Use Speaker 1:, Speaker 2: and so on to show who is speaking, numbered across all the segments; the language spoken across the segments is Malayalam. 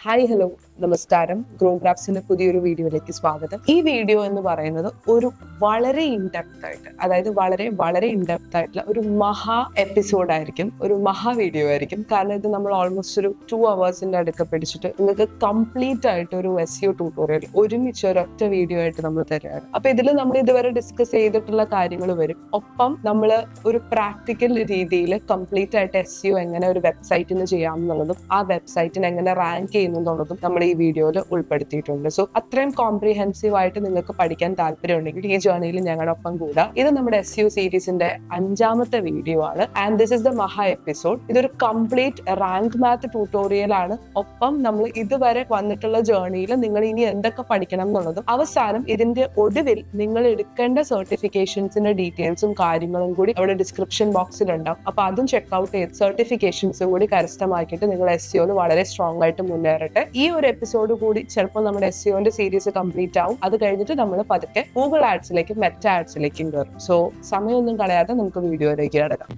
Speaker 1: ഹായ് ഹലോ നമസ്കാരം. ഗ്രോഗ്രാഫ്സിന്റെ പുതിയൊരു വീഡിയോയിലേക്ക് സ്വാഗതം. ഈ വീഡിയോ എന്ന് പറയുന്നത് ഒരു വളരെ ഇൻഡെപ്ത് ആയിട്ട്, അതായത് വളരെ വളരെ ഇൻഡെപ്ത് ആയിട്ടുള്ള ഒരു മഹാ എപ്പിസോഡ് ആയിരിക്കും, ഒരു മഹാ വീഡിയോ ആയിരിക്കും. കാരണം ഇത് നമ്മൾ ഓൾമോസ്റ്റ് ഒരു 2 hours അടുക്ക പിടിച്ചിട്ട് നിങ്ങൾക്ക് കംപ്ലീറ്റ് ആയിട്ട് ഒരു SEO ട്യൂട്ടോറിയൽ ഒരുമിച്ച് ഒരൊറ്റ വീഡിയോ ആയിട്ട് നമ്മൾ തരാണ്. അപ്പൊ ഇതിൽ നമ്മൾ ഇതുവരെ ഡിസ്കസ് ചെയ്തിട്ടുള്ള കാര്യങ്ങൾ വരും. ഒപ്പം നമ്മൾ ഒരു പ്രാക്ടിക്കൽ രീതിയിൽ കംപ്ലീറ്റ് ആയിട്ട് SEO എങ്ങനെ ഒരു വെബ്സൈറ്റിന് ചെയ്യാമെന്നുള്ളതും ആ വെബ്സൈറ്റിന് എങ്ങനെ റാങ്ക് ചെയ്യുന്നുള്ളതും നമ്മൾ ഈ വീഡിയോയിൽ ഉൾപ്പെടുത്തിയിട്ടുണ്ട്. സോ അത്രയും കോംപ്രിഹെൻസീവ് ആയിട്ട് നിങ്ങൾക്ക് പഠിക്കാൻ താല്പര്യം ഉണ്ടെങ്കിൽ ഈ ജേർണിയിൽ ഞങ്ങളൊപ്പം കൂടാം. ഇത് നമ്മുടെ SEO സീരീസിന്റെ 5ാമത്തെ വീഡിയോ ആണ്. ആൻഡ് ദിസ് ഇസ് ദ മഹാ എപ്പിസോഡ്. ഇതൊരു കംപ്ലീറ്റ് റാങ്ക് മാത്ത് ട്യൂട്ടോറിയൽ ആണ്. ഒപ്പം നമ്മൾ ഇതുവരെ വന്നിട്ടുള്ള ജേർണിയിൽ നിങ്ങൾ ഇനി എന്തൊക്കെ പഠിക്കണം എന്നുള്ളതും അവസാനം ഇതിന്റെ ഒടുവിൽ നിങ്ങൾ എടുക്കേണ്ട സർട്ടിഫിക്കേഷൻസിന്റെ ഡീറ്റെയിൽസും കാര്യങ്ങളും കൂടി അവിടെ ഡിസ്ക്രിപ്ഷൻ ബോക്സിൽ ഉണ്ടാവും. അപ്പൊ അതും ചെക്ക്ഔട്ട് ചെയ്ത് സർട്ടിഫിക്കേഷൻസും കൂടി കരസ്ഥമാക്കിയിട്ട് നിങ്ങൾ SEO വളരെ സ്ട്രോങ് ആയിട്ട് മുന്നേറട്ടെ. ഈ ഒരു എപ്പിസോഡ് കൂടി ചിലപ്പോൾ നമ്മുടെ SEOന്റെ സീരീസ് കംപ്ലീറ്റ് ആവും. അത് കഴിഞ്ഞിട്ട് നമ്മൾ പതുക്കെ ഗൂഗിൾ ആഡ്സിലേക്കും മെറ്റ ആഡ്സിലേക്കും കയറും. സോ സമയമൊന്നും കളയാതെ നമുക്ക് വീഡിയോയിലേക്ക് കിടക്കാം.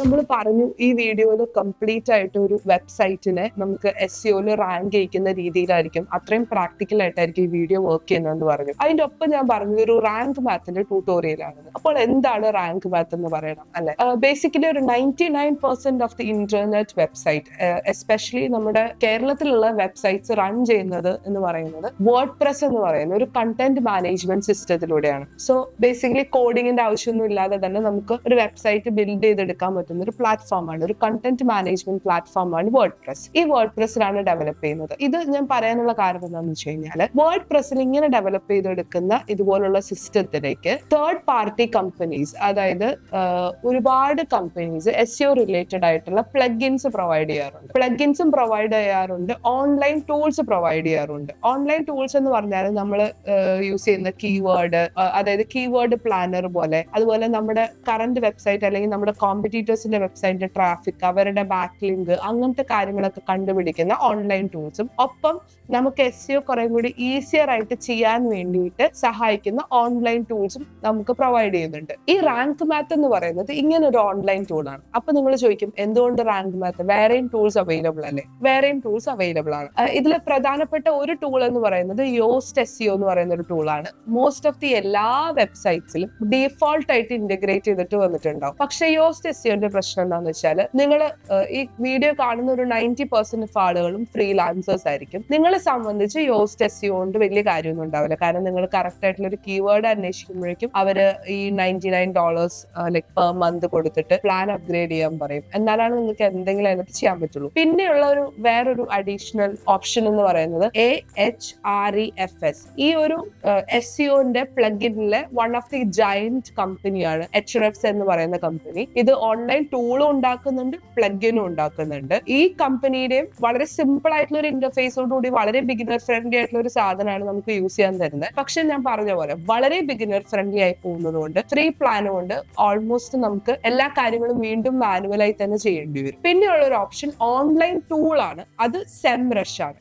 Speaker 1: നമ്മൾ പറഞ്ഞു ഈ വീഡിയോയിൽ കംപ്ലീറ്റ് ആയിട്ട് ഒരു വെബ്സൈറ്റിനെ നമുക്ക് SEOയിൽ റാങ്ക് ചെയ്യിക്കുന്ന രീതിയിലായിരിക്കും, അത്രയും പ്രാക്ടിക്കൽ ആയിട്ടായിരിക്കും ഈ വീഡിയോ വർക്ക് ചെയ്യുന്നതെന്ന് പറഞ്ഞു. അതിന്റെ ഒപ്പം ഞാൻ പറഞ്ഞു ഒരു റാങ്ക് മാത്തിന്റെ ട്യൂട്ടോറിയൽ ആണെന്ന്. അപ്പോൾ എന്താണ് റാങ്ക് മാത്ത് എന്ന് പറയണം അല്ലെ? ബേസിക്കലി ഒരു 99% of the internet website, especially നമ്മുടെ കേരളത്തിലുള്ള വെബ്സൈറ്റ്സ് റൺ ചെയ്യുന്നത് എന്ന് പറയുന്നത് വേർഡ്പ്രസ് എന്ന് പറയുന്ന ഒരു കണ്ടന്റ് മാനേജ്മെന്റ് സിസ്റ്റത്തിലൂടെയാണ്. സോ ബേസിക്കലി കോഡിങ്ങിന്റെ ആവശ്യമൊന്നും ഇല്ലാതെ തന്നെ നമുക്ക് ഒരു വെബ്സൈറ്റ് ബിൽഡ് ചെയ്തെടുക്കാൻ പറ്റുന്ന ഒരു പ്ലാറ്റ്ഫോമാണ്, ഒരു കണ്ടന്റ് മാനേജ്മെന്റ് പ്ലാറ്റ്ഫോമാണ് വേർഡ്പ്രസ്. ഈ വേർഡ്പ്രസിലാണ് ഡെവലപ്പ് ചെയ്യുന്നത്. ഇത് ഞാൻ പറയാനുള്ള കാരണം എന്താണെന്ന് വെച്ച് കഴിഞ്ഞാൽ വേർഡ്പ്രസിൽ ഇങ്ങനെ ഡെവലപ്പ് ചെയ്തെടുക്കുന്ന ഇതുപോലുള്ള സിസ്റ്റത്തിലേക്ക് തേർഡ് പാർട്ടി കമ്പനീസ്, അതായത് ഒരുപാട് കമ്പനീസ് SEO റിലേറ്റഡ് ആയിട്ടുള്ള പ്ലഗിൻസ് പ്രൊവൈഡ് ചെയ്യാറുണ്ട്. പ്ലഗിൻസും പ്രൊവൈഡ് ചെയ്യാറുണ്ട്, ഓൺലൈൻ ടൂൾസ് പ്രൊവൈഡ് ചെയ്യാറുണ്ട്. ഓൺലൈൻ ടൂൾസ് എന്ന് പറഞ്ഞാൽ നമ്മൾ യൂസ് ചെയ്യുന്ന കീവേഡ്, അതായത് കീവേഡ് പ്ലാനർ പോലെ, അതുപോലെ നമ്മുടെ കറന്റ് വെബ്സൈറ്റ് അല്ലെങ്കിൽ നമ്മുടെ കോമ്പറ്റീറ്റേഴ്സിന്റെ വെബ്സൈറ്റിന്റെ ട്രാഫിക്, അവരുടെ ബാക്ക് ലിങ്ക്, അങ്ങനത്തെ കാര്യങ്ങളൊക്കെ കണ്ടുപിടിക്കുന്ന ഓൺലൈൻ ടൂൾസും, ഒപ്പം നമുക്ക് SEO കുറെ കൂടി ഈസിയർ ആയിട്ട് ചെയ്യാൻ വേണ്ടിയിട്ട് സഹായിക്കുന്ന ഓൺലൈൻ ടൂൾസും നമുക്ക് പ്രൊവൈഡ് ചെയ്യുന്നുണ്ട്. ഈ റാങ്ക് മാത്ത് എന്ന് പറയുന്നത് ഇങ്ങനെ ഒരു ഓൺലൈൻ ടൂളാണ്. അപ്പൊ നിങ്ങൾ ചോദിക്കും എന്തുകൊണ്ട് റാങ്ക് മാത്ത്? വേറെയും ടൂൾസ് അവൈലബിൾ അല്ലേ? വേറെയും ടൂൾസ് അവൈലബിൾ ആണ്. ഇതിൽ പ്രധാനപ്പെട്ട ഒരു ടൂൾ എന്ന് പറയുന്നത് യോസ്റ്റ് SEO എന്ന് പറയുന്ന ഒരു ടൂളാണ്. മോസ്റ്റ് ഓഫ് ദി എല്ലാ വെബ്സൈറ്റ്സിലും ഡീഫോൾട്ട് ആയിട്ട് ഇന്റഗ്രേറ്റ് ചെയ്തിട്ട് വന്നിട്ടുണ്ടാവും. പക്ഷെ യോസ്റ്റ് SEOന്റെ പ്രശ്നം എന്താണെന്ന് വെച്ചാൽ നിങ്ങൾ ഈ വീഡിയോ കാണുന്ന ഒരു 90% ഓഫ് ആളുകളും ഫ്രീലാൻസേഴ്സ് ആയിരിക്കും. നിങ്ങളെ സംബന്ധിച്ച് യോസ്റ്റ് SEO കൊണ്ട് വലിയ കാര്യമൊന്നും ഉണ്ടാവില്ല. കാരണം നിങ്ങൾ കറക്റ്റ് ആയിട്ടുള്ള ഒരു കീവേഡ് അന്വേഷിക്കുമ്പോഴേക്കും അവര് ഈ $99 ലൈക്ക് പെർ മന്ത് കൊടുത്തിട്ട് പ്ലാൻ അപ്ഗ്രേഡ് ചെയ്യാൻ പറയും. എന്നാലാണ് നിങ്ങൾക്ക് എന്തെങ്കിലും അതിനകത്ത് ചെയ്യാൻ പറ്റുള്ളൂ. പിന്നെയുള്ള ഒരു വേറൊരു അഡീഷണൽ ഓപ്ഷൻ എന്ന് പറയുന്നത് AHREFS. ഈ ഒരു SEOന്റെ പ്ലഗിനിലെ വൺ ഓഫ് ദി ജയന്റ് കമ്പനിയാണ് HREFS എന്ന് പറയുന്ന കമ്പനി. ഇത് ഓൺലൈൻ ടൂളും ഉണ്ടാക്കുന്നുണ്ട്, പ്ലഗിനും ഉണ്ടാക്കുന്നുണ്ട്. ഈ കമ്പനിയുടെയും വളരെ സിമ്പിൾ ആയിട്ടുള്ള ഒരു ഇന്റർഫേസോടുകൂടി വളരെ ബിഗിനർ ഫ്രണ്ട്ലി ആയിട്ടുള്ള ഒരു സാധനമാണ് നമുക്ക് യൂസ് ചെയ്യാൻ തരുന്നത്. പക്ഷെ ഞാൻ പറഞ്ഞ പോലെ വളരെ ബിഗിനർ ഫ്രണ്ട്ലി ആയി പോകുന്നത് കൊണ്ട് ഫ്രീ പ്ലാൻ കൊണ്ട് ഓൾമോസ്റ്റ് നമുക്ക് എല്ലാ കാര്യങ്ങളും വീണ്ടും മാനുവലായി തന്നെ ചെയ്യേണ്ടി വരും. പിന്നെയുള്ള ഒരു ഓപ്ഷൻ ഓൺലൈൻ ടൂൾ ആണ്, അത് SEMrush ആണ്.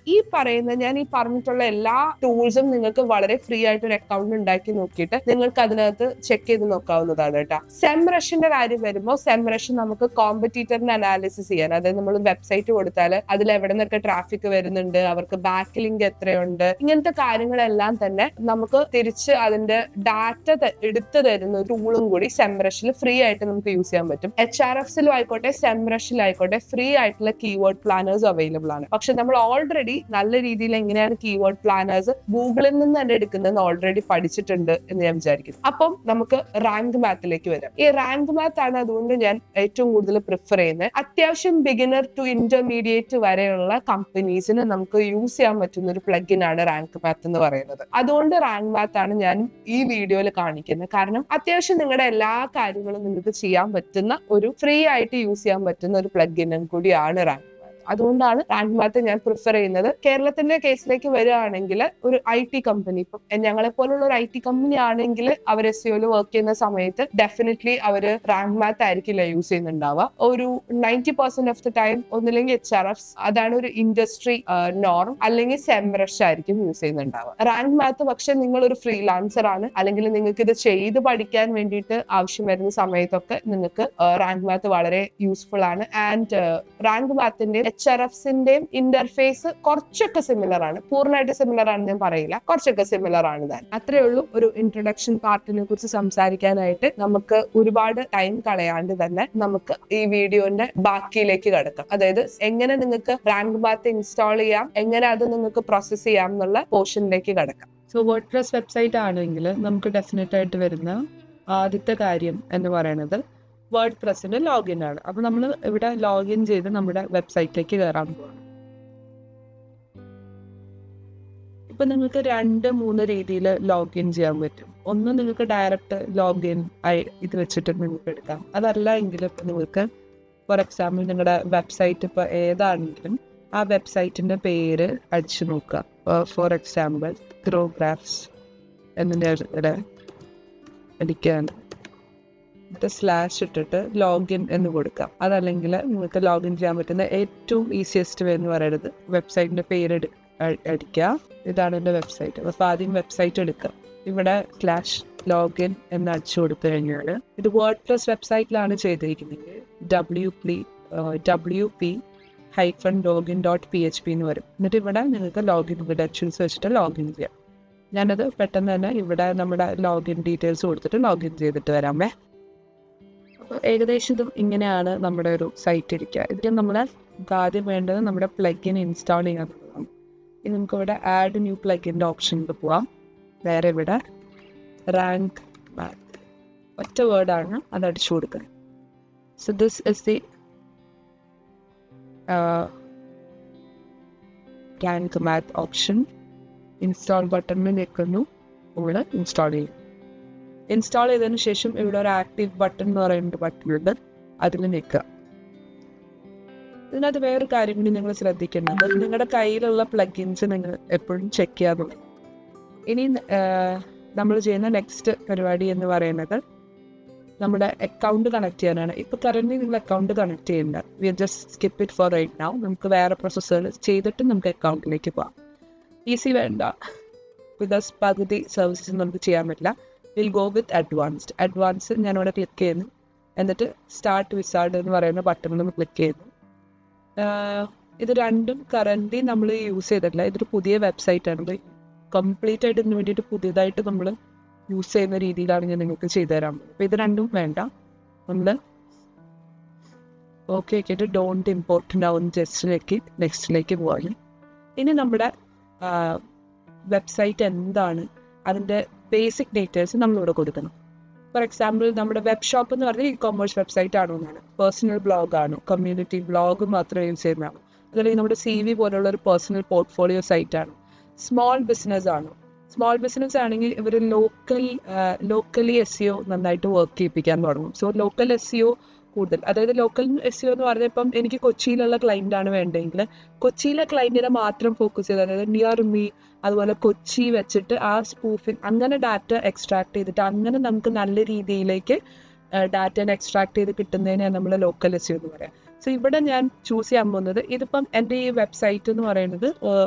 Speaker 1: ഞാൻ ഈ പറഞ്ഞിട്ടുള്ള എല്ലാ ടൂൾസും നിങ്ങൾക്ക് വളരെ ഫ്രീ ആയിട്ട് ഒരു അക്കൗണ്ട് ഉണ്ടാക്കി നോക്കിയിട്ട് നിങ്ങൾക്ക് അതിനകത്ത് ചെക്ക് ചെയ്ത് നോക്കാവുന്നതാണ് കേട്ടോ. SEMrushന്റെ കാര്യം വരുമ്പോൾ SEMrush നമുക്ക് കോമ്പറ്റീറ്ററിന്റെ അനാലിസിസ് ചെയ്യാൻ, അതായത് നമ്മൾ വെബ്സൈറ്റ് കൊടുത്താൽ അതിൽ എവിടെ നിന്നൊക്കെ ട്രാഫിക് വരുന്നുണ്ട്, അവർക്ക് ബാക്ക് ലിങ്ക് എത്രയുണ്ട്, ഇങ്ങനത്തെ കാര്യങ്ങളെല്ലാം തന്നെ നമുക്ക് തിരിച്ച് അതിന്റെ ഡാറ്റ എടുത്തു തരുന്ന ഒരു ടൂളും കൂടി SEMrushൽ ഫ്രീ ആയിട്ട് നമുക്ക് യൂസ് ചെയ്യാൻ പറ്റും. HRFസിലും ആയിക്കോട്ടെ SEMrushലും ആയിക്കോട്ടെ ഫ്രീ ആയിട്ടുള്ള കീവേഡ് പ്ലാനേഴ്സ് അവൈലബിൾ ആണ്. പക്ഷെ നമ്മൾ ഓൾറെഡി നല്ല രീതിയിൽ എങ്ങനെയാണ് കീവേഡ് പ്ലാനേഴ്സ് ഗൂഗിളിൽ നിന്ന് തന്നെ എടുക്കുന്നതെന്ന് ഓൾറെഡി പഠിച്ചിട്ടുണ്ട് എന്ന് ഞാൻ വിചാരിക്കുന്നു. അപ്പം നമുക്ക് റാങ്ക് മാത്തിലേക്ക് വരാം. ഈ റാങ്ക് മാത്ത് ആണ് അതുകൊണ്ട് ഞാൻ ഏറ്റവും കൂടുതൽ പ്രിഫർ ചെയ്യുന്നത്. അത്യാവശ്യം ബിഗിനർ ടു ഇന്റർമീഡിയറ്റ് വരെയുള്ള കമ്പനീസിന് നമുക്ക് യൂസ് ചെയ്യാൻ പറ്റുന്ന ഒരു പ്ലഗിൻ ആണ് റാങ്ക് മാത്ത് എന്ന് പറയുന്നത്. അതുകൊണ്ട് റാങ്ക് മാത്ത് ആണ് ഞാൻ ഈ വീഡിയോയിൽ കാണിക്കുന്നത്. കാരണം അത്യാവശ്യം നിങ്ങളുടെ എല്ലാ കാര്യങ്ങളും നിങ്ങൾക്ക് ചെയ്യാൻ പറ്റുന്ന ഒരു ഫ്രീ ആയിട്ട് യൂസ് ചെയ്യാൻ പറ്റുന്ന ഒരു പ്ലഗിനും കൂടിയാണ് റാങ്ക്. അതുകൊണ്ടാണ് റാങ്ക് മാത്ത് ഞാൻ പ്രിഫർ ചെയ്യുന്നത്. കേരളത്തിന്റെ കേസിലേക്ക് വരികയാണെങ്കിൽ ഒരു IT കമ്പനി, ഇപ്പം ഞങ്ങളെ പോലുള്ള ഒരു IT കമ്പനി ആണെങ്കിൽ അവർ SEOയിൽ വർക്ക് ചെയ്യുന്ന സമയത്ത് ഡെഫിനറ്റ്ലി അവര് റാങ്ക് മാത്ത് ആയിരിക്കില്ല യൂസ് ചെയ്യുന്നുണ്ടാവുക. ഒരു 90% ഓഫ് ദ ടൈം ഒന്നില്ലെങ്കിൽ HRFs, അതാണ് ഒരു ഇൻഡസ്ട്രി നോർം, അല്ലെങ്കിൽ സെംറഷ് ആയിരിക്കും യൂസ് ചെയ്യുന്നുണ്ടാവുക. റാങ്ക് മാത്ത് പക്ഷെ നിങ്ങൾ ഒരു ഫ്രീലാൻസർ ആണ്, അല്ലെങ്കിൽ നിങ്ങൾക്ക് ഇത് ചെയ്ത് പഠിക്കാൻ വേണ്ടിയിട്ട് ആവശ്യം വരുന്ന സമയത്തൊക്കെ നിങ്ങൾക്ക് റാങ്ക് മാത്ത് വളരെ യൂസ്ഫുൾ ആണ്. ആൻഡ് റാങ്ക് മാത്തിന്റെയും HRFസിന്റെയും ഇന്റർഫേസ് കുറച്ചൊക്കെ സിമിലർ ആണ്. പൂർണ്ണമായിട്ട് സിമിലർ ആണെന്ന് ഞാൻ പറയില്ല, കുറച്ചൊക്കെ സിമിലർ ആണ്. അത്രേ ഉള്ളൂ ഒരു ഇൻട്രൊഡക്ഷൻ പാർട്ടിനെ കുറിച്ച് സംസാരിക്കാനായിട്ട്. നമുക്ക് ഒരുപാട് ടൈം കളയാണ്ട് തന്നെ നമുക്ക് ഈ വീഡിയോന്റെ ബാക്കിയിലേക്ക് കടക്കാം. അതായത് എങ്ങനെ നിങ്ങൾക്ക് റാങ്ക് മാത്ത് ഇൻസ്റ്റാൾ ചെയ്യാം, എങ്ങനെ അത് നിങ്ങൾക്ക് പ്രോസസ് ചെയ്യാം എന്നുള്ള പോർഷനിലേക്ക് കടക്കാം.
Speaker 2: സോ വേർഡ്പ്രസ് വെബ്സൈറ്റ് ആണെങ്കിൽ നമുക്ക് ഡെഫിനറ്റ് ആയിട്ട് വരുന്ന ആദ്യത്തെ കാര്യം എന്ന് പറയുന്നത് വേർഡ്പ്രസിന്റെ ലോഗിൻ ആണ്. അപ്പൊ നമ്മൾ ഇവിടെ ലോഗിൻ ചെയ്ത് നമ്മുടെ വെബ്സൈറ്റിലേക്ക് കയറാൻ പോകണം. ഇപ്പൊ നിങ്ങൾക്ക് 2-3 രീതിയിൽ ലോഗിൻ ചെയ്യാൻ പറ്റും. ഒന്ന് നിങ്ങൾക്ക് ഡയറക്റ്റ് ലോഗിൻ ഇത് വെച്ചിട്ട് നിങ്ങൾക്ക് എടുക്കാം. അതല്ല എങ്കിൽ ഇപ്പൊ നിങ്ങൾക്ക് ഫോർ എക്സാമ്പിൾ നിങ്ങളുടെ വെബ്സൈറ്റ് ഇപ്പൊ ഏതാണെങ്കിലും ആ വെബ്സൈറ്റിന്റെ പേര് അടിച്ചു നോക്കുക. ഫോർ എക്സാമ്പിൾ ഗ്രോഗ്രാഫ്സ് എന്നിന്റെ അടിക്കാൻ സ്ലാഷ് ഇട്ടിട്ട് ലോഗിൻ എന്ന് കൊടുക്കാം. അതല്ലെങ്കിൽ നിങ്ങൾക്ക് ലോഗിൻ ചെയ്യാൻ പറ്റുന്ന ഏറ്റവും ഈസിയസ്റ്റ് വേ എന്ന് പറയുന്നത് വെബ്സൈറ്റിന്റെ പേര് അടിക്കുക. ഇതാണ് എൻ്റെ വെബ്സൈറ്റ്. അപ്പോൾ ആദ്യം വെബ്സൈറ്റ് എടുക്കുക. ഇവിടെ /ലോഗിൻ എന്ന് അടിച്ചു കൊടുത്തു കഴിഞ്ഞാൽ ഇത് വേർഡ്പ്രസ് വെബ്സൈറ്റിലാണ് ചെയ്തിരിക്കുന്നത്. wp-login.php എന്ന് വരും. എന്നിട്ട് ഇവിടെ നിങ്ങൾക്ക് ലോഗിൻ ക്രെഡൻഷ്യൽസ് വെച്ചിട്ട് ലോഗിൻ ചെയ്യാം. ഞാനത് പെട്ടെന്ന് തന്നെ ഇവിടെ നമ്മുടെ ലോഗിൻ ഡീറ്റെയിൽസ് കൊടുത്തിട്ട് ലോഗിൻ ചെയ്തിട്ട് വരാമേ. അപ്പോൾ ഏകദേശം ഇതും ഇങ്ങനെയാണ് നമ്മുടെ ഒരു സൈറ്റ് ഇരിക്കുക. ഇതിൽ നമ്മൾ ആദ്യം വേണ്ടത് നമ്മുടെ പ്ലഗിൻ ഇൻസ്റ്റാൾ ചെയ്യാൻ. ഇനി നമുക്ക് ഇവിടെ ആഡ് ന്യൂ പ്ലഗിൻ്റെ ഓപ്ഷനിൽ പോവാം. വേറെ ഇവിടെ റാങ്ക് മാത്ത് ഒറ്റ വേർഡാണ്, അത് അടിച്ചു കൊടുക്കുക. So this is the rank math option. Install ബട്ടണിൽ നിൽക്കുന്നു, ഇവിടെ ഇൻസ്റ്റാൾ ചെയ്യും. ഇൻസ്റ്റാൾ ചെയ്തതിന് ശേഷം ഇവിടെ ഒരു ആക്റ്റീവ് ബട്ടൺ എന്ന് പറയുന്ന ബട്ടണുണ്ട്, അതിൽ നിൽക്കുക. ഇതിനകത്ത് വേറൊരു കാര്യം കൂടി നിങ്ങൾ ശ്രദ്ധിക്കേണ്ടത്, നിങ്ങളുടെ കയ്യിലുള്ള പ്ലഗിൻസ് നിങ്ങൾ എപ്പോഴും ചെക്ക് ചെയ്യാറുണ്ട്. ഇനി നമ്മൾ ചെയ്യുന്ന നെക്സ്റ്റ് പരിപാടി എന്ന് പറയുന്നത് നമ്മുടെ അക്കൗണ്ട് കണക്ട് ചെയ്യാനാണ്. ഇപ്പോൾ കറന്റ് നിങ്ങൾ അക്കൗണ്ട് കണക്ട് ചെയ്യേണ്ട, we just skip it for right now. നമുക്ക് വേറെ പ്രോസസ്സുകൾ ചെയ്തിട്ട് നമുക്ക് അക്കൗണ്ടിലേക്ക് പോകാം. ഈസി വേണ്ട, ബിക്കോസ് പകുതി സർവീസസ് നമുക്ക് ചെയ്യാൻ പറ്റില്ല. വിൽ ഗോ വിത്ത് അഡ്വാൻസ് ഞാനിവിടെ ക്ലിക്ക് ചെയ്യുന്നു. എന്നിട്ട് സ്റ്റാർട്ട് വിസാർഡ് എന്ന് പറയുന്ന ബട്ടൺ നമ്മൾ ക്ലിക്ക് ചെയ്യുന്നു. ഇത് രണ്ടും കറന്റ് നമ്മൾ യൂസ് ചെയ്തിട്ടില്ല. ഇതൊരു പുതിയ വെബ്സൈറ്റാണ്. ഇത് കംപ്ലീറ്റ് ആയിട്ട് ഇതിന് വേണ്ടിയിട്ട് പുതിയതായിട്ട് നമ്മൾ യൂസ് ചെയ്യുന്ന രീതിയിലാണ് ഞാൻ നിങ്ങൾക്ക് ചെയ്തു തരാൻ പോകുന്നത്. അപ്പോൾ ഇത് രണ്ടും വേണ്ട. നമ്മൾ ഓക്കെ ആക്കിയിട്ട് ഡോണ്ട് ഇമ്പോർട്ട് ഡൗൺ നെക്സ്റ്റിലേക്ക് പോകാനും. ഇനി നമ്മുടെ വെബ്സൈറ്റ് എന്താണ്, അതിൻ്റെ ബേസിക് ഡീറ്റെയിൽസ് നമ്മളിവിടെ കൊടുക്കണം. ഫോർ എക്സാമ്പിൾ നമ്മുടെ വെബ് ഷോപ്പ് എന്ന് പറഞ്ഞാൽ e-commerce വെബ്സൈറ്റ് ആണോ എന്നാണ്, പേഴ്സണൽ ബ്ലോഗ് ആണോ, കമ്മ്യൂണിറ്റി ബ്ലോഗ് മാത്രമേ യൂസ് ചെയ്യുന്നതാണോ, അതല്ലെങ്കിൽ നമ്മുടെ CV പോലുള്ള ഒരു പേഴ്സണൽ പോർട്ട്ഫോളിയോ സൈറ്റാണോ, സ്മോൾ ബിസിനസ് ആണോ. സ്മോൾ ബിസിനസ് ആണെങ്കിൽ ഇവർ ലോക്കലി SEO നന്നായിട്ട് വർക്ക് ചെയ്യിപ്പിക്കാൻ തുടങ്ങും. സോ ലോക്കൽ SEO കൂടുതൽ, അതായത് ലോക്കൽ SEO എന്ന് പറഞ്ഞാൽ ഇപ്പം എനിക്ക് കൊച്ചിയിലുള്ള ക്ലൈൻ്റ് ആണ് വേണ്ടതെങ്കിൽ കൊച്ചിയിലെ ക്ലൈൻറ്റിനെ മാത്രം ഫോക്കസ് ചെയ്ത്, അതായത് നിയർ മീ, അതുപോലെ കൊച്ചി വെച്ചിട്ട് ആ സ്പൂഫിങ് അങ്ങനെ ഡാറ്റ എക്സ്ട്രാക്ട് ചെയ്തിട്ട് അങ്ങനെ നമുക്ക് നല്ല രീതിയിലേക്ക് ഡാറ്റേനെ എക്സ്ട്രാക്ട് ചെയ്ത് കിട്ടുന്നതിനെ നമ്മൾ ലോക്കൽ SEO എന്ന് പറയാം. സോ ഇവിടെ ഞാൻ ചൂസ് ചെയ്യാൻ പോകുന്നത്, ഇതിപ്പം എൻ്റെ ഈ വെബ്സൈറ്റ് എന്ന് പറയുന്നത്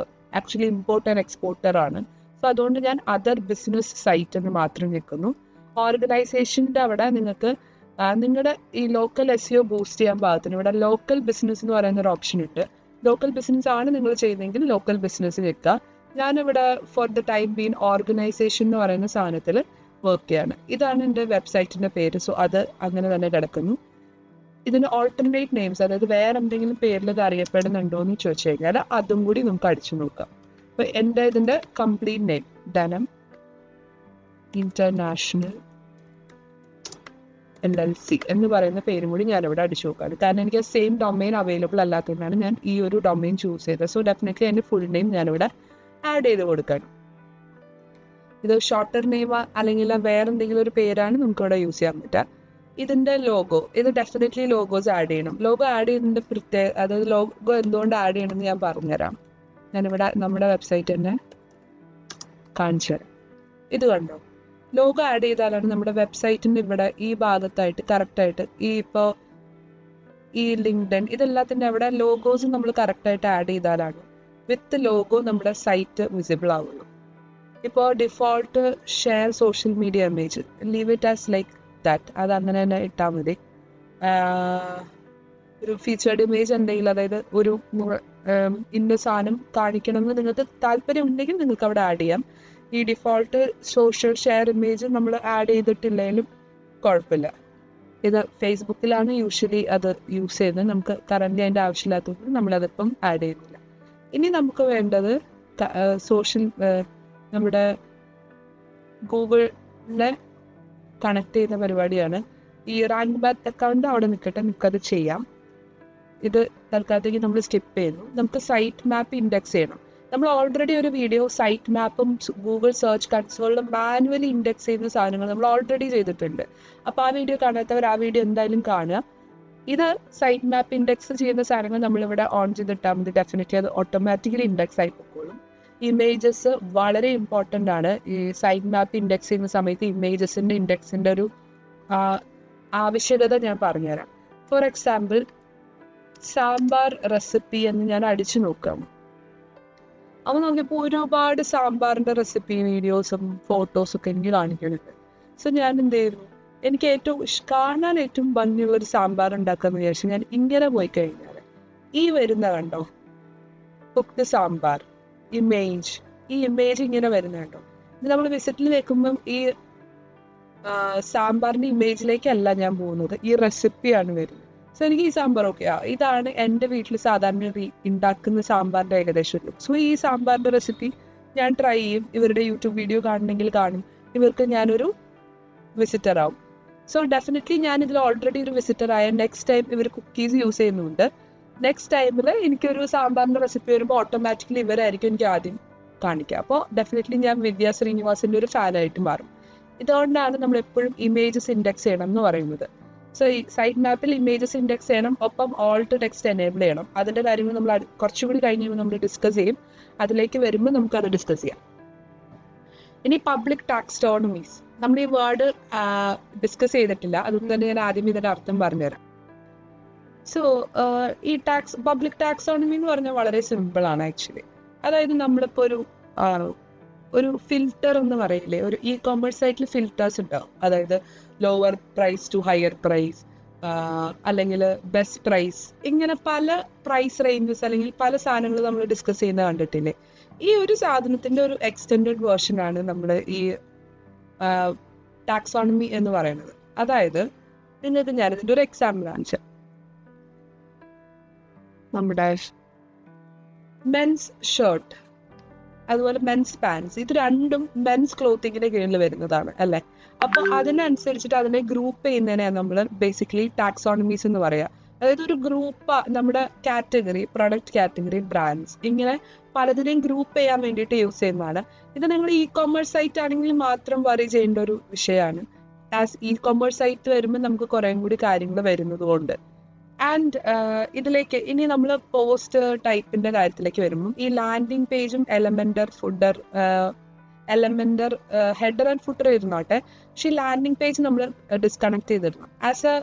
Speaker 2: ആക്ച്വലി ഇമ്പോർട്ട് ആൻഡ് എക്സ്പോർട്ടർ ആണ്. സോ അതുകൊണ്ട് ഞാൻ അതർ ബിസിനസ് സൈറ്റ് എന്ന് മാത്രം നിൽക്കുന്നു. ഓർഗനൈസേഷൻ്റെ അവിടെ നിങ്ങൾക്ക് നിങ്ങളുടെ ഈ ലോക്കൽ SEO ബൂസ്റ്റ് ചെയ്യാൻ പാകത്തിന് ഇവിടെ ലോക്കൽ ബിസിനസ് എന്ന് പറയുന്ന ഒരു ഓപ്ഷൻ ഉണ്ട്. ലോക്കൽ ബിസിനസ് ആണ് നിങ്ങൾ ചെയ്യുന്നതെങ്കിൽ ലോക്കൽ ബിസിനസ് വെക്കുക. ഞാനിവിടെ for the time been organisation എന്ന് പറയുന്ന സാധനത്തിൽ വർക്ക് ചെയ്യാണ്. ഇതാണ് എൻ്റെ വെബ്സൈറ്റിൻ്റെ പേര്. സോ അത് അങ്ങനെ തന്നെ കിടക്കുന്നു. ഇതിന് ഓൾട്ടർനേറ്റ് നെയിംസ്, അതായത് വേറെ എന്തെങ്കിലും പേരിൽ ഇത് അറിയപ്പെടുന്നുണ്ടോ എന്ന് ചോദിച്ചു കഴിഞ്ഞാൽ അതും കൂടി നമുക്ക് അടിച്ചു നോക്കാം. അപ്പോൾ എൻ്റെ ഇതിൻ്റെ കംപ്ലീറ്റ് നെയിം ധനം ഇന്റർനാഷണൽ LLC എന്ന് പറയുന്ന പേരും കൂടി ഞാനിവിടെ അടിച്ചു നോക്കാറ്. കാരണം എനിക്ക് സെയിം ഡൊമൈൻ അവൈലബിൾ അല്ലാത്തതുകൊണ്ടാണ് ഞാൻ ഈ ഒരു ഡൊമൈൻ ചൂസ് ചെയ്തത്. സോ ഡെഫിനറ്റ്ലി എൻ്റെ ഫുൾ നെയിം ഞാനിവിടെ ആഡ് ചെയ്ത് കൊടുക്കണം. ഇത് ഷോർട്ടർ നെയിം അല്ലെങ്കിൽ വേറെ എന്തെങ്കിലും ഒരു പേരാണ് നമുക്കിവിടെ യൂസ് ചെയ്യാൻ പറ്റുക. ഇതിന്റെ ലോഗോ, ഇത് ഡെഫിനറ്റ്ലി ലോഗോസ് ആഡ് ചെയ്യണം. ലോഗോ ആഡ് ചെയ്യുന്നതിന്റെ അതായത് ലോഗോ എന്തുകൊണ്ട് ആഡ് ചെയ്യണം എന്ന് ഞാൻ പറഞ്ഞുതരാം. ഞാനിവിടെ നമ്മുടെ വെബ്സൈറ്റ് തന്നെ കാണിച്ചു തരാം. ഇത് കണ്ടോ, ലോഗോ ആഡ് ചെയ്താലാണ് നമ്മുടെ വെബ്സൈറ്റിന്റെ ഇവിടെ ഈ ഭാഗത്തായിട്ട് കറക്റ്റായിട്ട് ഇപ്പോൾ ഈ ലിങ്ക്ഡൻ ഇതെല്ലാത്തിൻ്റെ അവിടെ ലോഗോസ് നമ്മൾ കറക്റ്റായിട്ട് ആഡ് ചെയ്താലാണ് വിത്ത് ലോഗോ നമ്മുടെ സൈറ്റ് വിസിബിൾ ആവുള്ളൂ. ഇപ്പോൾ default share social media image, leave it as like that, അത് അങ്ങനെ തന്നെ ഇട്ടാൽ മതി. ഒരു ഫീച്ചേർഡ് ഇമേജ് എന്തെങ്കിലും, അതായത് ഒരു ഇന്ന സാധനം കാണിക്കണമെന്ന് നിങ്ങൾക്ക് താല്പര്യം ഉണ്ടെങ്കിൽ നിങ്ങൾക്ക് അവിടെ ആഡ് ചെയ്യാം. ഈ ഡിഫോൾട്ട് സോഷ്യൽ ഷെയർ ഇമേജ് നമ്മൾ ആഡ് ചെയ്തിട്ടില്ലെങ്കിലും കുഴപ്പമില്ല. ഇത് ഫേസ്ബുക്കിലാണ് യൂഷ്വലി അത് യൂസ് ചെയ്യുന്നത്. നമുക്ക് കറന്റ് അതിൻ്റെ ആവശ്യമില്ലാത്തതുകൊണ്ട് നമ്മളതിപ്പം ആഡ് ചെയ്യുന്നില്ല. ഇനി നമുക്ക് വേണ്ടത് നമ്മുടെ ഗൂഗിളിനെ കണക്ട് ചെയ്യുന്ന പരിപാടിയാണ്. ഈ റാങ്ക് ബാത്ത് അക്കൗണ്ട് അവിടെ നിൽക്കട്ടെ, നമുക്കത് ചെയ്യാം. ഇത് തൽക്കാലത്തേക്ക് നമ്മൾ സ്കിപ്പ് ചെയ്യുന്നു. നമുക്ക് സൈറ്റ് മാപ്പ് ഇൻഡെക്സ് ചെയ്യണം. നമ്മൾ ഓൾറെഡി ഒരു വീഡിയോ സൈറ്റ് മാപ്പും ഗൂഗിൾ സെർച്ച് കൺസോളിലും മാനുവലി ഇൻഡെക്സ് ചെയ്യുന്ന സാധനങ്ങൾ നമ്മൾ ഓൾറെഡി ചെയ്തിട്ടുണ്ട്. അപ്പോൾ ആ വീഡിയോ കാണാത്തവർ ആ വീഡിയോ എന്തായാലും കാണുക. ഇത് സൈറ്റ് മാപ്പ് ഇൻഡെക്സ് ചെയ്യുന്ന സാധനങ്ങൾ നമ്മളിവിടെ ഓൺ ചെയ്തിട്ടാൽ മതി. ഡെഫിനറ്റ്ലി അത് ഓട്ടോമാറ്റിക്കലി ഇൻഡെക്സ് ആയി പോയിക്കോളും. ഇമേജസ് വളരെ ഇമ്പോർട്ടൻ്റ് ആണ്. ഈ സൈറ്റ് മാപ്പ് ഇൻഡെക്സ് ചെയ്യുന്ന സമയത്ത് ഇമേജസിൻ്റെ ഇൻഡെക്സിൻ്റെ ഒരു ആവശ്യകത ഞാൻ പറഞ്ഞുതരാം. ഫോർ എക്സാമ്പിൾ, സാമ്പാർ റെസിപ്പി എന്ന് ഞാൻ അടിച്ചു നോക്കാം. അപ്പോൾ നോക്കിയപ്പോൾ ഒരുപാട് സാമ്പാറിൻ്റെ റെസിപ്പി വീഡിയോസും ഫോട്ടോസൊക്കെ എനിക്ക് കാണിക്കുന്നുണ്ട്. സോ ഞാൻ എന്ത് ചെയ്തു, എനിക്ക് കാണാൻ ഏറ്റവും ഭംഗിയുള്ളൊരു സാമ്പാർ ഉണ്ടാക്കാമെന്ന് വിചാരിച്ചു ഞാൻ ഇങ്ങനെ പോയി കഴിഞ്ഞാൽ ഈ വരുന്ന കണ്ടോ, കുക്ക്ഡ് സാമ്പാർ ഇമേജ്, ഈ ഇമേജ് ഇങ്ങനെ വരുന്ന കേട്ടോ. ഇത് നമ്മൾ വിസിറ്റിൽ വെക്കുമ്പം ഈ സാമ്പാറിൻ്റെ ഇമേജിലേക്കല്ല ഞാൻ പോകുന്നത്, ഈ റെസിപ്പിയാണ് വരുന്നത്. സോ എനിക്ക് ഈ സാമ്പാർ ഇതാണ് എൻ്റെ വീട്ടിൽ സാധാരണ ഉണ്ടാക്കുന്ന സാമ്പാറിൻ്റെ ഏകദേശം ഒരു. സോ ഈ സാമ്പാറിൻ്റെ റെസിപ്പി ഞാൻ ട്രൈ ചെയ്യും. ഇവരുടെ യൂട്യൂബ് വീഡിയോ കാണണമെങ്കിൽ കാണും. ഇവർക്ക് ഞാനൊരു വിസിറ്റർ ആവും. സോ ഡെഫിനറ്റ്ലി ഞാൻ ഇതിൽ ഓൾറെഡി ഒരു വിസിറ്റർ ആയ നെക്സ്റ്റ് ടൈം ഇവർ കുക്കീസ് യൂസ് ചെയ്യുന്നുണ്ട്. നെക്സ്റ്റ് ടൈമിൽ എനിക്കൊരു സാമ്പാറിൻ്റെ റെസിപ്പി വരുമ്പോൾ ഓട്ടോമാറ്റിക്കലി ഇവരായിരിക്കും എനിക്ക് ആദ്യം കാണിക്കുക. അപ്പോൾ ഡെഫിനറ്റ്ലി ഞാൻ വിദ്യാ ശ്രീനിവാസിൻ്റെ ഒരു ഫാനായിട്ട് മാറും. ഇതുകൊണ്ടാണ് നമ്മൾ എപ്പോഴും ഇമേജസ് ഇൻഡെക്സ് ചെയ്യണം എന്ന് പറയുന്നത്. സോ ഈ സൈറ്റ് മാപ്പിൽ ഇമേജസ് ഇൻഡെക്സ് ചെയ്യണം, ഒപ്പം ഓൾട്ട് ടെക്സ്റ്റ് എനേബിൾ ചെയ്യണം. അതിൻ്റെ കാര്യങ്ങൾ നമ്മൾ കുറച്ചുകൂടി കഴിഞ്ഞ് നമ്മൾ ഡിസ്കസ് ചെയ്യും. അതിലേക്ക് വരുമ്പോൾ നമുക്കത് ഡിസ്കസ് ചെയ്യാം. ഇനി പബ്ലിക് ടാക്സോണമീസ്, നമ്മൾ ഈ വേർഡ് ഡിസ്കസ് ചെയ്തിട്ടില്ല, അതുകൊണ്ട് തന്നെ ഞാൻ ആദ്യം ഇതിൻ്റെ അർത്ഥം പറഞ്ഞുതരാം. സോ ഈ പബ്ലിക് ടാക്സോണമി എന്ന് പറഞ്ഞാൽ വളരെ സിമ്പിളാണ് ആക്ച്വലി. അതായത് നമ്മളിപ്പോൾ ഒരു ഫിൽറ്റർ എന്ന് പറയില്ലേ, ഒരു ഇ കോമേഴ്സ് സൈറ്റിൽ ഫിൽറ്റേഴ്സ് ഉണ്ടാവും. അതായത് lower price to higher price, അല്ലെങ്കിൽ ബെസ്റ്റ് പ്രൈസ്, ഇങ്ങനെ പല പ്രൈസ് റേഞ്ചസ് അല്ലെങ്കിൽ പല സാധനങ്ങൾ നമ്മൾ ഡിസ്കസ് ചെയ്യുന്നത് കണ്ടിട്ടില്ലേ. ഈ ഒരു സാധനത്തിൻ്റെ ഒരു എക്സ്റ്റെൻഡഡ് വേർഷനാണ് നമ്മൾ ഈ ടാക്സോണമി എന്ന് പറയുന്നത്. അതായത് നിങ്ങൾക്ക് ഞാനിതിൻ്റെ ഒരു എക്സാമ്പിൾ കാണിച്ചു. നമ്മുടെ മെൻസ് ഷർട്ട് അതുപോലെ മെൻസ് പാൻസ്, ഇത് രണ്ടും മെൻസ് ക്ലോത്തിങ്ങിന്റെ കീഴിൽ വരുന്നതാണ് അല്ലേ. അപ്പോൾ അതിനനുസരിച്ചിട്ട് അതിനെ ഗ്രൂപ്പ് ചെയ്യുന്നതിനെയാണ് നമ്മൾ ബേസിക്കലി ടാക്സോണമീസ് എന്ന് പറയുക. അതായത് ഒരു ഗ്രൂപ്പ്, നമ്മുടെ കാറ്റഗറി, പ്രൊഡക്റ്റ് കാറ്റഗറി, ബ്രാൻഡ്സ്, ഇങ്ങനെ പലതിനെയും ഗ്രൂപ്പ് ചെയ്യാൻ വേണ്ടിയിട്ട് യൂസ് ചെയ്യുന്നതാണ്. ഇത് നിങ്ങൾ ഇ കോമേഴ്സ് സൈറ്റ് ആണെങ്കിൽ മാത്രം വറി ചെയ്യേണ്ട ഒരു വിഷയമാണ്. ആസ് ഇ കോമേഴ്സ് സൈറ്റ് വരുമ്പോൾ നമുക്ക് കുറേ കൂടി കാര്യങ്ങൾ വരുന്നത് കൊണ്ട്. ആൻഡ് ഇതിലേക്ക് ഇനി നമ്മൾ പോസ്റ്റ് ടൈപ്പിൻ്റെ കാര്യത്തിലേക്ക് വരുമ്പം ഈ ലാൻഡിങ് പേജും എലമെൻറ്റർ ഹെഡർ ആൻഡ് ഫുട്ടർ ഇരുന്നോട്ടെ, പക്ഷേ ഈ ലാൻഡിങ് പേജ് നമ്മൾ ഡിസ്കണക്ട് ചെയ്തിടണം. ആസ് എ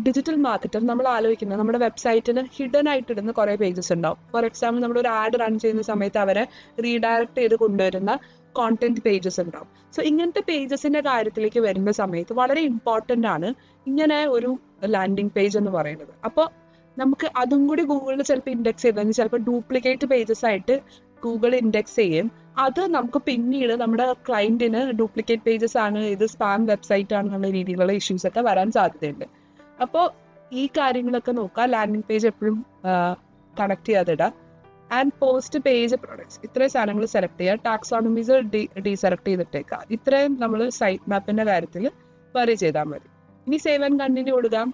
Speaker 2: ഡിജിറ്റൽ മാർക്കറ്റർ നമ്മൾ ആലോചിക്കുന്നത് നമ്മുടെ വെബ്സൈറ്റിന് ഹിഡൻ ആയിട്ടിടുന്ന കുറേ പേജസ് ഉണ്ടാവും. ഫോർ എക്സാമ്പിൾ നമ്മളൊരു ആഡ് റൺ ചെയ്യുന്ന സമയത്ത് അവരെ റീഡയറക്ട് ചെയ്ത് കൊണ്ടുവരുന്ന കോണ്ടന്റ് പേജസ് ഉണ്ടാവും. സോ ഇങ്ങനത്തെ പേജസിൻ്റെ കാര്യത്തിലേക്ക് വരുന്ന സമയത്ത് വളരെ ഇമ്പോർട്ടൻ്റ് ആണ് ഇങ്ങനെ ഒരു ലാൻഡിങ് പേജ് എന്ന് പറയുന്നത്. അപ്പോൾ നമുക്ക് അതും കൂടി ഗൂഗിളിൽ ചിലപ്പോൾ ഇൻഡെക്സ് ചെയ്തെങ്കിൽ ചിലപ്പോൾ ഡ്യൂപ്ലിക്കേറ്റ് പേജസ് ആയിട്ട് ഗൂഗിൾ ഇൻഡെക്സ് ചെയ്യും. അത് നമുക്ക് പിന്നീട് നമ്മുടെ ക്ലയൻറ്റിന് ഡ്യൂപ്ലിക്കേറ്റ് പേജസ് ആണ്, ഇത് സ്പാം വെബ്സൈറ്റ് ആണെന്നുള്ള രീതിയിലുള്ള ഇഷ്യൂസ് ഒക്കെ വരാൻ സാധ്യതയുണ്ട്. അപ്പോൾ ഈ കാര്യങ്ങളൊക്കെ നോക്കുക. ലാൻഡിങ് പേജ് എപ്പോഴും കണക്ട് ചെയ്യാതിടുക. ആൻഡ് പോസ്റ്റ് പേജ് പ്രൊഡക്ട്സ്, ഇത്രയും സാധനങ്ങൾ സെലക്ട് ചെയ്യുക. ടാക്സോണമീസ് ഡീസെലക്ട് ചെയ്തിട്ടേക്കുക. ഇത്രയും നമ്മൾ സൈറ്റ് മാപ്പിൻ്റെ കാര്യത്തിൽ വറി ചെയ്താൽ മതി. ഇനി സേവ് ആൻഡ് കണ്ടിന്യൂ കൊടുക്കാം.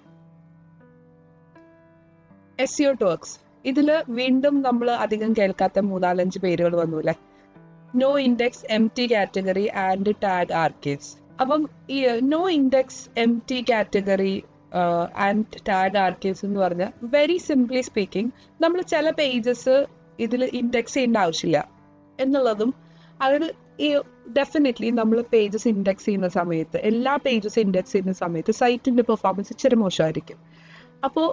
Speaker 2: SEO ടോക്സ്, ഇതിൽ വീണ്ടും നമ്മൾ അധികം കേൾക്കാത്ത 3-4 പേരുകൾ വന്നു അല്ലേ. No index, empty category and tag archives. അപ്പം ഈ no index empty category and tag archives എന്ന് പറഞ്ഞാൽ വെരി സിംപ്ലി സ്പീക്കിംഗ് നമ്മൾ ചില പേജസ് ഇതിൽ ഇൻഡെക്സ് ചെയ്യേണ്ട ആവശ്യമില്ല എന്നുള്ളതും, അതായത് ഈ ഡെഫിനറ്റ്ലി നമ്മൾ പേജസ് ഇൻഡെക്സ് ചെയ്യുന്ന സമയത്ത്, എല്ലാ പേജസ് ഇൻഡെക്സ് ചെയ്യുന്ന സമയത്ത് സൈറ്റിൻ്റെ പെർഫോമൻസ് ഇച്ചിരി മോശമായിരിക്കും. അപ്പോൾ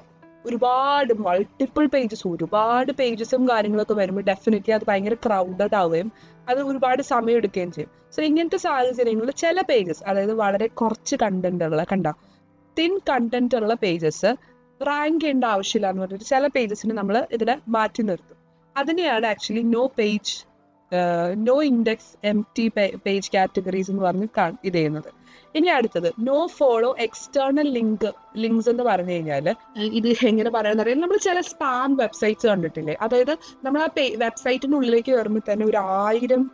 Speaker 2: ഒരുപാട് മൾട്ടിപ്പിൾ പേജസ്, ഒരുപാട് പേജസും കാര്യങ്ങളൊക്കെ വരുമ്പോൾ ഡെഫിനറ്റ്ലി അത് ഭയങ്കര ക്രൗഡഡ് ആവുകയും അത് ഒരുപാട് സമയം എടുക്കുകയും ചെയ്യും. സോ ഇങ്ങനത്തെ സാഹചര്യങ്ങളിൽ ചില പേജസ്, അതായത് വളരെ കുറച്ച് കണ്ടന്റുള്ള തിൻ കണ്ടന്റ് ഉള്ള പേജസ് റാങ്ക് ചെയ്യേണ്ട ആവശ്യമില്ല എന്ന് പറഞ്ഞിട്ട് ചില പേജസിന് നമ്മൾ ഇതിനെ മാറ്റി നിർത്തും. അതിനെയാണ് actually no index empty page categories എന്ന് പറഞ്ഞ് ഇത് ചെയ്യുന്നത്. ഇനി അടുത്തത് നോ ഫോളോ എക്സ്റ്റേണൽ ലിങ്ക്സ് എന്ന് പറഞ്ഞു കഴിഞ്ഞാൽ ഇത് എങ്ങനെ പറയാന്ന് അറിയാം, നമ്മൾ ചില സ്പാം വെബ്സൈറ്റ്സ് കണ്ടിട്ടില്ലേ? അതായത് നമ്മൾ ആ വെബ്സൈറ്റിൻ്റെ ഉള്ളിലേക്ക് കയറുമ്പോൾ തന്നെ 1000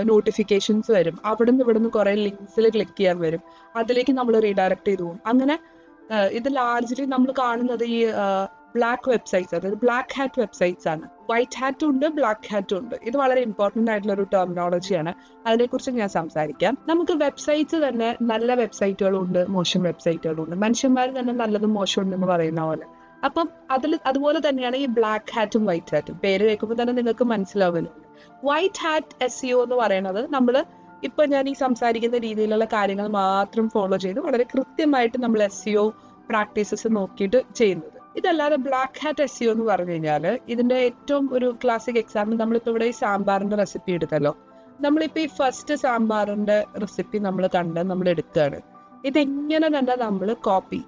Speaker 2: നോട്ടിഫിക്കേഷൻസ് വരും, അവിടെ നിന്ന് ഇവിടെ നിന്ന് കുറേ ലിങ്ക്സിൽ ക്ലിക്ക് ചെയ്യാൻ വരും, അതിലേക്ക് നമ്മൾ റീഡയറക്ട് ചെയ്തു പോകും. അങ്ങനെ ഇത് ലാർജ്ലി നമ്മൾ കാണുന്നത് ഈ ബ്ലാക്ക് വെബ്സൈറ്റ്സ്, അതായത് ബ്ലാക്ക് ഹാറ്റ് വെബ്സൈറ്റ്സ് ആണ്. വൈറ്റ് ഹാറ്റും ഉണ്ട്, ബ്ലാക്ക് ഹാറ്റും ഉണ്ട്. ഇത് വളരെ ഇമ്പോർട്ടൻ്റ് ആയിട്ടുള്ള ഒരു ടെർമിനോളജിയാണ്. അതിനെക്കുറിച്ച് ഞാൻ സംസാരിക്കാം. നമുക്ക് വെബ്സൈറ്റ്സ് തന്നെ നല്ല വെബ്സൈറ്റുകളും ഉണ്ട്, മോശം വെബ്സൈറ്റുകളും ഉണ്ട്. മനുഷ്യന്മാർ തന്നെ നല്ലതും മോശം ഉണ്ടെന്ന് പറയുന്ന പോലെ. അപ്പം അതുപോലെ തന്നെയാണ് ഈ ബ്ലാക്ക് ഹാറ്റും വൈറ്റ് ഹാറ്റും. പേര് കേൾക്കുമ്പോൾ തന്നെ നിങ്ങൾക്ക് മനസ്സിലാവുമല്ലോ. വൈറ്റ് ഹാറ്റ് SEO എന്ന് പറയുന്നത് നമ്മൾ ഇപ്പം ഞാൻ ഈ സംസാരിക്കുന്ന രീതിയിലുള്ള കാര്യങ്ങൾ മാത്രം ഫോളോ ചെയ്ത് വളരെ കൃത്യമായിട്ട് നമ്മൾ SEO പ്രാക്ടീസസ് നോക്കിയിട്ട് ചെയ്യുന്നത്. ഇതല്ലാതെ ബ്ലാക്ക് ഹാറ്റ് SEO എന്ന് പറഞ്ഞു കഴിഞ്ഞാൽ ഇതിൻ്റെ ഏറ്റവും ഒരു ക്ലാസിക് എക്സാമ്പിൾ, നമ്മളിപ്പോൾ ഇവിടെ ഈ സാമ്പാറിൻ്റെ റെസിപ്പി എടുത്തല്ലോ. നമ്മളിപ്പോൾ ഈ ഫസ്റ്റ് സാമ്പാറിൻ്റെ റെസിപ്പി നമ്മൾ എടുക്കുകയാണ്. ഇതെങ്ങനെ തന്നെ നമ്മൾ കോപ്പി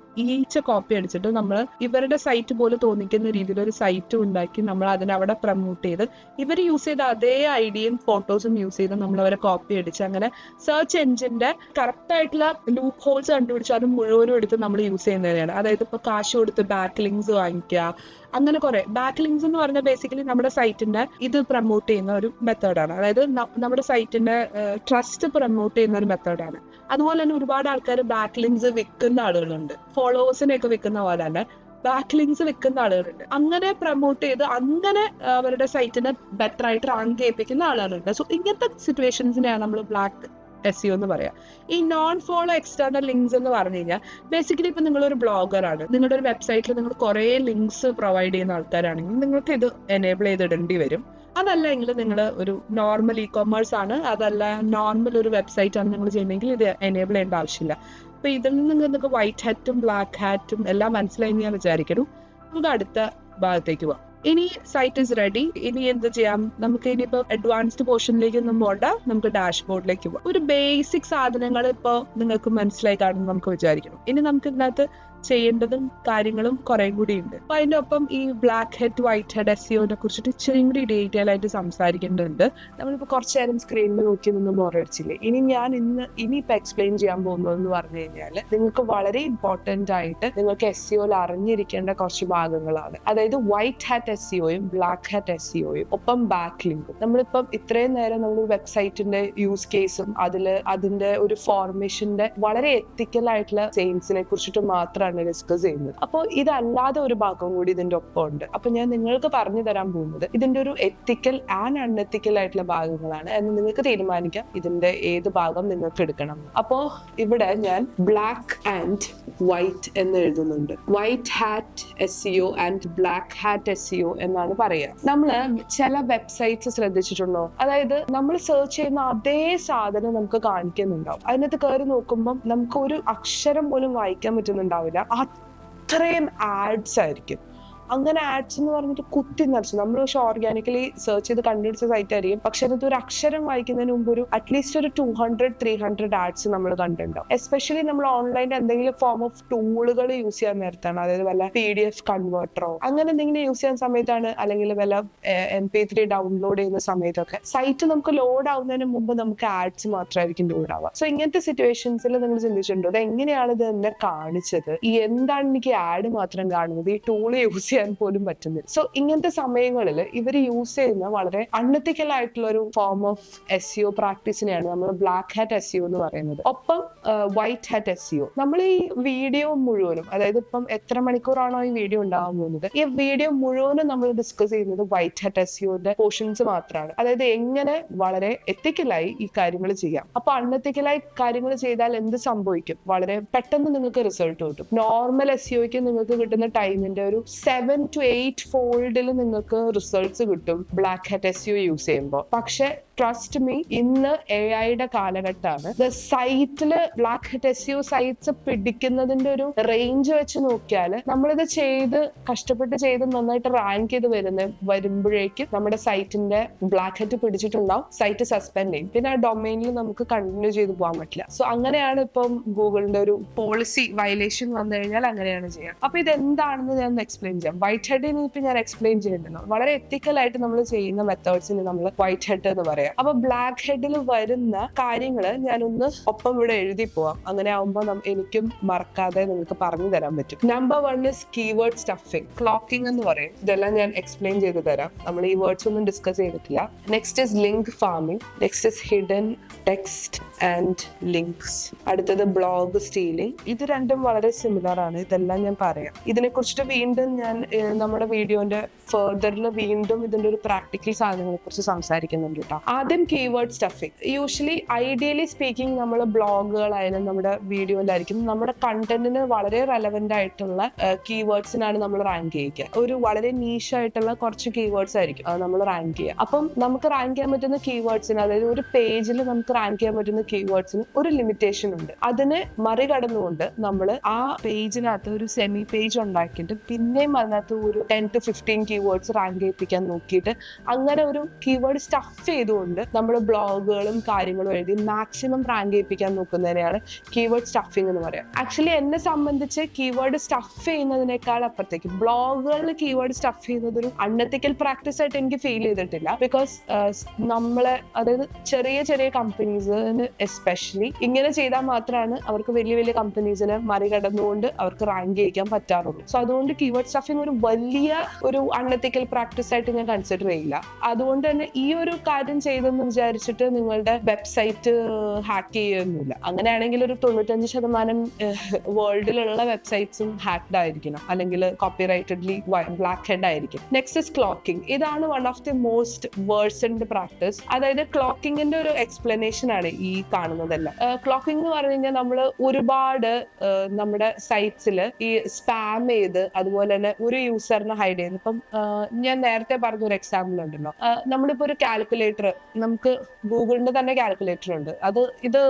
Speaker 2: അടിച്ചിട്ട് നമ്മൾ ഇവരുടെ സൈറ്റ് പോലെ തോന്നിക്കുന്ന രീതിയിൽ ഒരു സൈറ്റ് ഉണ്ടാക്കി നമ്മൾ അതിനവിടെ പ്രൊമോട്ട് ചെയ്ത് ഇവർ യൂസ് ചെയ്ത അതേ ഐഡിയയും ഫോട്ടോസും യൂസ് ചെയ്ത് നമ്മൾ അവരെ കോപ്പി അടിച്ച് അങ്ങനെ സെർച്ച് എഞ്ചിന്റെ കറക്റ്റ് ആയിട്ടുള്ള ലൂപ്പ് ഹോൾസ് കണ്ടുപിടിച്ച് അത് മുഴുവനും എടുത്ത് നമ്മൾ യൂസ് ചെയ്യുന്നതിനാണ്. അതായത് ഇപ്പോൾ കാശ് കൊടുത്ത് ബാക്ക് ലിങ്ക്സ് വാങ്ങിക്കുക, അങ്ങനെ കുറെ. ബാക്ക് ലിങ്ക്സ് എന്ന് പറഞ്ഞാൽ ബേസിക്കലി നമ്മുടെ സൈറ്റിന്റെ ഇത് പ്രൊമോട്ട് ചെയ്യുന്ന ഒരു മെത്തേഡാണ്. അതായത് നമ്മുടെ സൈറ്റിന്റെ ട്രസ്റ്റ് പ്രൊമോട്ട് ചെയ്യുന്ന ഒരു മെത്തേഡാണ്. അതുപോലെ തന്നെ ഒരുപാട് ആൾക്കാർ ബാക്ക് ലിങ്ക്സ് വിൽക്കുന്ന ആളുകളുണ്ട്. ഫോളോവേഴ്സിനെയൊക്കെ വിൽക്കുന്ന പോലെ തന്നെ ബാക്ക് ലിങ്ക്സ് വിൽക്കുന്ന ആളുകളുണ്ട്. അങ്ങനെ പ്രൊമോട്ട് ചെയ്ത് അങ്ങനെ അവരുടെ സൈറ്റിനെ ബെറ്റർ ആയിട്ട് റാങ്ക് ചെയ്യിപ്പിക്കുന്ന ആളുകളുണ്ട്. സോ ഇങ്ങനത്തെ സിറ്റുവേഷൻസിനെയാണ് നമ്മൾ ബ്ലാക്ക് SEO എന്ന് പറയാം. ഈ നോൺ ഫോളോ എക്സ്റ്റേണൽ ലിങ്ക്സ് എന്ന് പറഞ്ഞു കഴിഞ്ഞാൽ ബേസിക്കലി ഇപ്പം നിങ്ങളൊരു ബ്ലോഗറാണ്, നിങ്ങളുടെ ഒരു വെബ്സൈറ്റിൽ നിങ്ങൾ കുറേ ലിങ്ക്സ് പ്രൊവൈഡ് ചെയ്യുന്ന ആൾക്കാരാണെങ്കിൽ നിങ്ങൾക്ക് ഇത് എനേബിൾ ചെയ്തിടേണ്ടി വരും. അതല്ല എങ്കിൽ നിങ്ങൾ ഒരു നോർമൽ ഇ-കൊമേഴ്സ് ആണ്, അതല്ല നോർമൽ ഒരു വെബ്സൈറ്റ് ആണ് നിങ്ങൾ ചെയ്യുന്നതെങ്കിൽ ഇത് എനേബിൾ ചെയ്യേണ്ട ആവശ്യമില്ല. അപ്പോൾ ഇതിൽ നിന്ന് നിങ്ങൾക്ക് വൈറ്റ് ഹാറ്റും ബ്ലാക്ക് ഹാറ്റും എല്ലാം മനസ്സിലായി ഞാൻ വിചാരിക്കണം. നമുക്ക് അടുത്ത ഭാഗത്തേക്ക് പോവാം. ഇനി സൈറ്റ് ഇസ് റെഡി. ഇനി എന്ത് ചെയ്യാം? നമുക്ക് ഇനിയിപ്പോൾ അഡ്വാൻസ്ഡ് പോർഷനിലേക്ക് ഒന്നും പോകണ്ട, നമുക്ക് ഡാഷ്ബോർഡിലേക്ക് പോകാം. ഒരു ബേസിക് സാധനങ്ങൾ ഇപ്പോൾ നിങ്ങൾക്ക് മനസ്സിലായി കാണുമെന്ന് നമുക്ക് വിചാരിക്കണം. ഇനി നമുക്ക് ഇതിനകത്ത് ചെയ്യേണ്ടതും കാര്യങ്ങളും കുറേ കൂടി ഉണ്ട്. അപ്പൊ അതിൻ്റെ ഒപ്പം ഈ ബ്ലാക്ക് ഹെഡ് വൈറ്റ് ഹെഡ് SEOനെ കുറിച്ചിട്ട് ഇച്ചിരി കൂടി ഡീറ്റെയിൽ ആയിട്ട് സംസാരിക്കേണ്ടതുണ്ട്.
Speaker 1: നമ്മളിപ്പോൾ കുറച്ച് നേരം സ്ക്രീനിൽ നോക്കി നിന്ന് ബോറടിച്ചില്ലേ? ഇനിയിപ്പോൾ എക്സ്പ്ലെയിൻ ചെയ്യാൻ പോകുന്നതെന്ന് പറഞ്ഞു കഴിഞ്ഞാൽ നിങ്ങൾക്ക് വളരെ ഇമ്പോർട്ടൻ്റ് ആയിട്ട് നിങ്ങൾക്ക് SEOയിൽ അറിഞ്ഞിരിക്കേണ്ട കുറച്ച് ഭാഗങ്ങളാണ്. അതായത് വൈറ്റ് ഹാറ്റ് SEOയും ബ്ലാക്ക് ഹാറ്റ് SEOയും ഒപ്പം ബാക്ക് ലിങ്കും. നമ്മളിപ്പം ഇത്രയും നേരം നമ്മൾ വെബ്സൈറ്റിന്റെ യൂസ് കേസും അതിന്റെ ഒരു ഫോർമേഷന്റെ വളരെ എത്തിക്കൽ ആയിട്ടുള്ള സെയിൽസിനെ കുറിച്ചിട്ട് മാത്രമാണ് ഡിസ്കസ് ചെയ്യുന്നത്. അപ്പോൾ ഇതല്ലാതെ ഒരു ഭാഗം കൂടി ഇതിന്റെ ഒപ്പം ഉണ്ട്. അപ്പൊ ഞാൻ നിങ്ങൾക്ക് പറഞ്ഞു തരാൻ പോകുന്നത് ഇതിന്റെ ഒരു എത്തിക്കൽ ആൻഡ് അൺഎത്തിക്കൽ ആയിട്ടുള്ള ഭാഗങ്ങളാണ് എന്ന് നിങ്ങൾക്ക് തീരുമാനിക്കാം ഇതിന്റെ ഏത് ഭാഗം നിങ്ങൾക്ക് എടുക്കണം. അപ്പോ ഇവിടെ ഞാൻ ബ്ലാക്ക് ആൻഡ് വൈറ്റ് എന്ന് എഴുതുന്നുണ്ട്. White hat SEO and black hat SEO എന്നാണ് പറയുക. നമ്മള് ചില വെബ്സൈറ്റ്സ് ശ്രദ്ധിച്ചിട്ടുണ്ടോ? അതായത് നമ്മൾ സെർച്ച് ചെയ്യുന്ന അതേ സാധനം നമുക്ക് കാണിക്കുന്നുണ്ടാവും. അതിനകത്ത് കയറി നോക്കുമ്പോൾ നമുക്ക് ഒരു അക്ഷരം പോലും വായിക്കാൻ പറ്റുന്നുണ്ടാവില്ല, അത്രയും ആഡ്സ് ആയിരിക്കും. അങ്ങനെ ആഡ്സ് എന്ന് പറഞ്ഞിട്ട് കുത്തി നിറച്ച് നമ്മൾ പക്ഷെ ഓർഗാനിക്കലി സെർച്ച് ചെയ്ത് കണ്ടുപിടിച്ച സൈറ്റ് ആയിരിക്കും. പക്ഷെ അതിനകത്ത് ഒരു അക്ഷരം വായിക്കുന്നതിന് മുമ്പ് ഒരു അറ്റ്ലീസ്റ്റ് ഒരു 200-300 ആഡ്സ് നമ്മൾ കണ്ടിട്ടുണ്ടാവും. എസ്പെഷ്യലി നമ്മൾ ഓൺലൈനിൽ എന്തെങ്കിലും ഫോം ഓഫ് ടൂളുകൾ യൂസ് ചെയ്യാൻ നേരത്താണ്, അതായത് വല്ല PDF കൺവേർട്ടറോ അങ്ങനെ എന്തെങ്കിലും യൂസ് ചെയ്യാൻ സമയത്താണ്, അല്ലെങ്കിൽ വല്ല MP3 ഡൗൺലോഡ് ചെയ്യുന്ന സമയത്തൊക്കെ സൈറ്റ് നമുക്ക് ലോഡ് ആവുന്നതിന് മുമ്പ് നമുക്ക് ആഡ്സ് മാത്രമായിരിക്കും ലോഡ് ആവുക. സോ ഇങ്ങനത്തെ സിറ്റുവേഷൻസിൽ നിങ്ങൾ ചിന്തിച്ചിട്ടുണ്ടോ ഇത് എങ്ങനെയാണ് ഇത് എന്നെ കാണിച്ചത്, എന്താണ് എനിക്ക് ആഡ് മാത്രം കാണുന്നത്, ഈ ടൂൾ യൂസ് ചെയ്യാൻ പോലും പറ്റുന്നില്ല. സോ ഇങ്ങനത്തെ സമയങ്ങളിൽ ഇവർ യൂസ് ചെയ്യുന്ന വളരെ അൺഎത്തിക്കൽ ആയിട്ടുള്ള ഒരു ഫോം ഓഫ് SEO പ്രാക്ടീസിനെയാണ് നമ്മൾ ബ്ലാക്ക് ഹാറ്റ് SEO എന്ന് പറയുന്നത്. ഒപ്പം വൈറ്റ് ഹാറ്റ് SEO. നമ്മൾ ഈ വീഡിയോ മുഴുവനും, അതായത് ഇപ്പം എത്ര മണിക്കൂറാണോ ഈ വീഡിയോ ഉണ്ടാകാൻ പോകുന്നത്, ഈ വീഡിയോ മുഴുവനും നമ്മൾ ഡിസ്കസ് ചെയ്യുന്നത് വൈറ്റ് ഹാറ്റ് SEOന്റെ പോർഷൻസ് മാത്രമാണ്. അതായത് എങ്ങനെ വളരെ എത്തിക്കലായി ഈ കാര്യങ്ങൾ ചെയ്യാം. അപ്പൊ അൺഎത്തിക്കലായി കാര്യങ്ങൾ ചെയ്താൽ എന്ത് സംഭവിക്കും? വളരെ പെട്ടെന്ന് നിങ്ങൾക്ക് റിസൾട്ട് കിട്ടും. നോർമൽ SEOയ്ക്ക് നിങ്ങൾക്ക് കിട്ടുന്ന ടൈമിന്റെ ഒരു 7 to 8 ഫോൾഡിൽ നിങ്ങൾക്ക് റിസൾട്ട്സ് കിട്ടും ബ്ലാക്ക് ഹാറ്റ് SEO യൂസ് ചെയ്യുമ്പോൾ. പക്ഷെ ട്രസ്റ്റ് മീ, ഇന്ന് AI കാലഘട്ടമാണ്. സൈറ്റില് ബ്ലാക്ക് ഹാറ്റ് SEO സൈറ്റ്സ് പിടിക്കുന്നതിന്റെ ഒരു റേഞ്ച് വെച്ച് നോക്കിയാൽ നമ്മളിത് കഷ്ടപ്പെട്ട് ചെയ്ത് നന്നായിട്ട് റാങ്ക് ചെയ്ത് വരുമ്പോഴേക്കും നമ്മുടെ സൈറ്റിന്റെ ബ്ലാക്ക് ഹാറ്റ് പിടിച്ചിട്ടുണ്ടാവും, സൈറ്റ് സസ്പെൻഡ് ചെയ്യും, പിന്നെ ആ ഡൊമൈനിൽ നമുക്ക് കണ്ടിന്യൂ ചെയ്ത് പോകാൻ പറ്റില്ല. സോ അങ്ങനെയാണ് ഇപ്പം ഗൂഗിളിന്റെ ഒരു പോളിസി വയലേഷൻ വന്നു കഴിഞ്ഞാൽ അങ്ങനെയാണ് ചെയ്യുക. അപ്പൊ ഇത് എന്താണെന്ന് ഞാൻ എക്സ്പ്ലെയിൻ ചെയ്യാം. വൈറ്റ് ഹെഡിന് ഇപ്പൊ ഞാൻ എക്സ്പ്ലെയിൻ ചെയ്തിട്ടുണ്ടോ? വളരെ എത്തിക്കലായിട്ട് നമ്മൾ ചെയ്യുന്ന മെത്തേഡ്സിന് നമ്മൾ വൈറ്റ് ഹെഡ് എന്ന് പറയാം. അപ്പൊ ബ്ലാക്ക് ഹെഡിൽ വരുന്ന കാര്യങ്ങള് ഞാനൊന്ന് ഒപ്പം ഇവിടെ എഴുതി പോവാം. അങ്ങനെ ആവുമ്പോൾ എനിക്കും മറക്കാതെ നിങ്ങൾക്ക് പറഞ്ഞു തരാൻ പറ്റും. Number 1 is keyword stuffing, clocking എന്ന് പറയും. ഇതെല്ലാം ഞാൻ എക്സ്പ്ലെയിൻ ചെയ്ത് തരാം. നമ്മൾ ഈ വേർഡ്സ് ഒന്നും ഡിസ്കസ് ചെയ്തിട്ടില്ല. Next is link farming. Next is hidden text and links. അടുത്തത് ബ്ലോഗ് സ്റ്റീലിംഗ്. ഇത് രണ്ടും വളരെ സിമിലർ ആണ്. ഇതെല്ലാം ഞാൻ പറയാം. ഇതിനെ കുറിച്ചിട്ട് വീണ്ടും ഞാൻ നമ്മുടെ വീഡിയോന്റെ ഫെർദറിൽ വീണ്ടും ഇതിന്റെ ഒരു പ്രാക്ടിക്കൽ സാധനങ്ങളെ കുറിച്ച് സംസാരിക്കുന്നുണ്ട് കേട്ടോ. ആദ്യം keyword stuffing. Usually ideally speaking നമ്മൾ ബ്ലോഗുകളായാലും നമ്മുടെ വീഡിയോയിലായിരിക്കും നമ്മുടെ കണ്ടന്റിന് വളരെ റെലവെന്റ് ആയിട്ടുള്ള കീവേഡ്സിനാണ് നമ്മൾ റാങ്ക് ചെയ്യുക. ഒരു വളരെ നീഷ് ആയിട്ടുള്ള കുറച്ച് കീവേഡ്സ് ആയിരിക്കും നമ്മൾ റാങ്ക് ചെയ്യുക. അപ്പം നമുക്ക് റാങ്ക് ചെയ്യാൻ പറ്റുന്ന കീവേഡ്സിന്, അതായത് ഒരു പേജിൽ നമുക്ക് റാങ്ക് ചെയ്യാൻ പറ്റുന്ന കീവേഡ്സിന് ഒരു ലിമിറ്റേഷൻ ഉണ്ട്. അതിനെ മറികടന്നുകൊണ്ട് നമ്മൾ ആ പേജിനകത്ത് ഒരു സെമി പേജ് ഉണ്ടാക്കിയിട്ട് പിന്നെയും അതിനകത്ത് ഒരു 10 to 15 കീവേഡ്സ് റാങ്ക് ചെയ്യിപ്പിക്കാൻ നോക്കിയിട്ട് അങ്ങനെ ഒരു കീവേഡ് സ്റ്റഫ് ചെയ്തുകൊണ്ട് നമ്മൾ ബ്ലോഗുകളും കാര്യങ്ങളും എഴുതി മാക്സിമം റാങ്ക് ചെയ്യിപ്പിക്കാൻ നോക്കുന്നതിനെയാണ് കീവേഡ് സ്റ്റഫിംഗ് എന്ന് പറയാം. ആക്ച്വലി എന്നെ സംബന്ധിച്ച് കീവേഡ് സ്റ്റഫ് ചെയ്യുന്നതിനേക്കാൾ അപ്പുറത്തേക്ക് ബ്ലോഗുകളിൽ കീവേഡ് സ്റ്റഫ് ചെയ്യുന്നത് ഒരു അൺഎത്തിക്കൽ പ്രാക്ടീസ് ആയിട്ട് എനിക്ക് ഫീൽ ചെയ്തിട്ടില്ല. ബിക്കോസ് നമ്മളെ, അതായത് ചെറിയ ചെറിയ കമ്പനീസിന് എസ്പെഷ്യലി ഇങ്ങനെ ചെയ്താൽ മാത്രമാണ് അവർക്ക് വലിയ വലിയ കമ്പനീസിനെ മറികടന്നുകൊണ്ട് അവർക്ക് റാങ്ക് ചെയ്യിക്കാൻ പറ്റാറുള്ളൂ. സോ അതുകൊണ്ട് കീവേഡ് സ്റ്റഫിംഗ് ഒരു വലിയ ഒരു അൺഎത്തിക്കൽ പ്രാക്ടീസ് ആയിട്ട് ഞാൻ കൺസിഡർ ചെയ്യില്ല. അതുകൊണ്ട് തന്നെ ഈ ഒരു കാര്യം ചെയ്തെന്ന് വിചാരിച്ചിട്ട് നിങ്ങളുടെ വെബ്സൈറ്റ് ഹാക്ക് ചെയ്യുന്നില്ല. അങ്ങനെയാണെങ്കിൽ ഒരു 95% വേൾഡിലുള്ള വെബ്സൈറ്റ്സും ഹാക്ഡ് ആയിരിക്കണം, അല്ലെങ്കിൽ കോപ്പിറൈറ്റഡ്ലി ബ്ലാക്ക് ഹെഡ് ആയിരിക്കും. Next is cloaking. ഇതാണ് one of the most worsened practice. അതായത് ക്ലോക്കിങ്ങിന്റെ ഒരു എക്സ്പ്ലനേഷൻ ആണ് ഈ കാണുന്നതെല്ലാം. ക്ലോക്കിംഗ് എന്ന് പറഞ്ഞു കഴിഞ്ഞാൽ നമ്മൾ ഒരുപാട് നമ്മുടെ സൈറ്റ്സിൽ ഈ സ്പാം ചെയ്ത് അതുപോലെ തന്നെ ഒരു യൂസറിനെ ഹൈഡ് ചെയ്ത്, ഇപ്പം ഞാൻ നേരത്തെ പറഞ്ഞൊരു എക്സാമ്പിൾ ഉണ്ടല്ലോ, നമ്മളിപ്പോ ഒരു കാൽക്കുലേറ്റർ, നമുക്ക് ഗൂഗിളിന്റെ തന്നെ കാൽക്കുലേറ്റർ ഉണ്ട്. ഇത്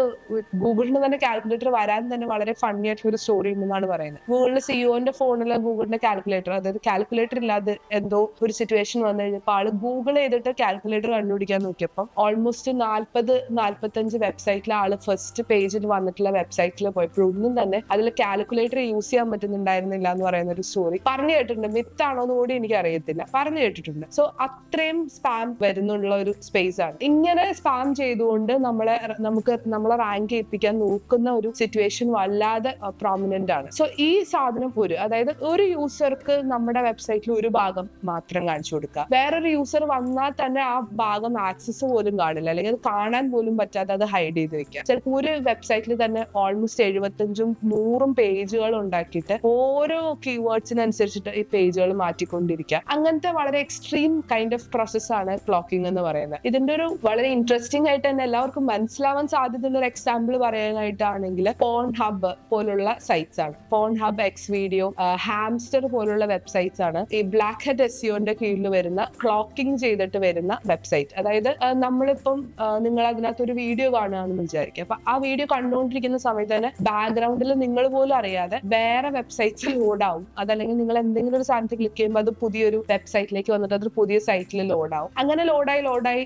Speaker 1: ഗൂഗിളിന്റെ തന്നെ കാൽക്കുലേറ്റർ വരാൻ തന്നെ വളരെ ഫണ്ണി ആയിട്ടുള്ള ഒരു സ്റ്റോറി ഉണ്ടെന്നാണ് പറയുന്നത്. ഗൂഗിളിന്റെ സിഇഒന്റെ ഫോണിൽ ഗൂഗിളിന്റെ കാൽക്കുലേറ്റർ, അതായത് കാൽക്കുലേറ്റർ ഇല്ലാതെ എന്തോ ഒരു സിറ്റുവേഷൻ വന്നു കഴിഞ്ഞപ്പോൾ ആള് ഗൂഗിൾ ചെയ്തിട്ട് കാൽക്കുലേറ്റർ കണ്ടുപിടിക്കാൻ നോക്കിയപ്പോൾ ഓൾമോസ്റ്റ് 40-45 വെബ്സൈറ്റിൽ ആള് ഫസ്റ്റ് പേജിൽ വന്നിട്ടുള്ള വെബ്സൈറ്റിൽ പോയപ്പോഴൊന്നും തന്നെ അതിൽ കാൽക്കുലേറ്റർ യൂസ് ചെയ്യാൻ പറ്റുന്നുണ്ടായിരുന്നില്ല എന്ന് പറയുന്ന ഒരു സ്റ്റോറി പറഞ്ഞു കേട്ടിട്ടുണ്ട്. മിത്താണോ എന്ന് കൂടി എനിക്ക് അറിയത്തില്ല, പറഞ്ഞു കേട്ടിട്ടുണ്ട്. സോ അത്രയും സ്പാം വരുന്നുള്ള ഒരു സ്പേസ് ആണ്. ഇങ്ങനെ സ്പാം ചെയ്തുകൊണ്ട് നമ്മളെ റാങ്ക് ചെയ്യിപ്പിക്കാൻ നോക്കുന്ന ഒരു സിറ്റുവേഷൻ വല്ലാതെ പ്രോമിനന്റ് ആണ്. സോ ഈ സാധനം അതായത് ഒരു യൂസർക്ക് നമ്മുടെ വെബ്സൈറ്റിൽ ഒരു ഭാഗം മാത്രം കാണിച്ചു കൊടുക്കുക, വേറൊരു യൂസർ വന്നാൽ തന്നെ ആ ഭാഗം ആക്സസ് പോലും കാണില്ല, അല്ലെങ്കിൽ അത് കാണാൻ പോലും പറ്റാതെ അത് ഹൈഡ് ചെയ്ത് വെക്കുക. ചിലപ്പോൾ ഒരു വെബ്സൈറ്റിൽ തന്നെ ഓൾമോസ്റ്റ് 75-100 പേജുകൾ ഉണ്ടാക്കിയിട്ട് ഓരോ കീവേഡ്സിനനുസരിച്ചിട്ട് ഈ പേജുകൾ മാറ്റിക്കൊണ്ടിരിക്കുക. അങ്ങനത്തെ വളരെ എക്സ്ട്രീം കൈൻഡ് ഓഫ് പ്രോസസ്സാണ് ക്ലോക്കിംഗ് എന്ന് പറയുന്നത്. ഇതിന്റെ ഒരു വളരെ ഇൻട്രസ്റ്റിംഗ് ആയിട്ട് തന്നെ എല്ലാവർക്കും മനസ്സിലാവാൻ സാധ്യതയുള്ള ഒരു എക്സാമ്പിൾ പറയാനായിട്ടാണെങ്കിൽ പോൺ ഹബ് പോലുള്ള സൈറ്റ്സ് ആണ്. Pornhub, X video, hamster പോലുള്ള വെബ്സൈറ്റ്സ് ആണ് ഈ ബ്ലാക്ക് ഹെഡ് SEOന്റെ കീഴിൽ വരുന്ന ക്ലോക്കിംഗ് ചെയ്തിട്ട് വരുന്ന വെബ്സൈറ്റ്. അതായത് നമ്മളിപ്പം നിങ്ങൾ അതിനകത്ത് ഒരു വീഡിയോ കാണുകയാണെന്ന് വിചാരിക്കുക. അപ്പൊ ആ വീഡിയോ കണ്ടുകൊണ്ടിരിക്കുന്ന സമയത്ത് തന്നെ ബാക്ക്ഗ്രൗണ്ടിൽ നിങ്ങൾ പോലും അറിയാതെ വേറെ വെബ്സൈറ്റ്സ് ലോഡാവും. അതല്ലെങ്കിൽ നിങ്ങൾ എന്തെങ്കിലും ഒരു സാധനത്തിൽ ക്ലിക്ക് ചെയ്യുമ്പോൾ അത് പുതിയൊരു വെബ്സൈറ്റിലേക്ക് വന്നിട്ട് അത് പുതിയ സൈറ്റിൽ ലോഡാവും. അങ്ങനെ ലോഡായി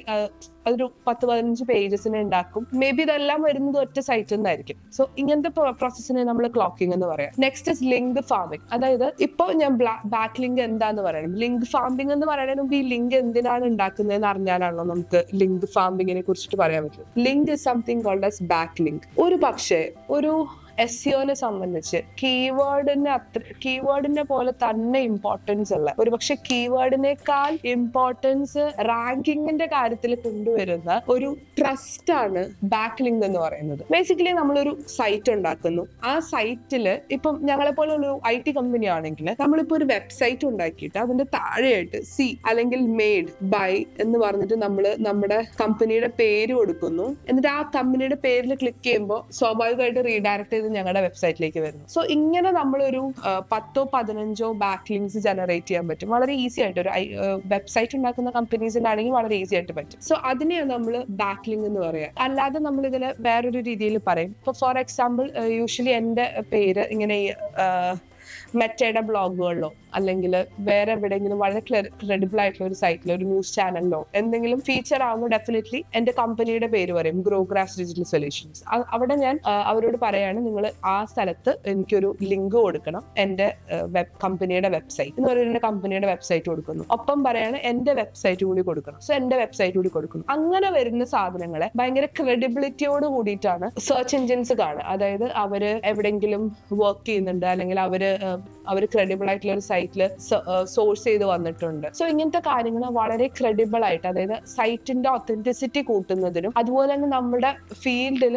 Speaker 1: അതൊരു 10-15 പേജസിനെ ഉണ്ടാക്കും. മേ ബി ഇതെല്ലാം വരുന്നത് ഒറ്റ സൈറ്റിൽ നിന്നായിരിക്കും. സോ ഇങ്ങനത്തെ പ്രോസസ്സിനെ നമ്മൾ ക്ലോക്കിംഗ് എന്ന് പറയാം. Next is link farming. അതായത് ഇപ്പൊ ഞാൻ ബാക്ക് ലിങ്ക് എന്താന്ന് പറയണം. ലിങ്ക് ഫാമിംഗ് എന്ന് പറയുന്നതിന് മുമ്പ് ഈ ലിങ്ക് എന്തിനാണ് ഉണ്ടാക്കുന്നതെന്ന് അറിഞ്ഞാലാണല്ലോ നമുക്ക് ലിങ്ക് ഫാമിങ്ങിനെ കുറിച്ചിട്ട് പറയാൻ പറ്റും. Link is something called as back link. ഒരു പക്ഷേ ഒരു SEOനെ സംബന്ധിച്ച് കീവേഡിനെ പോലെ തന്നെ ഇമ്പോർട്ടൻസ് ഉള്ള, ഒരു പക്ഷെ കീവേഡിനേക്കാൾ ഇമ്പോർട്ടൻസ് റാങ്കിങ്ങിന്റെ കാര്യത്തിൽ കൊണ്ടുവരുന്ന ഒരു ട്രസ്റ്റ് ആണ് ബാക്ക് ലിങ്ക് എന്ന് പറയുന്നത്. ബേസിക്കലി നമ്മളൊരു സൈറ്റ് ഉണ്ടാക്കുന്നു. ആ സൈറ്റില് ഇപ്പം ഞങ്ങളെ പോലെ ഒരു IT കമ്പനി ആണെങ്കിൽ നമ്മളിപ്പോ ഒരു വെബ്സൈറ്റ് ഉണ്ടാക്കിയിട്ട് അതിന്റെ താഴെയായിട്ട് അല്ലെങ്കിൽ മെയ്ഡ് ബൈ എന്ന് പറഞ്ഞിട്ട് നമ്മൾ നമ്മുടെ കമ്പനിയുടെ പേര് കൊടുക്കുന്നു. എന്നിട്ട് ആ കമ്പനിയുടെ പേരിൽ ക്ലിക്ക് ചെയ്യുമ്പോൾ സ്വാഭാവികമായിട്ട് റീഡയറക്ട് ചെയ്ത് ഞങ്ങളുടെ വെബ്സൈറ്റിലേക്ക് വരുന്നു. സോ ഇങ്ങനെ നമ്മളൊരു 10-15 ബാക്ക് ലിങ്ക്സ് ജനറേറ്റ് ചെയ്യാൻ പറ്റും വളരെ ഈസി ആയിട്ട്. ഒരു വെബ്സൈറ്റ് ഉണ്ടാക്കുന്ന കമ്പനീസിനാണെങ്കിൽ വളരെ ഈസി ആയിട്ട് പറ്റും. സോ അതിനെയാണ് നമ്മൾ ബാക്ക് ലിങ്ക് എന്ന് പറയാം. അല്ലാതെ നമ്മൾ ഇതിനെ വേറൊരു രീതിയിൽ പറയും. ഇപ്പൊ ഫോർ എക്സാമ്പിൾ യൂഷ്വലി എൻ്റെ പേര് ഇങ്ങനെ മെറ്റയുടെ ബ്ലോഗുകളിലോ അല്ലെങ്കിൽ വേറെ എവിടെയെങ്കിലും വളരെ ക്രെഡിബിൾ ആയിട്ടുള്ള ഒരു സൈറ്റിലോ ഒരു ന്യൂസ് ചാനലിലോ എന്തെങ്കിലും ഫീച്ചർ ആവുമ്പോൾ ഡെഫിനറ്റ്ലി എന്റെ കമ്പനിയുടെ പേര് പറയും, ഗ്രോഗ്രാഫ്സ് ഡിജിറ്റൽ സൊല്യൂഷൻസ്. അവിടെ ഞാൻ അവരോട് പറയാണ്, നിങ്ങൾ ആ സ്ഥലത്ത് എനിക്കൊരു ലിങ്ക് കൊടുക്കണം, എന്റെ കമ്പനിയുടെ വെബ്സൈറ്റ് എന്ന് പറയുന്ന കമ്പനിയുടെ വെബ്സൈറ്റ് കൊടുക്കുന്നു. ഒപ്പം പറയാണ് എന്റെ വെബ്സൈറ്റ് കൂടി കൊടുക്കണം. സോ എന്റെ വെബ്സൈറ്റ് കൂടി കൊടുക്കുന്നു. അങ്ങനെ വരുന്ന സാധനങ്ങളെ ഭയങ്കര ക്രെഡിബിലിറ്റിയോട് കൂടിയിട്ടാണ് സെർച്ച് എഞ്ചിൻസ് കാണുക. അതായത് അവര് എവിടെയെങ്കിലും വർക്ക് ചെയ്യുന്നുണ്ട് അല്ലെങ്കിൽ അവര് ക്രെഡിബിൾ ആയിട്ടുള്ള ഒരു സൈറ്റിൽ സോഴ്സ് ചെയ്ത് വന്നിട്ടുണ്ട്. സോ ഇങ്ങനത്തെ കാര്യങ്ങൾ വളരെ ക്രെഡിബിൾ ആയിട്ട്, അതായത് സൈറ്റിന്റെ ഒത്തന്റിസിറ്റി കൂട്ടുന്നതിനും അതുപോലെ തന്നെ നമ്മുടെ ഫീൽഡിൽ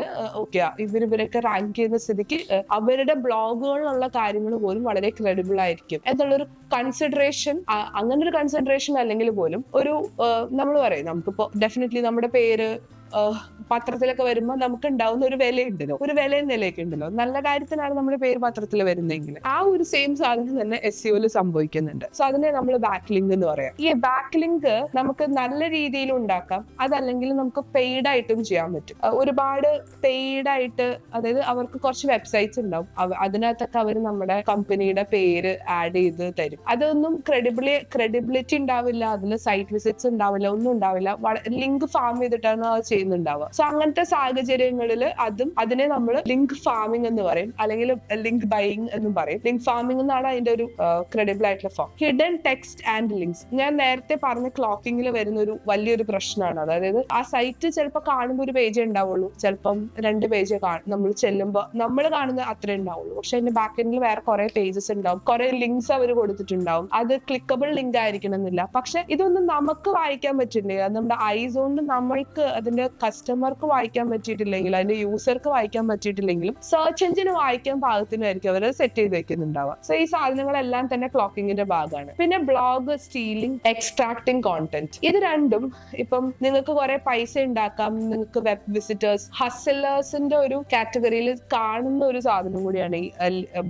Speaker 1: ഇവരൊക്കെ റാങ്ക് ചെയ്യുന്ന സ്ഥിതിക്ക് അവരുടെ ബ്ലോഗുകളിലുള്ള കാര്യങ്ങൾ പോലും വളരെ ക്രെഡിബിൾ ആയിരിക്കും എന്നുള്ളൊരു കൺസിഡറേഷൻ. അങ്ങനെ ഒരു കൺസിഡറേഷൻ അല്ലെങ്കിൽ പോലും ഒരു നമ്മൾ പറയും, നമുക്കിപ്പോ ഡെഫിനറ്റ്ലി നമ്മുടെ പേര് പത്രത്തിലൊക്കെ വരുമ്പോൾ നമുക്ക് ഉണ്ടാവുന്ന ഒരു വിലയുണ്ടല്ലോ, ഒരു വിലയും നിലയൊക്കെ ഉണ്ടല്ലോ. നല്ല കാര്യത്തിനാണ് നമ്മുടെ പേര് പത്രത്തിൽ വരുന്നതെങ്കിൽ ആ ഒരു സെയിം സാധനം തന്നെ SEOയിൽ സംഭവിക്കുന്നുണ്ട്. സോ അതിനെ നമ്മൾ ബാക്ക് ലിങ്ക് എന്ന് പറയാം. ഈ ബാക്ക് ലിങ്ക് നമുക്ക് നല്ല രീതിയിൽ ഉണ്ടാക്കാം, അതല്ലെങ്കിൽ നമുക്ക് പെയ്ഡ് ആയിട്ടും ചെയ്യാൻ പറ്റും. ഒരുപാട് പെയ്ഡ് ആയിട്ട്, അതായത് അവർക്ക് കുറച്ച് വെബ്സൈറ്റ്സ് ഉണ്ടാവും, അതിനകത്തൊക്കെ അവർ നമ്മുടെ കമ്പനിയുടെ പേര് ആഡ് ചെയ്ത് തരും. അതൊന്നും ക്രെഡിബിലിറ്റി ഉണ്ടാവില്ല, അതിൽ സൈറ്റ് വിസിറ്റ്സ് ഉണ്ടാവില്ല, ഒന്നും ഉണ്ടാവില്ല. ലിങ്ക് ഫാം ചെയ്തിട്ടാണ് അത് ചെയ്യുന്നുണ്ടാവുക. സോ അങ്ങനത്തെ സാഹചര്യങ്ങളിൽ അതിനെ നമ്മൾ ലിങ്ക് ഫാമിംഗ് എന്ന് പറയും, അല്ലെങ്കിൽ ലിങ്ക് ബൈയിങ് എന്നും പറയും. ലിങ്ക് ഫാമിംഗ് എന്നാണ് അതിന്റെ ഒരു ക്രെഡിബിൾ ആയിട്ടുള്ള form. Hidden text and links ഞാൻ നേരത്തെ പറഞ്ഞ ക്ലോക്കിങ്ങിൽ വരുന്ന ഒരു വലിയൊരു പ്രശ്നമാണ്. അതായത് ആ സൈറ്റ് ചിലപ്പോൾ കാണുമ്പോൾ ഒരു പേജേ ഉണ്ടാവുള്ളൂ, ചിലപ്പം 2 പേജ് നമ്മൾ ചെല്ലുമ്പോൾ നമ്മൾ കാണുന്ന അത്രേ ഉണ്ടാവുള്ളൂ. പക്ഷെ അതിന്റെ ബാക്ക് എൻഡിൽ വേറെ കുറെ പേജസ് ഉണ്ടാവും, കുറെ ലിങ്ക്സ് അവർ കൊടുത്തിട്ടുണ്ടാവും. അത് ക്ലിക്കബിൾ ലിങ്ക് ആയിരിക്കണം എന്നില്ല. പക്ഷെ ഇതൊന്നും നമുക്ക് വായിക്കാൻ പറ്റില്ല. നമ്മുടെ ഐസ് കൊണ്ട് നമ്മൾക്ക് അതിന്റെ കസ്റ്റമർക്ക് വായിക്കാൻ പറ്റിയിട്ടില്ലെങ്കിൽ, അതിന്റെ യൂസർക്ക് വായിക്കാൻ പറ്റിയിട്ടില്ലെങ്കിലും സെർച്ച് എഞ്ചിന് വായിക്കാൻ പാകത്തിനായിരിക്കും അവർ സെറ്റ് ചെയ്ത് വെക്കുന്നുണ്ടാവുക. സോ ഈ സാധനങ്ങളെല്ലാം തന്നെ ക്ലോക്കിങ്ങിന്റെ ഭാഗമാണ്. പിന്നെ ബ്ലോഗ് സ്റ്റീലിംഗ്, എക്സ്ട്രാക്ടിങ് കോണ്ടന്റ്, ഇത് രണ്ടും ഇപ്പം നിങ്ങൾക്ക് കുറെ പൈസ ഉണ്ടാക്കാം, നിങ്ങൾക്ക് വെബ് വിസിറ്റേഴ്സ്, ഹസലേഴ്സിന്റെ ഒരു കാറ്റഗറിയിൽ കാണുന്ന ഒരു സാധനം കൂടിയാണ് ഈ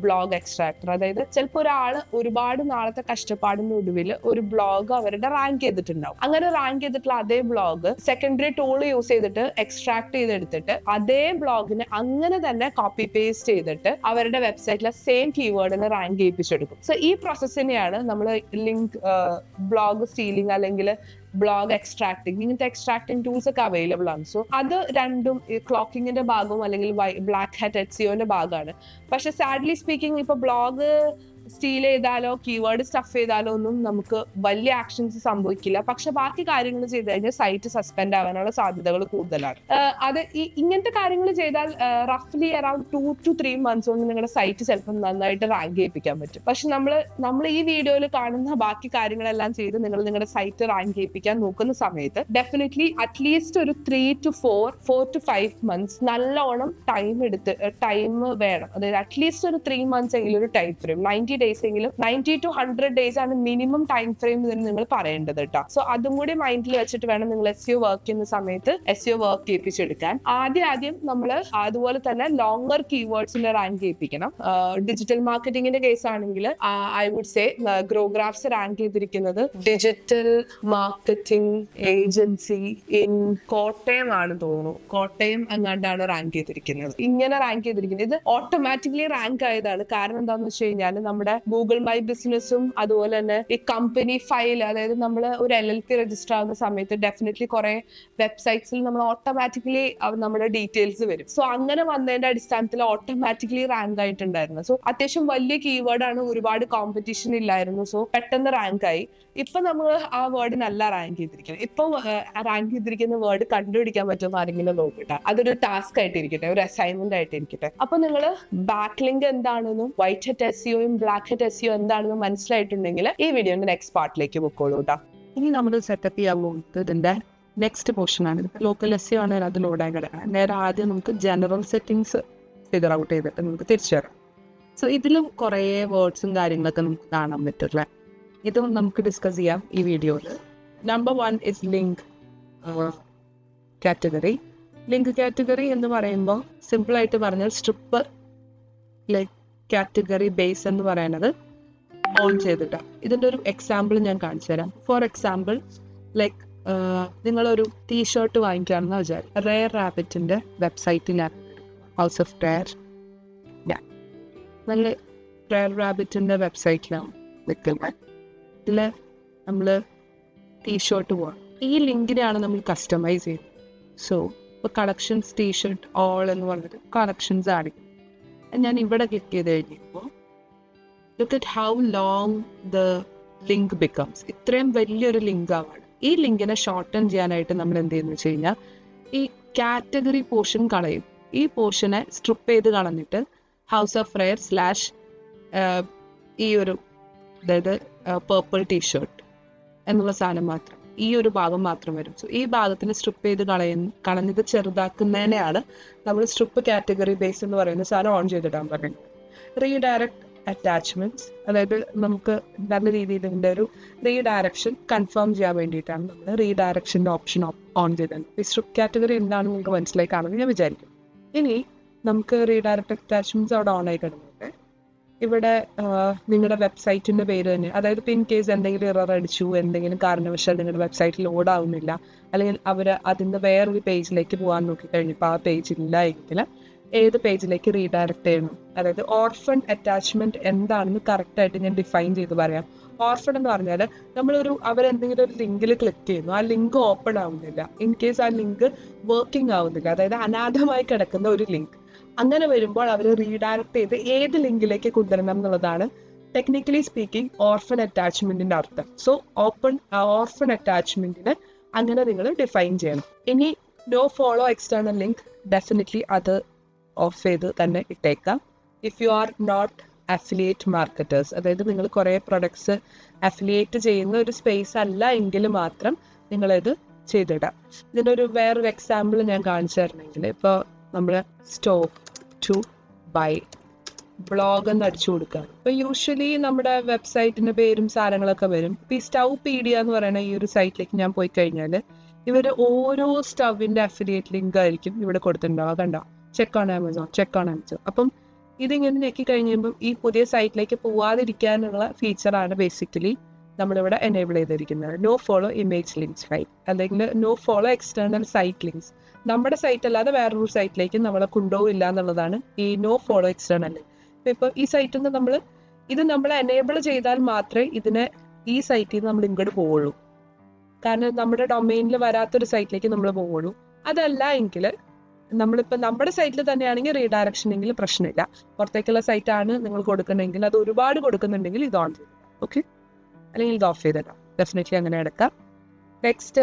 Speaker 1: ബ്ലോഗ് എക്സ്ട്രാക്ടർ. അതായത് ചിലപ്പോൾ ഒരാള് ഒരുപാട് നാളത്തെ കഷ്ടപ്പാടിന്റെ ഒടുവിൽ ഒരു ബ്ലോഗ് അവരുടെ റാങ്ക് ചെയ്തിട്ടുണ്ടാവും. അങ്ങനെ റാങ്ക് ചെയ്തിട്ടുള്ള അതേ ബ്ലോഗ് സെക്കൻഡറി ടൂൾ യൂസ് ചെയ്തിട്ട് എക്സ്ട്രാക്ട് ചെയ്തെടുത്തിട്ട് അതേ ബ്ലോഗിന് അങ്ങനെ തന്നെ കോപ്പി പേസ്റ്റ് ചെയ്തിട്ട് അവരുടെ വെബ്സൈറ്റിലെ സെയിം കീവേഡിനെ റാങ്ക് ചെയ്യിപ്പിച്ചെടുക്കും. സോ ഈ പ്രോസസ്സിനെയാണ് നമ്മൾ ലിങ്ക് ബ്ലോഗ് സ്റ്റീലിംഗ് അല്ലെങ്കിൽ ബ്ലോഗ് എക്സ്ട്രാക്ടിങ്, ഇങ്ങനത്തെ എക്സ്ട്രാക്ടിങ് ടൂൾസ് ഒക്കെ അവൈലബിൾ ആണ്. സോ അത് രണ്ടും ക്ലോക്കിങ്ങിന്റെ ഭാഗവും അല്ലെങ്കിൽ ബ്ലാക്ക് ഹാറ്റ് SEOന്റെ ഭാഗമാണ്. പക്ഷെ സാഡ്ലി സ്പീക്കിംഗ് ഇപ്പൊ ബ്ലോഗ് സ്റ്റീൽ ചെയ്താലോ കീവേഡ് സ്റ്റഫ് ചെയ്താലോ ഒന്നും നമുക്ക് വലിയ ആക്ഷൻസ് സംഭവിക്കില്ല. പക്ഷെ ബാക്കി കാര്യങ്ങൾ ചെയ്ത് കഴിഞ്ഞാൽ സൈറ്റ് സസ്പെൻഡ് ആവാനുള്ള സാധ്യതകൾ കൂടുതലാണ്. അത് ഇങ്ങനത്തെ കാര്യങ്ങൾ ചെയ്താൽ റഫ്ലി അറൌണ്ട് 2 to 3 months കൊണ്ട് നിങ്ങളുടെ സൈറ്റ് ചിലപ്പോൾ നന്നായിട്ട് റാങ്ക് ചെയ്യിപ്പിക്കാൻ പറ്റും. പക്ഷെ നമ്മൾ ഈ വീഡിയോയിൽ കാണുന്ന ബാക്കി കാര്യങ്ങളെല്ലാം ചെയ്ത് നിങ്ങളുടെ സൈറ്റ് റാങ്ക് ചെയ്യിപ്പിക്കാൻ നോക്കുന്ന സമയത്ത് ഡെഫിനറ്റ്ലി അറ്റ്ലീസ്റ്റ് ഒരു 3 to 4 to 5 months നല്ലോണം ടൈം വേണം. അതായത് അറ്റ്ലീസ്റ്റ് ഒരു 3 months എങ്കിലും ഒരു ടൈം ഫ്രെയിം, 90 days എങ്കിലും 90 to 100 days ആണ് മിനിമം ടൈം ഫ്രെയിം നിങ്ങൾ പറയേണ്ടത് കേട്ടോ. സോ അതും കൂടി മൈൻഡിൽ വെച്ചിട്ട് വേണം നിങ്ങൾ SEO വർക്ക് ചെയ്യുന്ന സമയത്ത് SEO വർക്ക് ചെയ്യിപ്പിച്ചെടുക്കാൻ. ആദ്യം നമ്മൾ അതുപോലെ തന്നെ ലോങ്ങർ കീവേഡ്സിന്റെ റാങ്ക് ചെയ്യിപ്പിക്കണം. ഡിജിറ്റൽ മാർക്കറ്റിംഗിന്റെ കേസ് ആണെങ്കിൽ ഐ വുഡ് സേ ഗ്രോഗ്രാഫ്സ് റാങ്ക് ചെയ്തിരിക്കുന്നത് digital marketing agency in Kottayam ആണ് തോന്നുന്നു, കോട്ടയം അങ്ങാണ്ടാണ് റാങ്ക് ചെയ്തിരിക്കുന്നത്. ഇങ്ങനെ റാങ്ക് ചെയ്തിരിക്കുന്നത് ഇത് ഓട്ടോമാറ്റിക്കലി റാങ്ക് ആയതാണ്. കാരണം എന്താണെന്ന് വെച്ച് കഴിഞ്ഞാൽ നമ്മുടെ നമ്മുടെ ഗൂഗിൾ മൈ ബിസിനസ്സും അതുപോലെ തന്നെ ഈ കമ്പനി ഫയൽ, അതായത് നമ്മൾ ഒരു LLP രജിസ്റ്റർ ആവുന്ന സമയത്ത് ഡെഫിനറ്റ്ലി കുറെ വെബ്സൈറ്റ്സിൽ നമ്മൾ ഓട്ടോമാറ്റിക്കലി നമ്മുടെ ഡീറ്റെയിൽസ് വരും. സോ അങ്ങനെ വന്നതിന്റെ അടിസ്ഥാനത്തിൽ ഓട്ടോമാറ്റിക്കലി റാങ്ക് ആയിട്ടുണ്ടായിരുന്നു. സോ അത്യാവശ്യം വലിയ കീവേഡാണ്, ഒരുപാട് കോമ്പറ്റീഷൻ ഇല്ലായിരുന്നു. സോ പെട്ടെന്ന് റാങ്ക് ആയി. ഇപ്പൊ നമ്മൾ ആ വേർഡിനല്ല റാങ്ക് ചെയ്തിരിക്കുന്നത്. ഇപ്പൊ റാങ്ക് ചെയ്തിരിക്കുന്ന വേർഡ് കണ്ടുപിടിക്കാൻ പറ്റുന്ന ആരെങ്കിലും നോക്കട്ടെ. അതൊരു ടാസ്ക് ആയിട്ടിരിക്കട്ടെ, ഒരു അസൈൻമെന്റ് ആയിട്ടിരിക്കട്ടെ. അപ്പൊ നിങ്ങൾ ബാക്ക് ലിങ്ക് എന്താണെന്നും വൈറ്റ് ഹെറ്റ് SEOയും ബ്ലാക്ക് ഹെറ്റ് SEO എന്താണെന്നും മനസ്സിലായിട്ടുണ്ടെങ്കിൽ ഈ വീഡിയോന്റെ നെക്സ്റ്റ് പാർട്ടിലേക്ക് പൊക്കോളൂ കേട്ടോ.
Speaker 2: ഇനി നമ്മൾ സെറ്റപ്പ് ചെയ്യാൻ പോകുന്നത് ഇതിന്റെ നെക്സ്റ്റ് പോർഷൻ ആണ്. ലോക്കൽ SEO ആണ് അത് ലോഡായി കിടക്കുന്നത്. നേരെ ആദ്യം നമുക്ക് ജനറൽ സെറ്റിംഗ്സ് ഫിഗർ ഔട്ട് ചെയ്തിട്ട് നമുക്ക് തിരിച്ചു വരാം. സോ ഇതിലും കുറേ വേർഡ്സും കാര്യങ്ങളൊക്കെ നമുക്ക് കാണാൻ പറ്റില്ല. ഇതും നമുക്ക് ഡിസ്കസ് ചെയ്യാം ഈ വീഡിയോയിൽ. Number 1 is link category. Link category എന്ന് പറയുമ്പോൾ സിമ്പിളായിട്ട് പറഞ്ഞാൽ സ്ട്രിപ്പ് ലൈക്ക് കാറ്റഗറി ബേസ് എന്ന് പറയുന്നത് ഓൺ ചെയ്തിട്ടാണ്. ഇതിൻ്റെ ഒരു എക്സാമ്പിൾ ഞാൻ കാണിച്ചു തരാം. ഫോർ എക്സാമ്പിൾ ലൈക്ക് നിങ്ങളൊരു ടീഷർട്ട് വാങ്ങിക്കുകയാണെന്ന് വിചാരിക്കും. റെയർ റാബിറ്റിൻ്റെ വെബ്സൈറ്റിലാണ് ഹൗസ് ഓഫ് റെയർ. നല്ല റെയർ റാബിറ്റിൻ്റെ വെബ്സൈറ്റിലാണ് നിൽക്കുന്നത്. ഇതിൽ നമ്മൾ ടീഷർട്ട് പോകാം. ഈ ലിങ്കിനെയാണ് നമ്മൾ കസ്റ്റമൈസ് ചെയ്യുന്നത്. സോ ഇപ്പോൾ കളക്ഷൻസ് ടീഷർട്ട് ഓൾ എന്ന് പറഞ്ഞിട്ട് കളക്ഷൻസ് ആയിരിക്കും. ഞാൻ ഇവിടെ ക്ലിക്ക് ചെയ്ത് കഴിഞ്ഞപ്പോൾ look at how long the link becomes. ഇത്രയും വലിയൊരു ലിങ്ക് ആവാണ്. ഈ ലിങ്കിനെ ഷോർട്ടൺ ചെയ്യാനായിട്ട് നമ്മൾ എന്ത് ചെയ്യുന്നു വെച്ച് കഴിഞ്ഞാൽ ഈ കാറ്റഗറി പോർഷൻ കളയും. ഈ പോർഷനെ സ്ട്രിപ്പ് ചെയ്ത് കളഞ്ഞിട്ട് ഹൗസ് ഓഫ് റെയർ സ്ലാഷ് ഈ ഒരു, അതായത് പേർപ്പിൾ ടീഷർട്ട് എന്നുള്ള സാധനം മാത്രം, ഈ ഒരു ഭാഗം മാത്രം വരും. സോ ഈ ഭാഗത്തിന് സ്ട്രിപ്പ് ചെയ്ത് കളഞ്ഞത് ചെറുതാക്കുന്നതിനെയാണ് നമ്മൾ സ്ട്രിപ്പ് കാറ്റഗറി ബേസ് എന്ന് പറയുന്ന സാധനം ഓൺ ചെയ്തിടാൻ പറയുന്നത്. റീഡയറക്ട് അറ്റാച്ച്മെന്റ്സ്, അതായത് നമുക്ക് നല്ല രീതിയിൽ ഇതിൻ്റെ ഒരു റീഡയറക്ഷൻ കൺഫേം ചെയ്യാൻ വേണ്ടിയിട്ടാണ് നമ്മൾ റീഡയറക്ഷൻ്റെ ഓപ്ഷൻ ഓൺ ചെയ്തത്. ഈ സ്ട്രിപ്പ് കാറ്റഗറി എന്താണെന്ന് നിങ്ങൾക്ക് മനസ്സിലായി കാണുമെന്ന് ഞാൻ വിചാരിക്കും. ഇനി നമുക്ക് റീഡയറക്ട് അറ്റാച്ച്മെന്റ്സ് അവിടെ ഓൺ ആയി കിടന്നിട്ട് ഇവിടെ നിങ്ങളുടെ വെബ്സൈറ്റിൻ്റെ പേര് തന്നെ, അതായത് ഇൻ കേസ് എന്തെങ്കിലും എറർ അടിച്ചു, എന്തെങ്കിലും കാരണവശാൽ നിങ്ങളുടെ വെബ്സൈറ്റ് ലോഡ് ആവുന്നില്ല, അല്ലെങ്കിൽ അവർ അതിൻ്റെ വേറൊരു പേജിലേക്ക് പോകാൻ നോക്കിക്കഴിഞ്ഞപ്പോൾ ആ പേജ് ഇല്ല എങ്കിൽ ഏത് പേജിലേക്ക് റീഡയറക്റ്റ് ചെയ്യണം. അതായത് ഓർഫൺ അറ്റാച്ച്മെൻറ്റ് എന്താണെന്ന് കറക്റ്റായിട്ട് ഞാൻ ഡിഫൈൻ ചെയ്ത് പറയാം. ഓർഫൺ എന്ന് പറഞ്ഞാൽ അവരെന്തെങ്കിലും ഒരു ലിങ്കിൽ ക്ലിക്ക് ചെയ്യുന്നു, ആ ലിങ്ക് ഓപ്പൺ ആവുന്നില്ല, ഇൻ കേസ് ആ ലിങ്ക് വർക്കിംഗ് ആവുന്നില്ല, അതായത് അനാഥമായി കിടക്കുന്ന ഒരു ലിങ്ക്. അങ്ങനെ വരുമ്പോൾ അവർ റീഡയറക്റ്റ് ചെയ്ത് ഏത് ലിങ്കിലേക്ക് കൊണ്ടുവരണം എന്നുള്ളതാണ് ടെക്നിക്കലി സ്പീക്കിംഗ് ഓർഫൺ അറ്റാച്ച്മെൻറ്റിൻ്റെ അർത്ഥം. സോ ഓർഫൺ അറ്റാച്ച്മെൻറ്റിന് അങ്ങനെ നിങ്ങൾ ഡിഫൈൻ ചെയ്യണം. ഇനി no follow external link definitely അത് ഓഫ് ചെയ്ത് തന്നെ ഇട്ടേക്കാം. If you are not affiliate marketers, അതായത് നിങ്ങൾ കുറേ പ്രൊഡക്ട്സ് അഫിലിയേറ്റ് ചെയ്യുന്ന ഒരു സ്പേസ് അല്ല എങ്കിൽ മാത്രം നിങ്ങളിത് ചെയ്തിടാം. ഇതിൻ്റെ വേറൊരു എക്സാമ്പിൾ ഞാൻ കാണിച്ചു തരണമെങ്കിൽ, ഇപ്പോൾ നമ്മൾ സ്റ്റോക്ക് ടു ബൈ ബ്ലോഗ് എന്ന് അടിച്ചു കൊടുക്കുക. ഇപ്പോൾ യൂഷ്വലി നമ്മുടെ വെബ്സൈറ്റിൻ്റെ പേരും സാധനങ്ങളൊക്കെ വരും. ഇപ്പോൾ ഈ സ്റ്റൗപീഡിയ എന്ന് പറയുന്ന ഈ ഒരു സൈറ്റിലേക്ക് ഞാൻ പോയി കഴിഞ്ഞാൽ ഇവർ ഓരോ സ്റ്റവിൻ്റെ അഫിലിയേറ്റ് ലിങ്ക് ആയിരിക്കും ഇവിടെ കൊടുത്തിട്ടുണ്ടാവുക. കണ്ടോ, check on Amazon, check on Amazon. അപ്പം ഇതിങ്ങനെ ഞെക്കി കഴിയുമ്പം ഈ പുതിയ സൈറ്റിലേക്ക് പോവാതിരിക്കാനുള്ള ഫീച്ചറാണ് ബേസിക്കലി നമ്മളിവിടെ എനേബിൾ ചെയ്തിരിക്കുന്നത്. No follow image links right, അല്ലെങ്കിൽ no follow external site links. നമ്മുടെ സൈറ്റ് അല്ലാതെ വേറൊരു സൈറ്റിലേക്ക് നമ്മളെ കൊണ്ടുപോകില്ല എന്നുള്ളതാണ് ഈ നോ ഫോളോ എക്സ്റ്റേണൽ. ഇപ്പോൾ ഈ സൈറ്റിൽ നിന്ന് നമ്മൾ എനേബിൾ ചെയ്താൽ മാത്രമേ ഈ സൈറ്റിൽ നിന്ന് നമ്മൾ ഇങ്ങോട്ട് പോവുള്ളൂ. കാരണം നമ്മുടെ ഡൊമൈനിൽ വരാത്തൊരു സൈറ്റിലേക്ക് നമ്മൾ പോവുള്ളൂ. അതല്ല എങ്കിൽ നമ്മളിപ്പോൾ നമ്മുടെ സൈറ്റിൽ തന്നെയാണെങ്കിൽ റീഡയറക്ഷൻ എങ്കിൽ പ്രശ്നമില്ല. പുറത്തേക്കുള്ള സൈറ്റാണ് നിങ്ങൾ കൊടുക്കണമെങ്കിൽ, അത് ഒരുപാട് കൊടുക്കുന്നുണ്ടെങ്കിൽ ഇത് ഓൺ ചെയ്യും, ഓക്കെ, അല്ലെങ്കിൽ ഇത് ഓഫ് ചെയ്തിടാം. ഡെഫിനറ്റ്ലി അങ്ങനെ എടുക്കാം. Next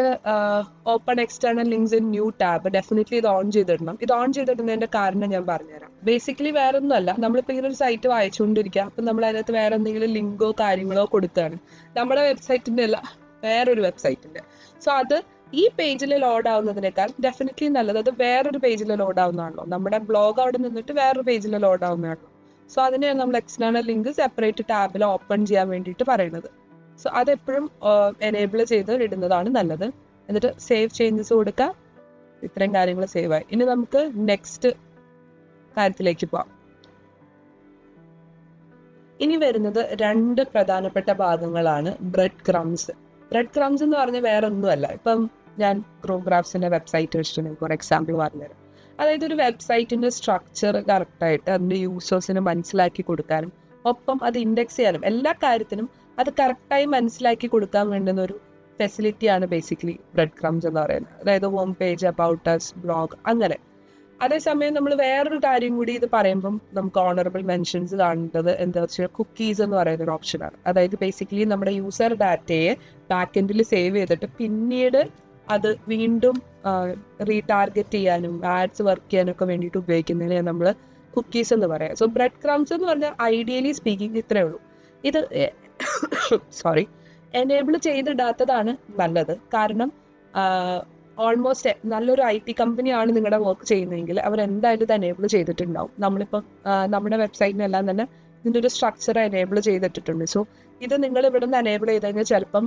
Speaker 2: open external links in new tab. Definitely ഇത് ഓൺ ചെയ്തിടണം. ഇത് ഓൺ ചെയ്തിടുന്നതിൻ്റെ കാരണം ഞാൻ പറഞ്ഞുതരാം. ബേസിക്കലി വേറെ ഒന്നുമല്ല, നമ്മളിപ്പോൾ ഇങ്ങനെ ഒരു സൈറ്റ് വായിച്ചുകൊണ്ടിരിക്കുക, അപ്പം നമ്മൾ അതിനകത്ത് വേറെ എന്തെങ്കിലും ലിങ്കോ കാര്യങ്ങളോ കൊടുക്കുകയാണ്, നമ്മുടെ വെബ്സൈറ്റിൻ്റെ അല്ല വേറൊരു വെബ്സൈറ്റിൻ്റെ. സോ അത് ഈ പേജിൽ ലോഡ് ആവുന്നതിനേക്കാൾ ഡെഫിനറ്റ്ലി നല്ലത് അത് വേറൊരു പേജിൽ ലോഡ് ആവുന്നതാണല്ലോ. നമ്മുടെ ബ്ലോഗ് അവിടെ നിന്നിട്ട് വേറൊരു പേജിൽ ലോഡ് ആവുന്നതാണല്ലോ. സോ അതിനെയാണ് നമ്മൾ എക്സ്റ്റേണൽ ലിങ്ക് സെപ്പറേറ്റ് ടാബിൽ ഓപ്പൺ ചെയ്യാൻ വേണ്ടിയിട്ട് പറയുന്നത്. സോ അതെപ്പോഴും എനേബിൾ ചെയ്ത് ഇടുന്നതാണ് നല്ലത്. എന്നിട്ട് സേവ് ചേഞ്ചസ് കൊടുക്കുക. ഇത്രയും കാര്യങ്ങൾ സേവ് ആയി. ഇനി നമുക്ക് നെക്സ്റ്റ് കാര്യത്തിലേക്ക് പോവാം. ഇനി വരുന്നത് 2 പ്രധാനപ്പെട്ട ഭാഗങ്ങളാണ് ബ്രെഡ് ക്രംസ്. ബ്രെഡ് ക്രംസ് എന്ന് പറഞ്ഞാൽ വേറെ ഒന്നുമല്ല. ഇപ്പം ഞാൻ ക്രോഗ്രാഫ്സിൻ്റെ വെബ്സൈറ്റ് വെച്ചിട്ട് നിങ്ങൾക്ക് ഒരു എക്സാമ്പിൾ പറഞ്ഞുതരാം. അതായത് ഒരു വെബ്സൈറ്റിൻ്റെ സ്ട്രക്ചർ കറക്റ്റായിട്ട് അതിൻ്റെ യൂസേഴ്സിന് മനസ്സിലാക്കി കൊടുക്കാനും ഒപ്പം അത് ഇൻഡെക്സ് ചെയ്യാനും എല്ലാ കാര്യത്തിനും അത് കറക്റ്റായി മനസ്സിലാക്കി കൊടുക്കാൻ വേണ്ടുന്ന ഒരു ഫെസിലിറ്റിയാണ് ബേസിക്കലി ബ്രെഡ് ക്രംസ് എന്ന് പറയുന്നത്. അതായത് home page, about us, blog, അങ്ങനെ. അതേസമയം നമ്മൾ വേറൊരു കാര്യം കൂടി ഇത് പറയുമ്പം നമുക്ക് ഓണറബിൾ മെൻഷൻസ് കാണേണ്ടത് എന്താ വെച്ചാൽ കുക്കീസ് എന്ന് പറയുന്ന ഒരു ഓപ്ഷനാണ്. അതായത് ബേസിക്കലി നമ്മുടെ യൂസർ ഡാറ്റയെ ബാക്ക് എൻഡിൽ സേവ് ചെയ്തിട്ട് പിന്നീട് അത് വീണ്ടും റീടാർഗറ്റ് ചെയ്യാനും ആഡ്സ് വർക്ക് ചെയ്യാനും ഒക്കെ വേണ്ടിയിട്ട് ഉപയോഗിക്കുന്നതിനെ നമ്മൾ കുക്കീസ് എന്ന് പറയാം. സോ ബ്രെഡ് ക്രംസ് എന്ന് പറഞ്ഞാൽ ഐഡിയലി സ്പീക്കിംഗ് ഇത്രയേ ഉള്ളൂ. ഇത് എനേബിൾ ചെയ്തിടാത്തതാണ് നല്ലത്. കാരണം ഓൾമോസ്റ്റ് നല്ലൊരു IT കമ്പനിയാണ് നിങ്ങളുടെ വർക്ക് ചെയ്യുന്നതെങ്കിൽ അവരെന്തായാലും ഇത് എനേബിൾ ചെയ്തിട്ടുണ്ടാവും. നമ്മളിപ്പം നമ്മുടെ വെബ്സൈറ്റിനെല്ലാം തന്നെ ഇതിൻ്റെ ഒരു സ്ട്രക്ചർ എനേബിൾ ചെയ്തിട്ടുണ്ട്. സോ ഇത് നിങ്ങൾ ഇവിടെ നിന്ന് എനേബിൾ ചെയ്ത് കഴിഞ്ഞാൽ ചിലപ്പം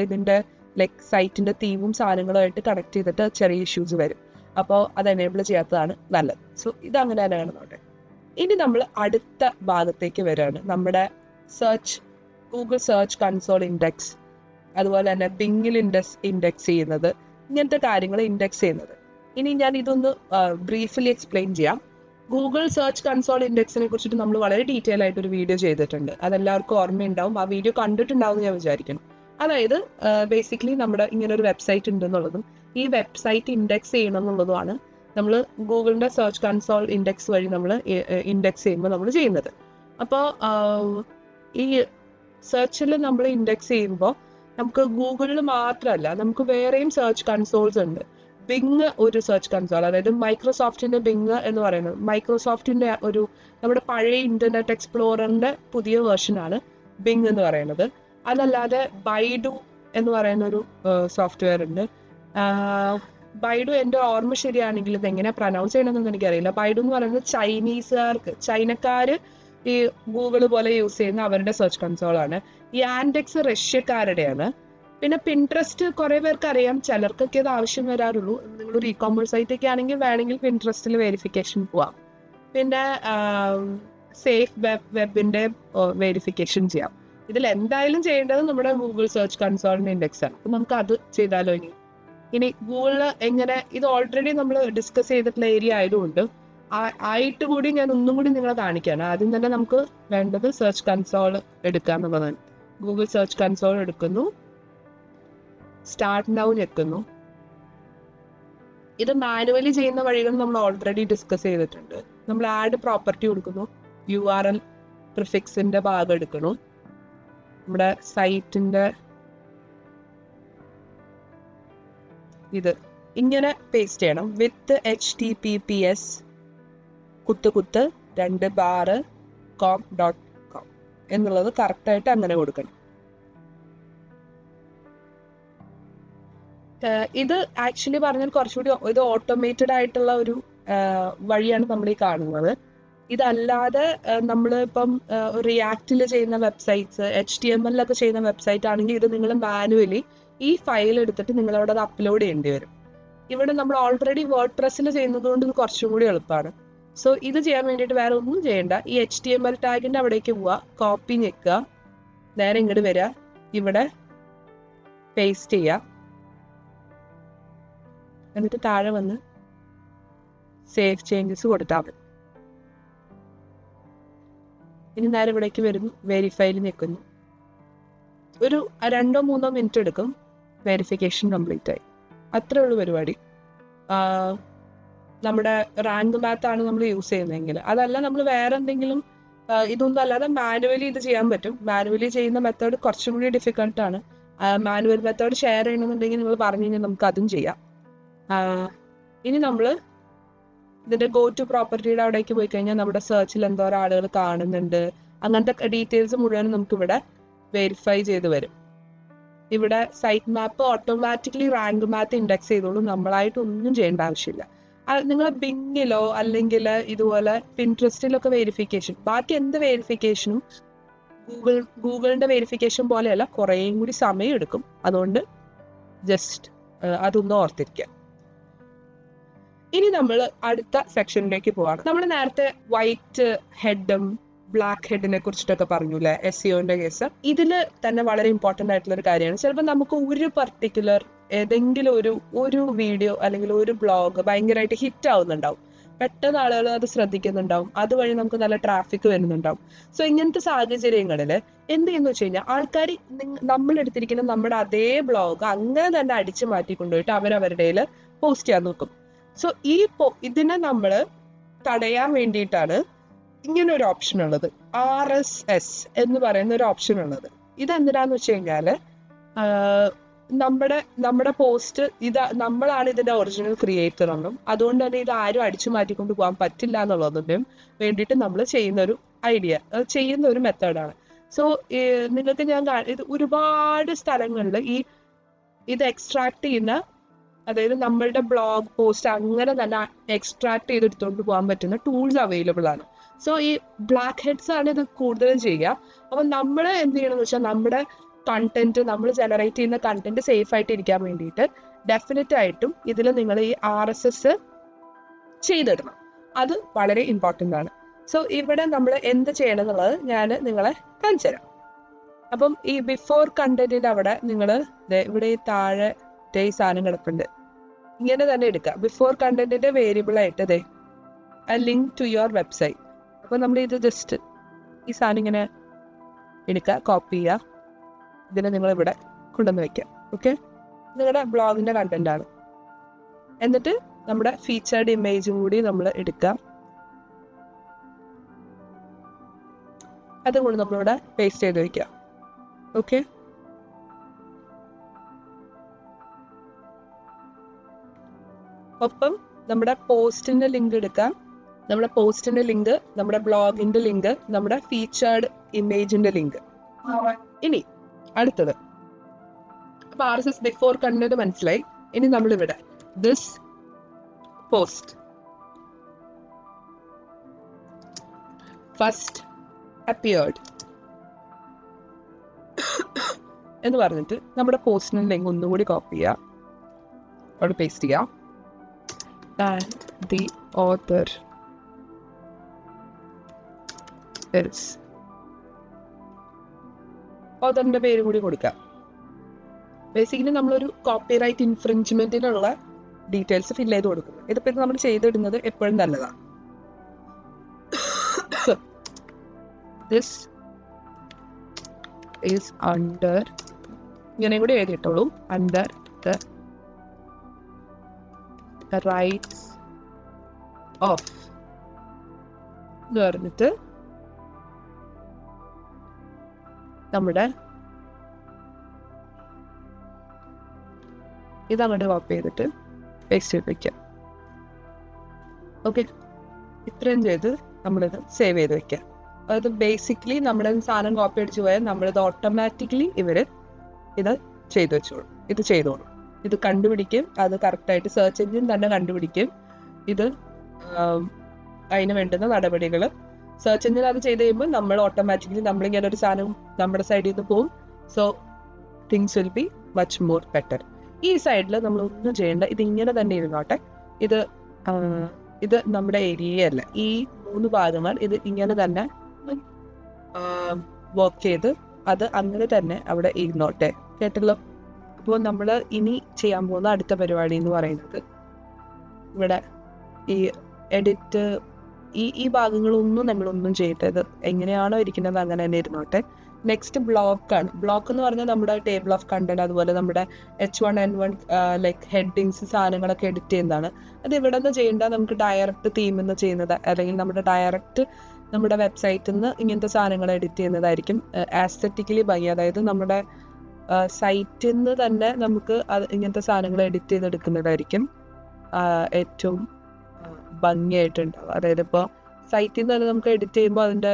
Speaker 2: ഇതിൻ്റെ ലൈക്ക് സൈറ്റിൻ്റെ തീമും സാധനങ്ങളുമായിട്ട് കണക്ട് ചെയ്തിട്ട് ചെറിയ ഇഷ്യൂസ് വരും. അപ്പോൾ അത് എനേബിൾ ചെയ്യാത്തതാണ് നല്ലത്. സോ ഇതങ്ങനെ തന്നെയാണ് നോട്ടെ. ഇനി നമ്മൾ അടുത്ത ഭാഗത്തേക്ക് വരികയാണ്. നമ്മുടെ ഗൂഗിൾ സെർച്ച് കൺസോൾ ഇൻഡെക്സ്, അതുപോലെ തന്നെ ബിങ്ങിൽ ഇൻഡെക്സ് ചെയ്യുന്നത്, ഇങ്ങനത്തെ കാര്യങ്ങൾ ഇൻഡെക്സ് ചെയ്യുന്നത്. ഇനി ഞാൻ ഇതൊന്ന് ബ്രീഫ്ലി എക്സ്പ്ലെയിൻ ചെയ്യാം. ഗൂഗിൾ സെർച്ച് കൺസോൾ ഇൻഡെക്സിനെ കുറിച്ചിട്ട് നമ്മൾ വളരെ ഡീറ്റെയിൽ ആയിട്ടൊരു വീഡിയോ ചെയ്തിട്ടുണ്ട്. അതെല്ലാവർക്കും ഓർമ്മയുണ്ടാവും. ആ വീഡിയോ കണ്ടിട്ടുണ്ടാവും ഞാൻ വിചാരിക്കുന്നു. അതായത് ബേസിക്കലി നമ്മുടെ ഇങ്ങനെ ഒരു വെബ്സൈറ്റ് ഉണ്ടെന്നുള്ളതും ഈ വെബ്സൈറ്റ് ഇൻഡെക്സ് ചെയ്യണം എന്നുള്ളതുമാണ് നമ്മൾ ഗൂഗിളിൻ്റെ സെർച്ച് കൺസോൾ ഇൻഡെക്സ് വഴി നമ്മൾ ഇൻഡെക്സ് ചെയ്യുമ്പോൾ നമ്മൾ ചെയ്യുന്നത്. അപ്പോൾ ഈ സെർച്ചിൽ നമ്മൾ ഇൻഡെക്സ് ചെയ്യുമ്പോൾ നമുക്ക് ഗൂഗിളിൽ മാത്രമല്ല, നമുക്ക് വേറെയും സെർച്ച് കൺസോൾസ് ഉണ്ട്. ബിങ് ഒരു സെർച്ച് കൺസോൾ, അതായത് മൈക്രോസോഫ്റ്റിൻ്റെ ബിങ് എന്ന് പറയുന്നത് മൈക്രോസോഫ്റ്റിൻ്റെ ഒരു നമ്മുടെ പഴയ ഇൻ്റർനെറ്റ് എക്സ്പ്ലോററിൻ്റെ പുതിയ വേർഷനാണ് ബിങ് എന്ന് പറയുന്നത്. അതല്ലാതെ ബൈഡു എന്ന് പറയുന്ന ഒരു സോഫ്റ്റ്വെയർ ഉണ്ട്. ബൈഡു എൻ്റെ ഓർമ്മ ശരിയാണെങ്കിൽ ഇത് എങ്ങനെ പ്രൊനൗൺസ് ചെയ്യണമെന്നൊന്നും എനിക്കറിയില്ല. ബൈഡു എന്ന് പറയുന്നത് ചൈനക്കാർ ഈ ഗൂഗിൾ പോലെ യൂസ് ചെയ്യുന്ന അവരുടെ സെർച്ച് കൺസോളാണ്. ഈ ആൻഡെക്സ് റഷ്യക്കാരുടെയാണ്. പിന്നെ പിൻട്രസ്റ്റ് കുറേ പേർക്ക് അറിയാം, ചിലർക്കൊക്കെ ഇത് ആവശ്യം വരാറുള്ളൂ. നിങ്ങളൊരു ഇ-കോമേഴ്സ് സൈറ്റൊക്കെ ആണെങ്കിൽ വേണമെങ്കിൽ പിൻട്രസ്റ്റിൽ വെരിഫിക്കേഷൻ പോവാം. പിന്നെ സേഫ് വെബിൻ്റെ വെരിഫിക്കേഷൻ ചെയ്യാം. ഇതിൽ എന്തായാലും ചെയ്യേണ്ടത് നമ്മുടെ ഗൂഗിൾ സെർച്ച് കൺസോളിൻ്റെ ഇൻഡെക്സ് ആണ്. അപ്പം നമുക്ക് അത് ചെയ്താലോ? ഇനി ഗൂഗിളിൽ എങ്ങനെ, ഇത് ഓൾറെഡി നമ്മൾ ഡിസ്കസ് ചെയ്തിട്ടുള്ള ഏരിയ ആയതുകൊണ്ട് ആയിട്ട് കൂടി ഞാൻ ഒന്നും കൂടി നിങ്ങളെ കാണിക്കുകയാണ്. ആദ്യം തന്നെ നമുക്ക് വേണ്ടത് സെർച്ച് കൺസോൾ എടുക്കുക എന്നുള്ളതാണ്. ഗൂഗിൾ സെർച്ച് കൺസോൾ എടുക്കുന്നു, സ്റ്റാർട്ട് നൗ ഞെക്കുന്നു. ഇത് മാനുവലി ചെയ്യുന്ന വഴികൾ നമ്മൾ ഓൾറെഡി ഡിസ്കസ് ചെയ്തിട്ടുണ്ട്. നമ്മൾ ആഡ് പ്രോപ്പർട്ടി കൊടുക്കുന്നു, URL പ്രിഫിക്സിൻ്റെ ഭാഗം എടുക്കുന്നു, നമ്മുടെ സൈറ്റിൻ്റെ ഇത് ഇങ്ങനെ പേസ്റ്റ് ചെയ്യണം. വിത്ത് HTTPS /com.com എന്നുള്ളത് കറക്റ്റായിട്ട് അങ്ങനെ കൊടുക്കണം. ഇത് ആക്ച്വലി പറഞ്ഞാൽ കുറച്ചുകൂടി ഇത് ഓട്ടോമേറ്റഡ് ആയിട്ടുള്ള ഒരു വഴിയാണ് നമ്മൾ ഈ കാണുന്നത്. ഇതല്ലാതെ നമ്മളിപ്പം റിയാക്റ്റിൽ ചെയ്യുന്ന വെബ്സൈറ്റ്സ്, HTML ചെയ്യുന്ന വെബ്സൈറ്റ് ആണെങ്കിൽ ഇത് നിങ്ങൾ മാനുവലി ഈ ഫയൽ എടുത്തിട്ട് നിങ്ങളവിടെ അത് അപ്ലോഡ് ചെയ്യേണ്ടി വരും. ഇവിടെ നമ്മൾ ഓൾറെഡി വേർഡ്പ്രസ്സിൽ ചെയ്യുന്നത് കൊണ്ട് ഇത് കുറച്ചും കൂടി എളുപ്പമാണ്. സോ ഇത് ചെയ്യാൻ വേണ്ടിയിട്ട് വേറെ ഒന്നും ചെയ്യേണ്ട. ഈ HTML ടാഗിൻ്റെ അവിടേക്ക് പോവുക, കോപ്പി ഞെക്കുക, നേരെ ഇങ്ങോട്ട് വരിക, ഇവിടെ പേസ്റ്റ് ചെയ്യുക, എന്നിട്ട് താഴെ വന്ന് സേവ് ചേഞ്ചസ് കൊടുത്താൽ മതി. ഇനി നേരെ ഇവിടേക്ക് വരുന്നു, വെരിഫൈയിൽ ഞെക്കുന്നു. ഒരു 2-3 മിനിറ്റ് എടുക്കും, വെരിഫിക്കേഷൻ കംപ്ലീറ്റ് ആയി. അത്രേ ഉള്ളൂ പരിപാടി. നമ്മുടെ റാങ്ക് മാത്താണ് നമ്മൾ യൂസ് ചെയ്യുന്നതെങ്കിൽ, അതല്ല നമ്മൾ വേറെ എന്തെങ്കിലും ഇതൊന്നും അല്ലാതെ മാനുവലി ഇത് ചെയ്യാൻ പറ്റും. മാനുവലി ചെയ്യുന്ന മെത്തേഡ് കുറച്ചും കൂടി ഡിഫിക്കൽട്ടാണ്. മാനുവൽ മെത്തേഡ് ഷെയർ ചെയ്യണമെന്നുണ്ടെങ്കിൽ നിങ്ങൾ പറഞ്ഞു കഴിഞ്ഞാൽ നമുക്ക് അതും ചെയ്യാം. ഇനി നമ്മൾ ഇതിൻ്റെ ഗോ ടു പ്രോപ്പർട്ടിയുടെ അവിടേക്ക് പോയി കഴിഞ്ഞാൽ നമ്മുടെ സെർച്ചിൽ എന്തോരം ആളുകൾ കാണുന്നുണ്ട്, അങ്ങനത്തെ ഡീറ്റെയിൽസ് മുഴുവൻ നമുക്കിവിടെ വെരിഫൈ ചെയ്ത് വരും. ഇവിടെ site map automatically Rank Math index ചെയ്തോളൂ, നമ്മളായിട്ട് ഒന്നും ചെയ്യേണ്ട ആവശ്യമില്ല. നിങ്ങൾ ബിങ്ങിലോ അല്ലെങ്കിൽ ഇതുപോലെ പിൻട്രസ്റ്റിലൊക്കെ വെരിഫിക്കേഷൻ, ബാക്കി എന്ത് വെരിഫിക്കേഷനും ഗൂഗിളിൻ്റെ വെരിഫിക്കേഷൻ പോലെയല്ല, കുറേയും കൂടി സമയം എടുക്കും. അതുകൊണ്ട് ജസ്റ്റ് അതൊന്ന് ഓർത്തിരിക്കുക. ഇനി നമ്മൾ അടുത്ത സെക്ഷനിലേക്ക് പോവാണ്. നമ്മൾ നേരത്തെ വൈറ്റ് ഹെഡും ബ്ലാക്ക് ഹെഡിനെ കുറിച്ചിട്ടൊക്കെ പറഞ്ഞു അല്ലേ, SEOന്റെ കേസ്. ഇതിൽ തന്നെ വളരെ ഇമ്പോർട്ടൻ്റ് ആയിട്ടുള്ള ഒരു കാര്യമാണ്. ചിലപ്പോൾ നമുക്ക് ഒരു പർട്ടിക്കുലർ ഏതെങ്കിലും ഒരു വീഡിയോ അല്ലെങ്കിൽ ഒരു ബ്ലോഗ് ഭയങ്കരമായിട്ട് ഹിറ്റ് ആവുന്നുണ്ടാവും. പെട്ടെന്ന് ആളുകൾ അത് ശ്രദ്ധിക്കുന്നുണ്ടാവും, അതുവഴി നമുക്ക് നല്ല ട്രാഫിക് വരുന്നുണ്ടാവും. സോ ഇങ്ങനത്തെ സാഹചര്യങ്ങളിൽ എന്ത് ചെയ്യുന്നു വെച്ച് കഴിഞ്ഞാൽ ആൾക്കാർ നമ്മൾ എടുത്തിരിക്കുന്ന നമ്മുടെ അതേ ബ്ലോഗ് അങ്ങനെ തന്നെ അടിച്ചു മാറ്റി കൊണ്ടുപോയിട്ട് അവരവരുടെ പോസ്റ്റ് ചെയ്യാൻ നോക്കും. സോ ഇതിനെ നമ്മൾ തടയാൻ വേണ്ടിയിട്ടാണ് ഇങ്ങനെ ഒരു ഓപ്ഷൻ ഉള്ളത്, RSS എന്ന് പറയുന്ന ഒരു ഓപ്ഷൻ ഉള്ളത്. ഇതെന്തിനാന്ന് വെച്ച് കഴിഞ്ഞാൽ നമ്മുടെ പോസ്റ്റ് നമ്മളാണ് ഇതിന്റെ ഒറിജിനൽ ക്രിയേറ്റർ എന്നും അതുകൊണ്ട് തന്നെ ഇത് ആരും അടിച്ചു മാറ്റിക്കൊണ്ട് പോകാൻ പറ്റില്ല എന്നുള്ളതിനും വേണ്ടിയിട്ട് നമ്മൾ ചെയ്യുന്ന ഒരു മെത്തേഡാണ്. സോ നിങ്ങൾക്ക് ഞാൻ ഇത് ഒരുപാട് സ്ഥലങ്ങളിൽ ഇത് എക്സ്ട്രാക്ട് ചെയ്യുന്ന, അതായത് നമ്മളുടെ ബ്ലോഗ് പോസ്റ്റ് അങ്ങനെ തന്നെ എക്സ്ട്രാക്ട് ചെയ്തെടുത്തുകൊണ്ട് പോകാൻ പറ്റുന്ന ടൂൾസ് അവൈലബിൾ ആണ്. സോ ഈ ബ്ലാക്ക് ഹെഡ്സ് ആണ് ഇത് കൂടുതലും ചെയ്യുക. അപ്പം നമ്മൾ എന്ത് ചെയ്യണമെന്ന് വെച്ചാൽ നമ്മുടെ കണ്ടന്റ്, നമ്മൾ ജനറേറ്റ് ചെയ്യുന്ന കണ്ടന്റ് സേഫ് ആയിട്ട് ഇരിക്കാൻ വേണ്ടിയിട്ട് ഡെഫിനറ്റ് ആയിട്ടും ഇതിൽ നിങ്ങൾ ഈ RSS ചെയ്തിടണം. അത് വളരെ ഇമ്പോർട്ടൻ്റ് ആണ്. സോ ഇവിടെ നമ്മൾ എന്ത് ചെയ്യണം എന്നുള്ളത് ഞാൻ നിങ്ങളെ കാണിച്ചു തരാം. അപ്പം ഈ ബിഫോർ കണ്ടന്റിൻ്റെ അവിടെ നിങ്ങൾ ഇവിടെ ഈ താഴെ ഈ സാധനം കിടപ്പുണ്ട്, ഇങ്ങനെ തന്നെ എടുക്കുക. ബിഫോർ കണ്ടന്റിന്റെ വേരിയബിൾ ആയിട്ട് ലിങ്ക് ടു യുവർ വെബ്സൈറ്റ്. അപ്പോൾ നമ്മൾ ഇത് ജസ്റ്റ് ഈ സാധനം ഇങ്ങനെ എടുക്കുക, കോപ്പി ചെയ്യുക, ഇതിനെ നിങ്ങൾ ഇവിടെ കൊണ്ടുവന്ന് വയ്ക്കുക. ഓക്കെ, നിങ്ങളുടെ ബ്ലോഗിന്റെ കണ്ടന്റ് ആണ്. എന്നിട്ട് നമ്മുടെ ഫീച്ചേർഡ് ഇമേജും കൂടി നമ്മൾ എടുക്കുക, അതും കൂടി നമ്മളിവിടെ പേസ്റ്റ് ചെയ്ത് വയ്ക്കുക. ഓക്കെ, ഒപ്പം നമ്മുടെ പോസ്റ്റിന്റെ ലിങ്ക് എടുക്കാം, നമ്മുടെ പോസ്റ്റിന്റെ ലിങ്ക്, നമ്മുടെ ബ്ലോഗിന്റെ ലിങ്ക്, നമ്മുടെ ഫീച്ചേർഡ് ഇമേജിന്റെ ലിങ്ക്. ഇനി അടുത്തത് RSS ബിഫോർ കണ്ടന്റ് മനസ്സിലായി. ഇനി നമ്മളിവിടെ ദിസ് പോസ്റ്റ് ഫസ്റ്റ് അപ്പിയേർഡ് എന്ന് പറഞ്ഞിട്ട് നമ്മുടെ പോസ്റ്റിന്റെ ലിങ്ക് ഒന്നുകൂടി കോപ്പി ചെയ്യുക, അവിടെ പേസ്റ്റ് ചെയ്യാം. And the author is ഓതറിന്റെ പേര് കൂടി കൊടുക്കാം. ബേസിക്കലി നമ്മളൊരു കോപ്പിറൈറ്റ് ഇൻഫ്രിഞ്ച്മെന്റിനുള്ള ഡീറ്റെയിൽസ് ഫില്ല് ചെയ്ത് കൊടുക്കും. ഇതിപ്പോൾ നമ്മൾ ചെയ്തിടുന്നത് എപ്പോഴും നല്ലതാണ്. So this is under, ഇങ്ങനെ കൂടി എഴുതിയിട്ടുള്ളൂ, under the rights of എന്ന് പറഞ്ഞിട്ട് നമ്മുടെ ഇതങ്ങോട്ട് കോപ്പി ചെയ്തിട്ട് പേസ്റ്റ് ചെയ്ത് വയ്ക്കാം. ഓക്കെ, ഇത്രയും ചെയ്ത് നമ്മളിത് സേവ് ചെയ്ത് വെക്കാം. അതായത് ബേസിക്കലി നമ്മുടെ സാധനം കോപ്പി അടിച്ചു പോയാൽ നമ്മളിത് ഓട്ടോമാറ്റിക്കലി ഇത് ചെയ്തു വെച്ചോളും, ഇത് ചെയ്തോളും. ഇത് കണ്ടുപിടിക്കും, അത് കറക്റ്റായിട്ട് സെർച്ച് എഞ്ചിൻ തന്നെ കണ്ടുപിടിക്കും. ഇത് അതിന് വേണ്ടുന്ന നടപടികൾ സെർച്ച് എഞ്ചിൻ അത് ചെയ്ത് കഴിയുമ്പോൾ നമ്മൾ ഓട്ടോമാറ്റിക്കലി നമ്മളിങ്ങനെ ഒരു സാധനം നമ്മുടെ സൈഡിൽ നിന്ന് പോകും. So things will be much more better. ഈ സൈഡിൽ നമ്മൾ ഒന്നും ചെയ്യേണ്ട, ഇതിങ്ങനെ തന്നെ ഇരുന്നോട്ടെ. ഇത് നമ്മുടെ ഏരിയയല്ല, ഈ 3 ഭാഗങ്ങൾ ഇത് ഇങ്ങനെ തന്നെ വർക്ക് ചെയ്ത് അത് അങ്ങനെ തന്നെ അവിടെ ഇരുന്നോട്ടെ. കേട്ടല്ലോ? അപ്പോൾ നമ്മൾ ഇനി ചെയ്യാൻ പോകുന്ന അടുത്ത പരിപാടി എന്ന് പറയുന്നത് ഇവിടെ ഈ എഡിറ്റ്, ഈ ഭാഗങ്ങളൊന്നും നമ്മളൊന്നും ചെയ്തത് എങ്ങനെയാണോ ഇരിക്കുന്നത് അങ്ങനെ തന്നെ ഇരുന്നോട്ടെ. നെക്സ്റ്റ് ബ്ലോക്കാണ്. ബ്ലോക്ക് എന്ന് പറഞ്ഞാൽ നമ്മുടെ ടേബിൾ ഓഫ് കണ്ടന്റ്, അതുപോലെ നമ്മുടെ H1N1 ലൈക്ക് ഹെഡിങ്സ് സാധനങ്ങളൊക്കെ എഡിറ്റ് ചെയ്യുന്നതാണ്. അത് ഇവിടെ നിന്ന് ചെയ്യേണ്ട, നമുക്ക് ഡയറക്റ്റ് തീമിൽ നിന്ന് ചെയ്യുന്നത്, അല്ലെങ്കിൽ നമ്മുടെ വെബ്സൈറ്റിൽ നിന്ന് ഇങ്ങനത്തെ സാധനങ്ങൾ എഡിറ്റ് ചെയ്യുന്നതായിരിക്കും ആസ്തെറ്റിക്കലി ഭംഗി. അതായത് നമ്മുടെ സൈറ്റിൽ നിന്ന് തന്നെ നമുക്ക് ഇങ്ങനത്തെ സാധനങ്ങൾ എഡിറ്റ് ചെയ്തെടുക്കുന്നതായിരിക്കും ഏറ്റവും ഭംഗിയായിട്ടുണ്ടാവും. അതായത് ഇപ്പോൾ സൈറ്റിൽ നിന്ന് തന്നെ നമുക്ക് എഡിറ്റ് ചെയ്യുമ്പോൾ അതിൻ്റെ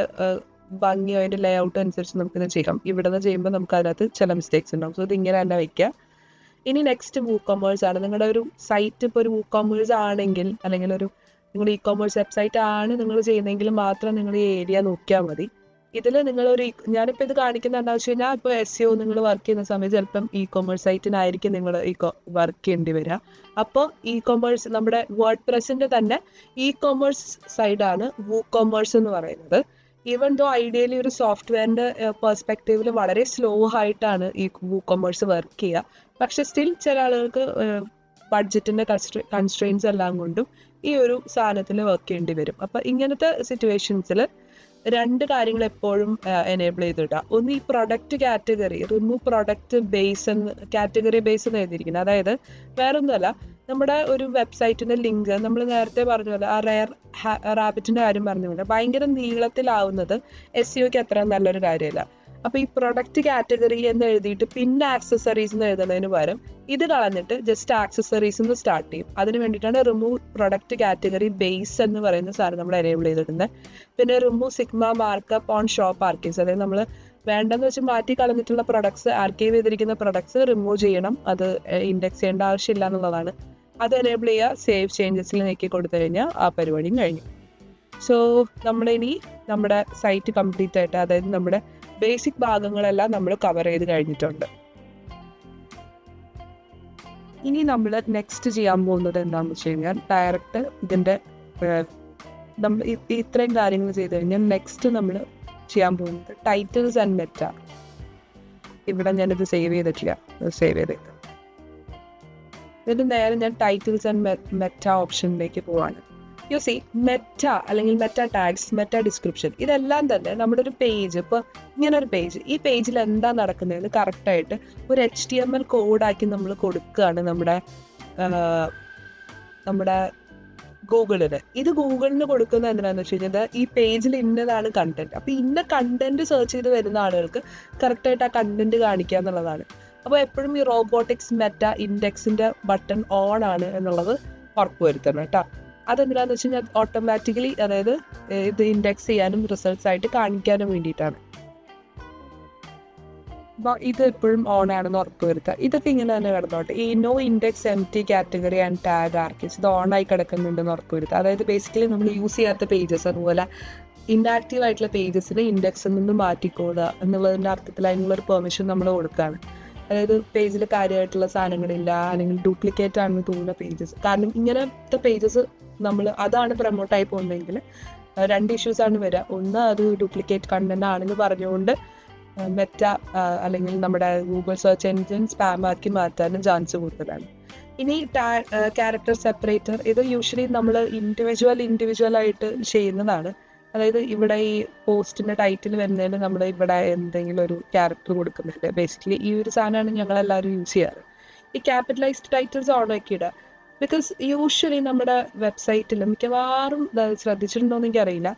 Speaker 2: ഭംഗിയോ അതിൻ്റെ ലേ ഔട്ട് അനുസരിച്ച് നമുക്കിത് ചെയ്യാം. ഇവിടെ നിന്ന് ചെയ്യുമ്പോൾ നമുക്ക് അതിനകത്ത് ചില മിസ്റ്റേക്സ് ഉണ്ടാവും. സോ ഇതിങ്ങനെ തന്നെ വയ്ക്കുക. ഇനി നെക്സ്റ്റ് WooCommerce ആണ്. നിങ്ങളുടെ ഒരു സൈറ്റ് ഇപ്പോൾ ഒരു WooCommerce ആണെങ്കിൽ, അല്ലെങ്കിൽ നിങ്ങൾ e-commerce വെബ്സൈറ്റ് ആണ് നിങ്ങൾ ചെയ്യുന്നതെങ്കിൽ മാത്രം നിങ്ങൾ ഈ ഏരിയ നോക്കിയാൽ മതി. ഇതിൽ ഞാനിപ്പോൾ ഇത് കാണിക്കുന്ന എന്താണെന്ന് വെച്ച് കഴിഞ്ഞാൽ, ഇപ്പോൾ SEO നിങ്ങൾ വർക്ക് ചെയ്യുന്ന സമയത്ത് ചിലപ്പം e-commerce സൈറ്റിനായിരിക്കും നിങ്ങൾ വർക്ക് ചെയ്യേണ്ടി വരിക. അപ്പോൾ e-commerce നമ്മുടെ WordPressന്റെ തന്നെ e-commerce സൈഡാണ് WooCommerce എന്ന് പറയുന്നത്. ഈവൻ ദോ ഐഡിയലി ഒരു സോഫ്റ്റ്വെയറിൻ്റെ പെർസ്പെക്റ്റീവിൽ വളരെ സ്ലോ ആയിട്ടാണ് ഈ WooCommerce വർക്ക് ചെയ്യുക. പക്ഷെ സ്റ്റിൽ ചില ആളുകൾക്ക് ബഡ്ജറ്റിൻ്റെ കൺസ്ട്രെയിൻസ് എല്ലാം കൊണ്ടും ഈ ഒരു സാധനത്തിൽ വർക്ക് ചെയ്യേണ്ടി വരും. അപ്പം ഇങ്ങനത്തെ സിറ്റുവേഷൻസിൽ രണ്ട് കാര്യങ്ങൾ എപ്പോഴും എനേബിൾ ചെയ്തിടുക. ഒന്ന് ഈ product category, remove product base എന്ന് കാറ്റഗറി ബേസ് എന്ന് എഴുതിയിരിക്കുന്നത്. അതായത് വേറൊന്നുമല്ല, നമ്മുടെ ഒരു വെബ്സൈറ്റിൻ്റെ ലിങ്ക് നമ്മൾ നേരത്തെ പറഞ്ഞ പോലെ ആ റെയർ റാബിറ്റിൻ്റെ കാര്യം പറഞ്ഞ പോലെ ഭയങ്കര നീളത്തിലാവുന്നത് SEOക്ക് അത്ര നല്ലൊരു കാര്യമല്ല. അപ്പോൾ ഈ പ്രൊഡക്റ്റ് കാറ്റഗറി എന്ന് എഴുതിയിട്ട് പിന്നെ ആക്സസറീസ് എന്ന് എഴുതുന്നതിന് പകരം ഇത് കളഞ്ഞിട്ട് ജസ്റ്റ് ആക്സസറീസ് എന്ന് സ്റ്റാർട്ട് ചെയ്യും. അതിന് വേണ്ടിയിട്ടാണ് റിമൂവ് പ്രൊഡക്റ്റ് കാറ്റഗറി ബേസ് എന്ന് പറയുന്ന സാധനം നമ്മൾ എനേബിൾ ചെയ്തിട്ടുണ്ട്. പിന്നെ remove sigma markup on shop archives, അതായത് നമ്മൾ വേണ്ടെന്ന് വെച്ച് മാറ്റി കളഞ്ഞിട്ടുള്ള പ്രൊഡക്ട്സ്, ആർക്കൈവ് ചെയ്തിരിക്കുന്ന പ്രൊഡക്ട്സ് റിമൂവ് ചെയ്യണം, അത് ഇൻഡെക്സ് ചെയ്യേണ്ട ആവശ്യമില്ല എന്നുള്ളതാണ്. അത് എനേബിൾ ചെയ്യുക, സേവ് ചേഞ്ചസിൽ നീക്കി കൊടുത്തു കഴിഞ്ഞാൽ ആ പരിപാടിയും കഴിഞ്ഞു. സോ ഇനി നമ്മുടെ സൈറ്റ് കംപ്ലീറ്റ് ആയിട്ട്, അതായത് നമ്മുടെ ബേസിക് ഭാഗങ്ങളെല്ലാം നമ്മൾ കവർ ചെയ്ത് കഴിഞ്ഞിട്ടുണ്ട്. ഇനി നമ്മൾ നെക്സ്റ്റ് ചെയ്യാൻ പോകുന്നത് എന്താണെന്ന് വെച്ച് കഴിഞ്ഞാൽ ഡയറക്റ്റ് ഇതിൻ്റെ നമ്മൾ ഇത്രയും കാര്യങ്ങൾ ചെയ്ത് കഴിഞ്ഞാൽ നെക്സ്റ്റ് നമ്മൾ ചെയ്യാൻ പോകുന്നത് ടൈറ്റിൽസ് ആൻഡ് മെറ്റ. ഇവിടെ ഞാനിത് സേവ് ചെയ്തിട്ടില്ല, സേവ് ചെയ്തിട്ട് ഇതിന് നേരെ ഞാൻ ടൈറ്റിൽസ് ആൻഡ് മെറ്റ ഓപ്ഷനിലേക്ക് പോവാണ്. യു സി മെറ്റ അല്ലെങ്കിൽ മെറ്റ ടാഗ്സ്, മെറ്റ ഡിസ്ക്രിപ്ഷൻ, ഇതെല്ലാം തന്നെ നമ്മുടെ ഒരു പേജ്, ഇപ്പോൾ ഇങ്ങനെ ഒരു പേജ്, ഈ പേജിൽ എന്താ നടക്കുന്നതെന്ന് കറക്റ്റായിട്ട് ഒരു HTML കോഡാക്കി നമ്മൾ കൊടുക്കുകയാണ് നമ്മുടെ ഗൂഗിളിന്. ഇത് ഗൂഗിളിന് കൊടുക്കുന്നത് എന്തിനാണെന്ന് വെച്ച് കഴിഞ്ഞാൽ ഈ പേജിൽ ഇന്നതാണ് കണ്ടന്റ്. അപ്പോൾ ഇന്ന കണ്ടന്റ് സെർച്ച് ചെയ്ത് വരുന്ന ആളുകൾക്ക് കറക്റ്റായിട്ട് ആ കണ്ടന്റ് കാണിക്കുക എന്നുള്ളതാണ്. അപ്പോൾ എപ്പോഴും ഈ റോബോട്ടിക്സ് മെറ്റ ഇൻഡെക്സിൻ്റെ ബട്ടൺ ഓൺ ആണ് എന്നുള്ളത് ഉറപ്പുവരുത്തണം കേട്ടോ. അതെന്തിനാന്ന് വെച്ച് കഴിഞ്ഞാൽ ഓട്ടോമാറ്റിക്കലി, അതായത് ഇത് ഇൻഡെക്സ് ചെയ്യാനും റിസൾട്ട്സ് ആയിട്ട് കാണിക്കാനും വേണ്ടിയിട്ടാണ്. അപ്പോൾ ഇത് എപ്പോഴും ഓൺ ആണെന്ന് ഉറപ്പ് വരുത്തുക. ഇതൊക്കെ ഇങ്ങനെ തന്നെ കിടന്നോട്ടെ. ഈ no index empty category and tag archives, ഇത് ഓൺ ആയി കിടക്കുന്നുണ്ടെന്ന് ഉറപ്പ് വരുത്തുക. അതായത് ബേസിക്കലി നമ്മൾ യൂസ് ചെയ്യാത്ത പേജസ്, അതുപോലെ ഇൻആക്റ്റീവ് ആയിട്ടുള്ള പേജസിന് ഇൻഡെക്സിൽ നിന്ന് മാറ്റിക്കോളുക എന്നുള്ളതിൻ്റെ അർത്ഥത്തിൽ അതിനുള്ളൊരു പെർമിഷൻ നമ്മൾ കൊടുക്കുകയാണ്. അതായത് പേജിൽ കാര്യമായിട്ടുള്ള സാധനങ്ങളില്ല, അല്ലെങ്കിൽ ഡ്യൂപ്ലിക്കേറ്റ് ആണെന്ന് തോന്നുന്ന പേജസ്. കാരണം ഇങ്ങനത്തെ പേജസ് അതാണ് പ്രൊമോട്ടായി പോകുന്നതെങ്കിൽ രണ്ട് ഇഷ്യൂസാണ് വരിക. ഒന്ന്, അത് ഡ്യൂപ്ലിക്കേറ്റ് കണ്ടന്റ് ആണെന്ന് പറഞ്ഞുകൊണ്ട് മെറ്റ അല്ലെങ്കിൽ നമ്മുടെ ഗൂഗിൾ സെർച്ച് എൻജിൻ സ്പാം ആക്കി മാറ്റാനും ചാൻസ് കൂടുതലാണ്. ഇനി ക്യാരക്ടർ സെപ്പറേറ്റർ, ഇത് യൂഷ്വലി നമ്മൾ ഇൻഡിവിജ്വൽ ആയിട്ട് ചെയ്യുന്നതാണ്. അതായത് ഇവിടെ ഈ പോസ്റ്റിൻ്റെ ടൈറ്റിൽ വരുന്നതിന് നമ്മൾ ഇവിടെ എന്തെങ്കിലും ഒരു ക്യാരക്ടർ കൊടുക്കുന്നുണ്ട്. ബേസിക്കലി ഈ ഒരു സാധനമാണ് ഞങ്ങളെല്ലാവരും യൂസ് ചെയ്യാറ്. ഈ ക്യാപിറ്റലൈസ്ഡ് ടൈറ്റിൽസ് ഓൺ ആക്കി ഇടുക. ബിക്കോസ് യൂഷ്വലി നമ്മുടെ വെബ്സൈറ്റിൽ മിക്കവാറും ശ്രദ്ധിച്ചിട്ടുണ്ടോ എന്ന് എനിക്കറിയില്ല,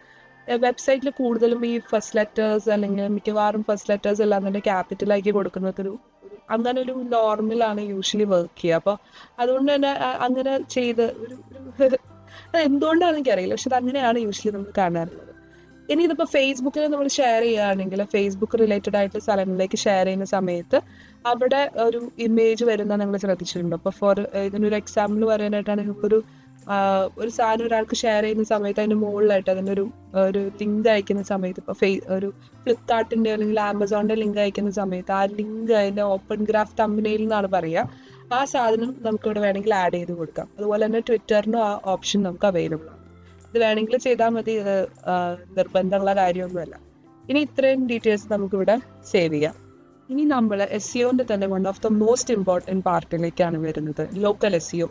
Speaker 2: വെബ്സൈറ്റിൽ കൂടുതലും ഈ ഫസ്റ്റ് ലെറ്റേഴ്സ് അല്ലെങ്കിൽ മിക്കവാറും ഫസ്റ്റ് ലെറ്റേഴ്സ് എല്ലാം തന്നെ ക്യാപിറ്റലാക്കി കൊടുക്കുന്നതൊരു അങ്ങനെ ഒരു നോർമലാണ് യൂഷ്വലി വർക്ക് ചെയ്യുക. അപ്പോൾ അതുകൊണ്ട് തന്നെ അങ്ങനെ ചെയ്ത് അത് എന്തുകൊണ്ടാണെന്ന് എനിക്കറിയില്ല, പക്ഷെ അത് അങ്ങനെയാണ് യൂഷ്വലി നമ്മൾ കാണാറുള്ളത്. ഇനി ഇതിപ്പോൾ ഫേസ്ബുക്കിൽ നമ്മൾ ഷെയർ ചെയ്യുകയാണെങ്കിൽ ഫേസ്ബുക്ക് റിലേറ്റഡ് ആയിട്ടുള്ള സ്ഥലങ്ങളിലേക്ക് ഷെയർ ചെയ്യുന്ന സമയത്ത് അവിടെ ഒരു ഇമേജ് വരുന്ന നിങ്ങൾ ശ്രദ്ധിച്ചിട്ടുണ്ടോ? അപ്പോൾ ഇതിനൊരു എക്സാമ്പിൾ പറയാനായിട്ടാണ് ഒരു സാധനം ഒരാൾക്ക് ഷെയർ ചെയ്യുന്ന സമയത്ത് അതിൻ്റെ മുകളിലായിട്ട് അതിനൊരു ലിങ്ക് അയക്കുന്ന സമയത്ത്, ഇപ്പോൾ ഒരു ഫ്ലിപ്കാർട്ടിൻ്റെ അല്ലെങ്കിൽ ആമസോണിൻ്റെ ലിങ്ക് അയക്കുന്ന സമയത്ത് ആ ലിങ്ക് അതിൻ്റെ ഓപ്പൺ ഗ്രാഫ് തമ്പനെയിൽ എന്നാണ് പറയുക, ആ സാധനം നമുക്കിവിടെ വേണമെങ്കിൽ ആഡ് ചെയ്ത് കൊടുക്കാം. അതുപോലെ തന്നെ ട്വിറ്ററിനും ആ ഓപ്ഷൻ നമുക്ക് അവൈലബിൾ ആണ്. ഇത് വേണമെങ്കിൽ ചെയ്താൽ മതി, ഇത് നിർബന്ധമുള്ള കാര്യമൊന്നുമല്ല. ഇനി ഇത്രയും ഡീറ്റെയിൽസ് നമുക്കിവിടെ സേവ് ചെയ്യാം. ഇനി നമ്മൾ SEOൻ്റെ തന്നെ one of the most important പാർട്ടിലേക്കാണ് വരുന്നത്, ലോക്കൽ SEO.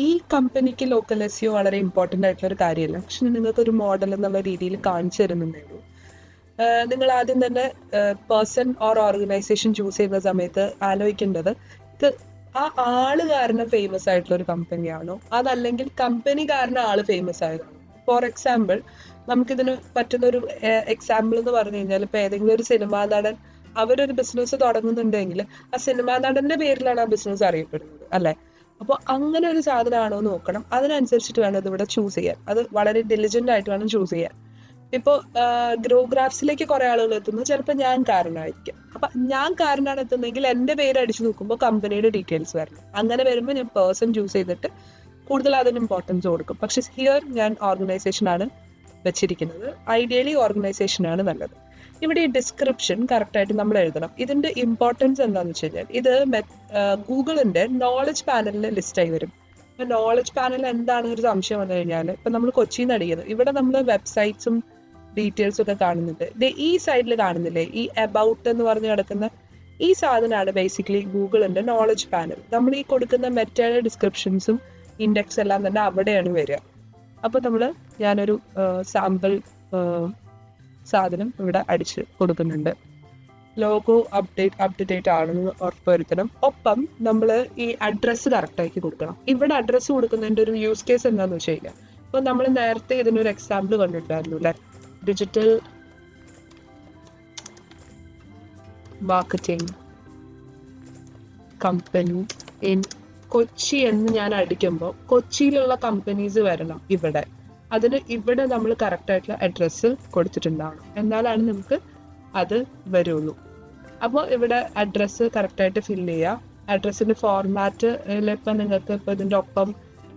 Speaker 2: ഈ കമ്പനിക്ക് ലോക്കൽ SEO വളരെ ഇമ്പോർട്ടൻ്റ് ആയിട്ടുള്ളൊരു കാര്യമല്ല, പക്ഷെ നിങ്ങൾക്കൊരു മോഡൽ എന്നുള്ള രീതിയിൽ കാണിച്ചു തരുന്നുണ്ടേ ഉള്ളൂ. നിങ്ങൾ ആദ്യം തന്നെ പേഴ്സൺ ഓർ ഓർഗനൈസേഷൻ ചൂസ് ചെയ്യുന്ന സമയത്ത് ആലോചിക്കേണ്ടത്, ഇത് ആ ആള് കാരണം ഫേമസ് ആയിട്ടുള്ള ഒരു കമ്പനിയാണോ, അതല്ലെങ്കിൽ കമ്പനി കാരണം ആള് ഫേമസ് ആയതാണോ? ഫോർ എക്സാമ്പിൾ, നമുക്കിതിന് പറ്റുന്നൊരു എക്സാമ്പിൾ എന്ന് പറഞ്ഞു കഴിഞ്ഞാൽ, ഇപ്പോൾ ഏതെങ്കിലും ഒരു സിനിമാ നടൻ അവരൊരു ബിസിനസ് തുടങ്ങുന്നുണ്ടെങ്കിൽ ആ സിനിമാ നടന്റെ പേരിലാണ് ആ ബിസിനസ് അറിയപ്പെടുന്നത്, അല്ലേ? അപ്പോൾ അങ്ങനെ ഒരു സാധനമാണോ നോക്കണം. അതിനനുസരിച്ചിട്ട് വേണം ഇതിവിടെ ചൂസ് ചെയ്യാൻ. അത് വളരെ ഡെലിജന്റ് ആയിട്ട് വേണം ചൂസ് ചെയ്യാൻ. ഇപ്പോൾ ഗ്രോഗ്രാഫ്സിലേക്ക് കുറെ ആളുകൾ എത്തുന്നത് ചിലപ്പോൾ ഞാൻ കാരണമായിരിക്കും. അപ്പം ഞാൻ കാരണമാണ് എത്തുന്നതെങ്കിൽ എൻ്റെ പേര് അടിച്ചു നോക്കുമ്പോൾ കമ്പനിയുടെ ഡീറ്റെയിൽസ് വരണം. അങ്ങനെ വരുമ്പോൾ ഞാൻ പേഴ്സൺ ചൂസ് ചെയ്തിട്ട് കൂടുതൽ അതിന് ഇമ്പോർട്ടൻസ് കൊടുക്കും. പക്ഷെ ഹിയർ ഞാൻ ഓർഗനൈസേഷനാണ് വെച്ചിരിക്കുന്നത്. ഐഡിയലി ഓർഗനൈസേഷനാണ് നല്ലത്. ഇവിടെ ഈ ഡിസ്ക്രിപ്ഷൻ കറക്റ്റായിട്ട് നമ്മൾ എഴുതണം. ഇതിൻ്റെ ഇമ്പോർട്ടൻസ് എന്താണെന്ന് വെച്ച് കഴിഞ്ഞാൽ, ഇത് ഗൂഗിളിൻ്റെ നോളജ് പാനലിൽ ലിസ്റ്റായി വരും. അപ്പോൾ നോളജ് പാനൽ എന്താണെന്നൊരു സംശയം വന്നു കഴിഞ്ഞാൽ, ഇപ്പം നമ്മൾ കൊച്ചിയിൽ നിന്ന് അടിക്കുന്നത്, ഇവിടെ നമ്മൾ വെബ്സൈറ്റ്സും ഡീറ്റെയിൽസും ഒക്കെ കാണുന്നുണ്ട്. ഈ സൈഡിൽ കാണുന്നില്ലേ, ഈ അബൌട്ട് എന്ന് പറഞ്ഞ് കിടക്കുന്ന ഈ സാധനമാണ് ബേസിക്കലി ഗൂഗിളിൻ്റെ നോളജ് പാനൽ. നമ്മൾ ഈ കൊടുക്കുന്ന മെറ്റയുടെ ഡിസ്ക്രിപ്ഷൻസും ഇൻഡെക്സ് എല്ലാം തന്നെ അവിടെയാണ് വരിക. അപ്പോൾ ഞാനൊരു സാമ്പിൾ സാധനം ഇവിടെ അടിച്ച് കൊടുക്കുന്നുണ്ട്. ലോഗോ അപ് ടു ഡേറ്റ് ആണെന്ന് ഉറപ്പുവരുത്തണം. ഒപ്പം നമ്മൾ ഈ അഡ്രസ്സ് കറക്റ്റാക്കി കൊടുക്കണം. ഇവിടെ അഡ്രസ്സ് കൊടുക്കുന്നതിൻ്റെ ഒരു യൂസ് കേസ് എന്താണെന്ന് വെച്ച് കഴിഞ്ഞാൽ, ഇപ്പോൾ നമ്മൾ നേരത്തെ ഇതിനൊരു എക്സാമ്പിൾ കണ്ടിട്ടുണ്ടായിരുന്നു അല്ലേ, digital marketing company in Kochi എന്ന് ഞാൻ അടിക്കുമ്പോൾ കൊച്ചിയിലുള്ള കമ്പനീസ് വരണം ഇവിടെ. അതിന് ഇവിടെ നമ്മൾ കറക്റ്റായിട്ടുള്ള അഡ്രസ്സ് കൊടുത്തിട്ടുണ്ടാവണം, എന്നാലാണ് നമുക്ക് അത് വരുള്ളൂ. അപ്പോൾ ഇവിടെ അഡ്രസ്സ് കറക്റ്റായിട്ട് ഫില്ല് ചെയ്യുക. അഡ്രസ്സിൻ്റെ ഫോർമാറ്റ് ഇപ്പം നിങ്ങൾക്ക് ഇപ്പോൾ ഇതിൻ്റെ ഒപ്പം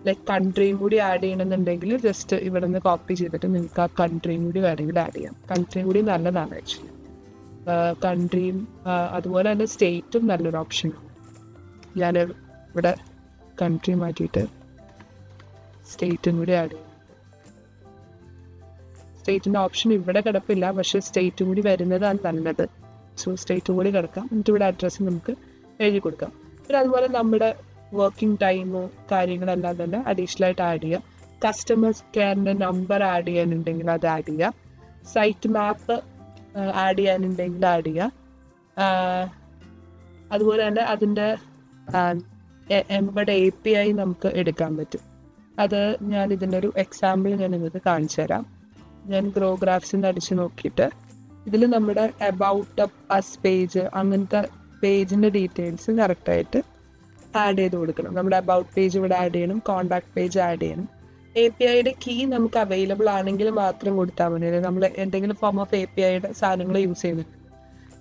Speaker 2: ലൈക്ക് കൺട്രിയും കൂടി ആഡ് ചെയ്യണമെന്നുണ്ടെങ്കിൽ ജസ്റ്റ് ഇവിടെ നിന്ന് കോപ്പി ചെയ്തിട്ട് നിങ്ങൾക്ക് ആ കൺട്രിയും കൂടി വേണമെങ്കിൽ ആഡ് ചെയ്യാം. കൺട്രിയും കൂടി നല്ലതാണ് ആക്ച്വലി. കൺട്രിയും അതുപോലെ തന്നെ സ്റ്റേറ്റും നല്ലൊരു ഓപ്ഷനാണ്. ഞാൻ ഇവിടെ കൺട്രി മാറ്റിയിട്ട് സ്റ്റേറ്റും കൂടി ആഡ് ചെയ്യും. സ്റ്റേറ്റിൻ്റെ ഓപ്ഷൻ ഇവിടെ കിടപ്പില്ല, പക്ഷേ സ്റ്റേറ്റും കൂടി വരുന്നതാണ് നല്ലത്. സോ സ്റ്റേറ്റും കൂടി കിടക്കാം. എന്നിട്ട് ഇവിടെ അഡ്രസ്സ് നമുക്ക് എഴുതി കൊടുക്കാം. പിന്നെ അതുപോലെ നമ്മുടെ വർക്കിംഗ് ടൈമോ കാര്യങ്ങളെല്ലാം തന്നെ അഡീഷണൽ ആയിട്ട് ആഡ് ചെയ്യാം. കസ്റ്റമർ കെയറിൻ്റെ നമ്പർ ആഡ് ചെയ്യാനുണ്ടെങ്കിൽ അത് ആഡ് ചെയ്യാം. സൈറ്റ് മാപ്പ് ആഡ് ചെയ്യാനുണ്ടെങ്കിൽ ആഡ് ചെയ്യാം. അതുപോലെ തന്നെ അതിൻ്റെ എംബഡ് API നമുക്ക് എടുക്കാൻ പറ്റും. അത് ഞാൻ ഇതിൻ്റെ ഒരു എക്സാമ്പിൾ ഞാൻ നിങ്ങൾക്ക് കാണിച്ചു തരാം. ഞാൻ ഗ്രോഗ്രാഫ്സിൻ്റെ അടിച്ച് നോക്കിയിട്ട് ഇതിൽ നമ്മുടെ അബൌട്ട് അസ് പേജ് അങ്ങനത്തെ പേജിൻ്റെ ഡീറ്റെയിൽസ് കറക്റ്റായിട്ട് ആഡ് ചെയ്ത് കൊടുക്കണം. നമ്മുടെ അബൌട്ട് പേജ് ഇവിടെ ആഡ് ചെയ്യണം, കോൺടാക്ട് പേജ് ആഡ് ചെയ്യണം. APIയുടെ കീ നമുക്ക് അവൈലബിൾ ആണെങ്കിൽ മാത്രം കൊടുത്താൽ മതി. നമ്മൾ എന്തെങ്കിലും ഫോം ഓഫ് APIയുടെ സാധനങ്ങൾ യൂസ് ചെയ്യുന്നുണ്ട്.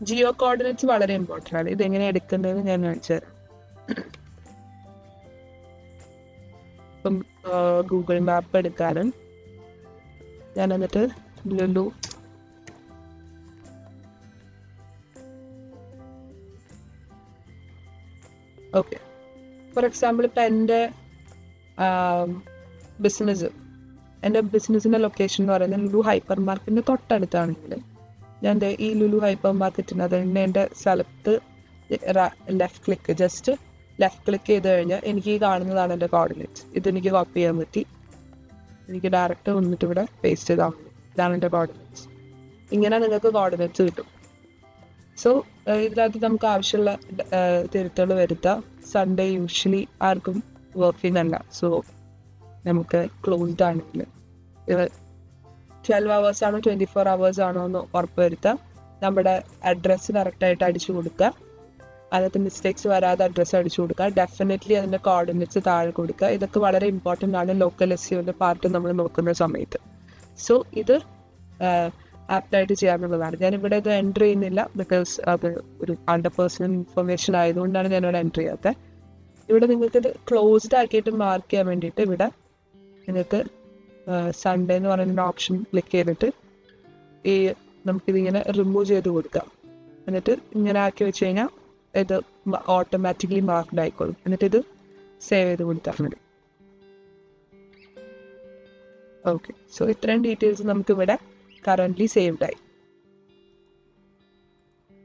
Speaker 2: ജിയോ കോർഡിനേറ്റ്സ് വളരെ ഇമ്പോർട്ടൻ്റ് ആണ്. ഇതെങ്ങനെ എടുക്കേണ്ടതെന്ന് ഞാൻ കാണിച്ചു തരാം. ഇപ്പം ഗൂഗിൾ മാപ്പ് എടുക്കാനും ഞാൻ എന്നിട്ട് ലുലു ഓക്കെ ഫോർ എക്സാമ്പിൾ ഇപ്പം എൻ്റെ ബിസിനസ്സിൻ്റെ ലൊക്കേഷൻ എന്ന് പറയുന്നത് ലുലു ഹൈപ്പർ മാർക്കറ്റിൻ്റെ തൊട്ടടുത്താണെങ്കിൽ ഞാൻ ഈ ലുലു ഹൈപ്പർ മാർക്കറ്റിന് അതിൻ്റെ എൻ്റെ സ്ഥലത്ത് ജസ്റ്റ് ലെഫ്റ്റ് ക്ലിക്ക് ചെയ്ത് കഴിഞ്ഞാൽ എനിക്ക് ഈ കാണുന്നതാണ് എൻ്റെ കോർഡിനേറ്റ്സ്. ഇതെനിക്ക് കോപ്പി ചെയ്യാൻ പറ്റി. എനിക്ക് ഡയറക്റ്റ് വന്നിട്ട് ഇവിടെ പേസ്റ്റ് ചെയ്താൽ മതി. ഇതാണ് എൻ്റെ കോർഡിനേറ്റ്സ്. ഇങ്ങനെ നിങ്ങൾക്ക് കോർഡിനേറ്റ്സ് കിട്ടും. സോ ഇതിനകത്ത് നമുക്ക് ആവശ്യമുള്ള തിരുത്തുകൾ വരുത്താം. സൺഡേ യൂഷ്വലി ആർക്കും വർക്കിംഗ് അല്ല. സോ നമുക്ക് ക്ലോസ്ഡ് ആണെങ്കിൽ ഇത് 12 hours ആണോ 24 hours ആണോ എന്ന് ഉറപ്പ് വരുത്താം. നമ്മുടെ അഡ്രസ്സ് കറക്റ്റായിട്ട് അടിച്ചു കൊടുക്കുക. അതിനകത്ത് മിസ്റ്റേക്സ് വരാതെ അഡ്രസ്സ് അടിച്ചു കൊടുക്കുക. ഡെഫിനറ്റ്ലി അതിൻ്റെ കോർഡിനേറ്റ്സ് താഴെ കൊടുക്കുക. ഇതൊക്കെ വളരെ ഇമ്പോർട്ടൻ്റ് ആണ് ലോക്കൽ SEOൻ്റെ പാർട്ട് നമ്മൾ നോക്കുന്ന സമയത്ത്. സോ ഇത് ആപ്റ്റായിട്ട് ചെയ്യാനുള്ളതാണ്. ഞാനിവിടെ ഇത് എൻ്റർ ചെയ്യുന്നില്ല, ബിക്കോസ് അത് ഒരു ആളുടെ പേഴ്സണൽ ഇൻഫർമേഷൻ ആയതുകൊണ്ടാണ് ഞാനിവിടെ എൻ്റർ ചെയ്യാത്തത്. ഇവിടെ നിങ്ങൾക്കിത് ക്ലോസ്ഡ് ആക്കിയിട്ട് മാർക്ക് ചെയ്യാൻ വേണ്ടിയിട്ട് ഇവിടെ നിങ്ങൾക്ക് സൺഡേ എന്ന് പറയുന്ന ഓപ്ഷൻ ക്ലിക്ക് ചെയ്തിട്ട് നമുക്കിതിങ്ങനെ റിമൂവ് ചെയ്ത് കൊടുക്കാം. എന്നിട്ട് ഇങ്ങനെ ആക്കി വെച്ച് കഴിഞ്ഞാൽ ഇത് ഓട്ടോമാറ്റിക്കലി മാർക്ക്ഡ് ആയിക്കോളും. എന്നിട്ട് ഇത് സേവ് ചെയ്ത് കൊടുത്താൽ മതി. ഓക്കെ, സോ ഇത്രയും ഡീറ്റെയിൽസ് നമുക്കിവിടെ കറൻ്റ്ലി സേവ്ഡായി.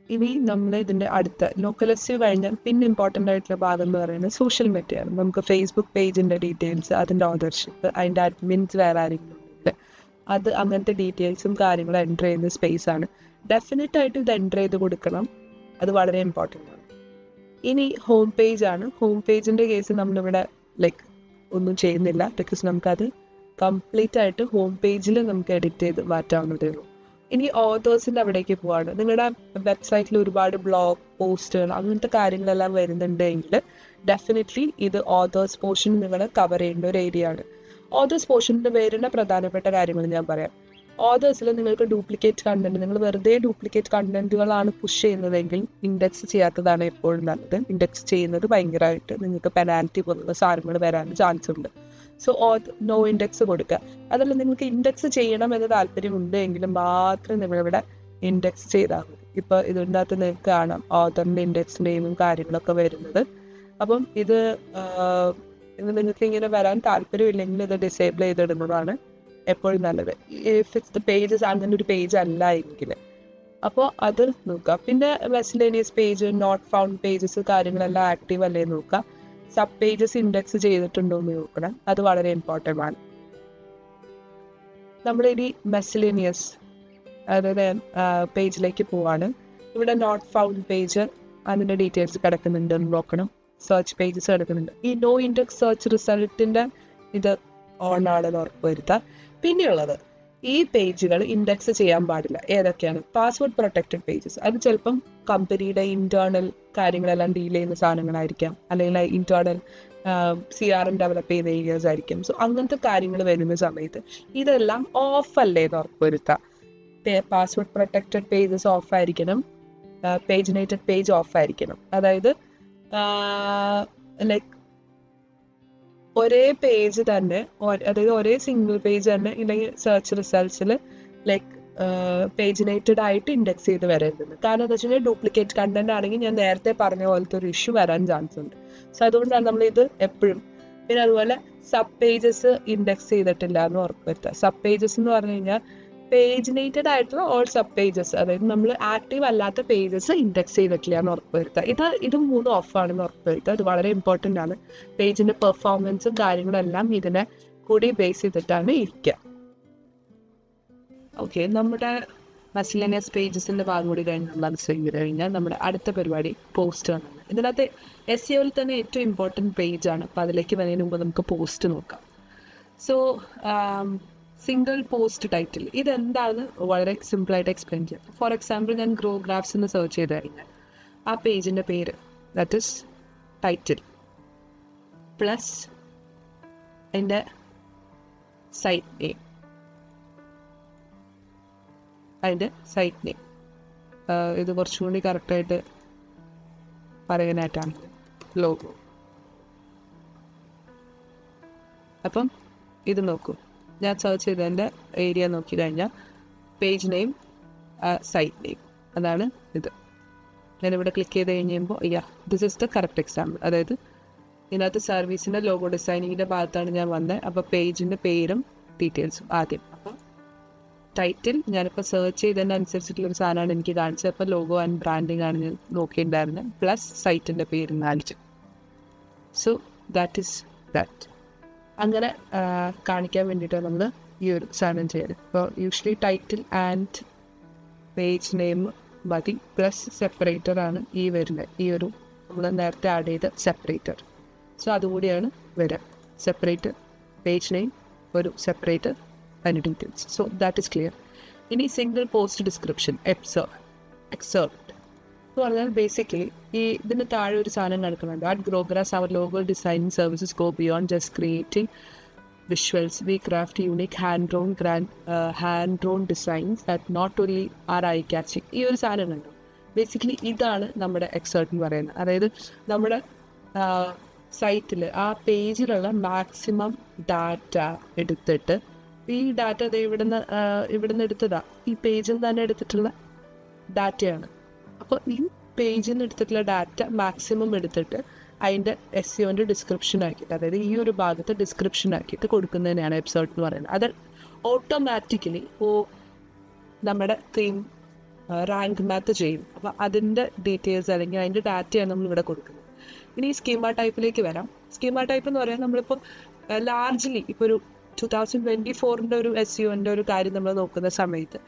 Speaker 2: ഇനി നമ്മൾ ഇതിൻ്റെ അടുത്ത ലോക്കൽ SEO കഴിഞ്ഞാൽ പിന്നെ ഇമ്പോർട്ടൻ്റ് ആയിട്ടുള്ള ഭാഗം എന്ന് പറയുന്നത് സോഷ്യൽ മീഡിയയാണ്. നമുക്ക് ഫേസ്ബുക്ക് പേജിൻ്റെ ഡീറ്റെയിൽസ്, അതിൻ്റെ ഓണർഷിപ്പ്, അതിൻ്റെ അഡ്മിൻസ് വേറെ ആരെങ്കിലും ഉണ്ട്, അത് അങ്ങനത്തെ ഡീറ്റെയിൽസും കാര്യങ്ങളും എൻ്റർ ചെയ്യുന്ന സ്പേസാണ്. ഡെഫിനറ്റായിട്ട് ഇത് എൻ്റർ ചെയ്ത് കൊടുക്കണം. അത് വളരെ ഇമ്പോർട്ടൻ്റ് ആണ്. ഇനി ഹോം പേജാണ്. ഹോം പേജിൻ്റെ കേസ് നമ്മളിവിടെ ഒന്നും ചെയ്യുന്നില്ല, ബിക്കോസ് നമുക്കത് കംപ്ലീറ്റ് ആയിട്ട് ഹോം പേജിൽ നമുക്ക് എഡിറ്റ് ചെയ്ത് മാറ്റാവുന്നതേ ഉള്ളൂ. ഇനി ഓതേഴ്സിൻ്റെ അവിടേക്ക് പോവാണ്. നിങ്ങളുടെ വെബ്സൈറ്റിൽ ഒരുപാട് ബ്ലോഗ് പോസ്റ്റുകൾ അങ്ങനത്തെ കാര്യങ്ങളെല്ലാം വരുന്നുണ്ടെങ്കിൽ ഡെഫിനറ്റ്ലി ഇത് ഓതേഴ്സ് പോർഷൻ നിങ്ങൾ കവർ ചെയ്യേണ്ട ഒരു ഏരിയ ആണ്. ഓതേഴ്സ് പോർഷനിൽ വരുന്ന പ്രധാനപ്പെട്ട കാര്യങ്ങൾ ഞാൻ പറയാം. ഓതേഴ്സിൽ നിങ്ങൾക്ക് ഡ്യൂപ്ലിക്കേറ്റ് കണ്ടന്റ്, നിങ്ങൾ വെറുതെ ഡ്യൂപ്ലിക്കേറ്റ് കണ്ടന്റുകളാണ് പുഷ് ചെയ്യുന്നതെങ്കിൽ ഇൻഡെക്സ് ചെയ്യാത്തതാണ് എപ്പോഴും നല്ലത്. ഇൻഡെക്സ് ചെയ്യുന്നത് ഭയങ്കരമായിട്ട് നിങ്ങൾക്ക് പെനാൽറ്റി പോലുള്ള സാധനങ്ങൾ വരാൻ ചാൻസ് ഉണ്ട്. സോ നോ ഇൻഡെക്സ് കൊടുക്കുക. അതല്ല, നിങ്ങൾക്ക് ഇൻഡെക്സ് ചെയ്യണം എന്ന് താല്പര്യമുണ്ട് എങ്കിലും മാത്രം നിങ്ങളിവിടെ ഇൻഡെക്സ് ചെയ്താൽ മതി. ഇപ്പോൾ ഇതിൻ്റെ അകത്ത് നിങ്ങൾക്ക് കാണാം ഓതറിൻ്റെ ഇൻഡെക്സ് നെയിമും കാര്യങ്ങളൊക്കെ വരുന്നത്. അപ്പം ഇത് നിങ്ങൾക്ക് ഇങ്ങനെ വരാൻ താല്പര്യമില്ലെങ്കിൽ ഇത് ഡിസേബിൾ ചെയ്തിടുന്നതാണ് എപ്പോഴും നല്ലത്. ഇഫ് ഇറ്റ്സ് ദ പേജസ് അങ്ങനെ ഒരു പേജ് അല്ല എങ്കിൽ അപ്പോൾ അത് നോക്കുക. പിന്നെ മെസ്ലേനിയസ് പേജ്, നോട്ട് ഫൗണ്ട് പേജസ് കാര്യങ്ങളെല്ലാം ആക്റ്റീവ് അല്ലേ നോക്കുക. സബ് പേജസ് ഇൻഡെക്സ് ചെയ്തിട്ടുണ്ടോ എന്ന് നോക്കണം, അത് വളരെ ഇമ്പോർട്ടൻ്റ് ആണ്. നമ്മളിനി മെസ്ലേനിയസ് അതായത് പേജിലേക്ക് പോവാണ്. ഇവിടെ നോട്ട് ഫൗണ്ട് പേജ് അതിൻ്റെ ഡീറ്റെയിൽസ് കിടക്കുന്നുണ്ട് എന്ന് നോക്കണം. സെർച്ച് പേജസ് കിടക്കുന്നുണ്ട്. ഈ നോ ഇൻഡെക്സ് സെർച്ച് റിസൾട്ടിൻ്റെ ഇത് ഓൺ ആണെന്ന് ഉറപ്പ് വരുത്താം. പിന്നെയുള്ളത് ഈ പേജുകൾ ഇൻഡെക്സ് ചെയ്യാൻ പാടില്ല. ഏതൊക്കെയാണ്? Password protected pages. അത് ചിലപ്പം കമ്പനിയുടെ ഇന്റേണൽ കാര്യങ്ങളെല്ലാം ഡീൽ ചെയ്യുന്ന സാധനങ്ങളായിരിക്കാം, അല്ലെങ്കിൽ ഇന്റേണൽ CRM ഡെവലപ്പ് ചെയ്യുന്ന ഏരിയാസ് ആയിരിക്കും. സോ അങ്ങനത്തെ കാര്യങ്ങൾ വരുന്ന സമയത്ത് ഇതെല്ലാം ഓഫ് അല്ലേ എന്ന് ഉറപ്പ് വരുത്താം. പാസ്വേഡ് പ്രൊട്ടക്റ്റഡ് പേജസ് ഓഫ് ആയിരിക്കണം, പേജിനേറ്റഡ് പേജ് ഓഫ് ആയിരിക്കണം. അതായത് ലൈക്ക് ഒരേ പേജ് തന്നെ, അതായത് ഒരേ സിംഗിൾ പേജ് തന്നെ ഇല്ലെങ്കിൽ സെർച്ച് റിസൾട്ട്സിൽ ലൈക്ക് പേജിനേറ്റഡ് ആയിട്ട് ഇൻഡെക്സ് ചെയ്ത് വരരുത്. കാരണം എന്താ വെച്ചാൽ ഡ്യൂപ്ലിക്കേറ്റ് കണ്ടന്റ് ആണെങ്കിൽ ഞാൻ നേരത്തെ പറഞ്ഞ പോലത്തെ ഒരു ഇഷ്യൂ വരാൻ ചാൻസ് ഉണ്ട്. സോ അതുകൊണ്ടാണ് നമ്മളിത് എപ്പോഴും. പിന്നെ അതുപോലെ സബ് പേജസ് ഇൻഡെക്സ് ചെയ്തിട്ടില്ല എന്ന് ഉറപ്പുവരുത്തുക. സബ് പേജസ് എന്ന് പറഞ്ഞു കഴിഞ്ഞാൽ പേജിനേറ്റഡ് ആയിട്ടുള്ള ഓൾ സബ് പേജസ്, അതായത് നമ്മൾ ആക്റ്റീവ് അല്ലാത്ത പേജസ് ഇൻഡെക്സ് ചെയ്തിട്ടില്ല എന്ന് ഉറപ്പുവരുത്തുക. ഇത് മൂന്നും ഓഫാണെന്ന് ഉറപ്പുവരുത്തുക. ഇത് വളരെ ഇമ്പോർട്ടൻ്റ് ആണ്. പേജിൻ്റെ പെർഫോമൻസും കാര്യങ്ങളെല്ലാം ഇതിനെ കൂടി ബേസ് ചെയ്തിട്ടാണ് ഇരിക്കുക. ഓക്കെ, നമ്മുടെ മെസ്ലേനിയസ് പേജസിൻ്റെ ഭാഗം കൂടി കഴിഞ്ഞാൽ നമ്മുടെ അടുത്ത പരിപാടി പോസ്റ്റാണ്. ഇതിനകത്ത് SEOയിൽ തന്നെ ഏറ്റവും ഇമ്പോർട്ടൻറ്റ് പേജാണ്. അപ്പോൾ അതിലേക്ക് വരുന്നതിന് മുമ്പ് നമുക്ക് പോസ്റ്റ് നോക്കാം. സോ സിംഗിൾ പോസ്റ്റ് ടൈറ്റിൽ ഇതെന്താണ് വളരെ സിമ്പിളായിട്ട് എക്സ്പ്ലെയിൻ ചെയ്യാം. ഫോർ എക്സാമ്പിൾ ഞാൻ ഗ്രോ ഗ്രാഫ്സ് എന്ന് സെർച്ച് ചെയ്ത് കഴിഞ്ഞാൽ ആ പേജിൻ്റെ പേര് ദാറ്റ് ഇസ് ടൈറ്റിൽ പ്ലസ് അതിൻ്റെ സൈറ്റ് നെയിം, അതിൻ്റെ സൈറ്റ് നെയിം. ഇത് കുറച്ചും കൂടി കറക്റ്റായിട്ട് പറയാനായിട്ടാണ് ലോഗോ. അപ്പം ഇത് നോക്കൂ, ഞാൻ സെർച്ച് ചെയ്തതിൻ്റെ ഏരിയ നോക്കി കഴിഞ്ഞാൽ പേജ് നെയിം, സൈറ്റ് നെയിം, അതാണ് ഇത്. ഞാനിവിടെ ക്ലിക്ക് ചെയ്ത് കഴിയുമ്പോൾ this is the correct example. അതായത് ഇതിനകത്ത് സർവീസിൻ്റെ ലോഗോ ഡിസൈനിങ്ങിൻ്റെ ഭാഗത്താണ് ഞാൻ വന്നത്. അപ്പോൾ പേജിൻ്റെ പേരും ഡീറ്റെയിൽസും ആദ്യം. അപ്പം ടൈറ്റിൽ ഞാനിപ്പോൾ സെർച്ച് ചെയ്തതിൻ്റെ അനുസരിച്ചിട്ടുള്ളൊരു സാധനമാണ് എനിക്ക് കാണിച്ചത്. അപ്പോൾ ലോഗോ ആൻഡ് ബ്രാൻഡിങ് ആണ് ഞാൻ നോക്കിയിട്ടുണ്ടായിരുന്നത്, പ്ലസ് സൈറ്റിൻ്റെ പേരും കാണിച്ചു. So that is that. അങ്ങനെ കാണിക്കാൻ വേണ്ടിയിട്ടാണ് നമ്മൾ ഈ ഒരു സാധനം ചെയ്യുന്നത്. ഇപ്പോൾ usually title and page name മതി, പ്ലസ് സെപ്പറേറ്ററാണ് ഈ വരുന്നത്. ഈ ഒരു നമ്മൾ നേരത്തെ ആഡ് ചെയ്ത സെപ്പറേറ്റർ. സോ അതുകൂടിയാണ് വരിക. സെപ്പറേറ്റർ, പേജ് നെയിം, ഒരു സെപ്പറേറ്റർ, അതിൻ്റെ details. So that is clear. ഇനി സിംഗിൾ പോസ്റ്റ് ഡിസ്ക്രിപ്ഷൻ, എക്സേർട്ട് എന്ന് പറഞ്ഞാൽ ബേസിക്കലി ഇതിന് താഴെ ഒരു സാധനം നടക്കുന്നുണ്ട്. At Growgrass our logo designing services go beyond just creating visuals. We craft unique hand drawn designs that not only are eye catching. ഈ ഒരു സാധനം കണ്ടു. ബേസിക്കലി ഇതാണ് നമ്മുടെ എക്സേർട്ട് എന്ന് പറയുന്നത്. അതായത് നമ്മുടെ സൈറ്റിൽ ആ പേജിലുള്ള മാക്സിമം ഡാറ്റ എടുത്തിട്ട്, ഈ ഡാറ്റ ഇവിടുന്ന് എടുത്തതാണ്, ഈ പേജിൽ തന്നെ എടുത്തിട്ടുള്ള ഡാറ്റയാണ്. അപ്പോൾ ഈ പേജിൽ നിന്ന് എടുത്തിട്ടുള്ള ഡാറ്റ മാക്സിമം എടുത്തിട്ട് അതിൻ്റെ SEOൻ്റെ ഡിസ്ക്രിപ്ഷൻ ആക്കിയിട്ട്, അതായത് ഈ ഒരു ഭാഗത്ത് ഡിസ്ക്രിപ്ഷൻ ആക്കിയിട്ട് കൊടുക്കുന്നതിനാണ് എപ്പിസോഡ് എന്ന് പറയുന്നത്. അത് ഓട്ടോമാറ്റിക്കലി നമ്മുടെ തീം റാങ്ക് മാത്ത് ചെയ്യും. അപ്പോൾ അതിൻ്റെ ഡീറ്റെയിൽസ് അല്ലെങ്കിൽ അതിൻ്റെ ഡാറ്റയാണ് നമ്മളിവിടെ കൊടുക്കുന്നത്. ഇനി സ്കീമ ടൈപ്പിലേക്ക് വരാം. സ്കീമ ടൈപ്പ് എന്ന് പറയാൻ നമ്മളിപ്പോൾ ലാർജ്ലി ഇപ്പോൾ ഒരു 2024 ഒരു SEOൻ്റെ ഒരു കാര്യം നമ്മൾ നോക്കുന്ന സമയത്ത്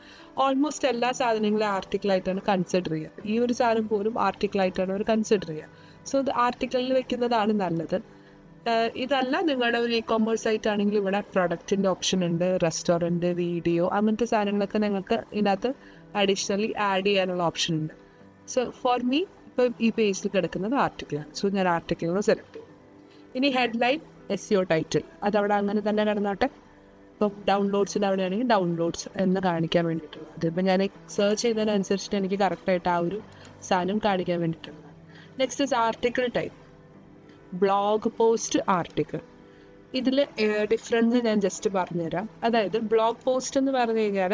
Speaker 2: ഓൾമോസ്റ്റ് എല്ലാ സാധനങ്ങളും ആർട്ടിക്കിളായിട്ടാണ് കൺസിഡർ ചെയ്യുക. ഈ ഒരു സാധനം പോലും ആർട്ടിക്കിളായിട്ടാണ് അവർ കൺസിഡർ ചെയ്യുക. സോ ഇത് ആർട്ടിക്കിളിൽ വെക്കുന്നതാണ് നല്ലത്. ഇതല്ല നിങ്ങളുടെ ഒരു e-commerce സൈറ്റ് ആണെങ്കിൽ ഇവിടെ പ്രൊഡക്റ്റിൻ്റെ ഓപ്ഷൻ ഉണ്ട്, റെസ്റ്റോറൻറ്റ്, വീഡിയോ, അങ്ങനത്തെ സാധനങ്ങളൊക്കെ നിങ്ങൾക്ക് ഇതിനകത്ത് അഡീഷണലി ആഡ് ചെയ്യാനുള്ള ഓപ്ഷൻ ഉണ്ട്. സോ ഫോർ മീ ഇപ്പോൾ ഈ പേജിൽ കിടക്കുന്നത് ആർട്ടിക്കിളാണ്. സോ ഞാൻ ആർട്ടിക്കിളിന് സെലക്ട് ചെയ്യും. ഇനി ഹെഡ്ലൈൻ, SEO ടൈറ്റിൽ അതവിടെ അങ്ങനെ തന്നെ കിടന്നോട്ടെ. ഇപ്പോൾ ഡൗൺലോഡ്സിൻ്റെ അവിടെയാണെങ്കിൽ ഡൗൺലോഡ്സ് എന്ന് കാണിക്കാൻ വേണ്ടിയിട്ടുള്ളത്. ഇതിപ്പോൾ ഞാൻ സെർച്ച് ചെയ്തതിനനുസരിച്ചിട്ട് എനിക്ക് കറക്റ്റായിട്ട് ആ ഒരു സാധനം കാണിക്കാൻ വേണ്ടിയിട്ടുള്ളത്. Next is article type, blog post, article. ഇതിൽ ഡിഫറൻസ് ഞാൻ ജസ്റ്റ് പറഞ്ഞുതരാം. അതായത് ബ്ലോഗ് പോസ്റ്റ് എന്ന് പറഞ്ഞു കഴിഞ്ഞാൽ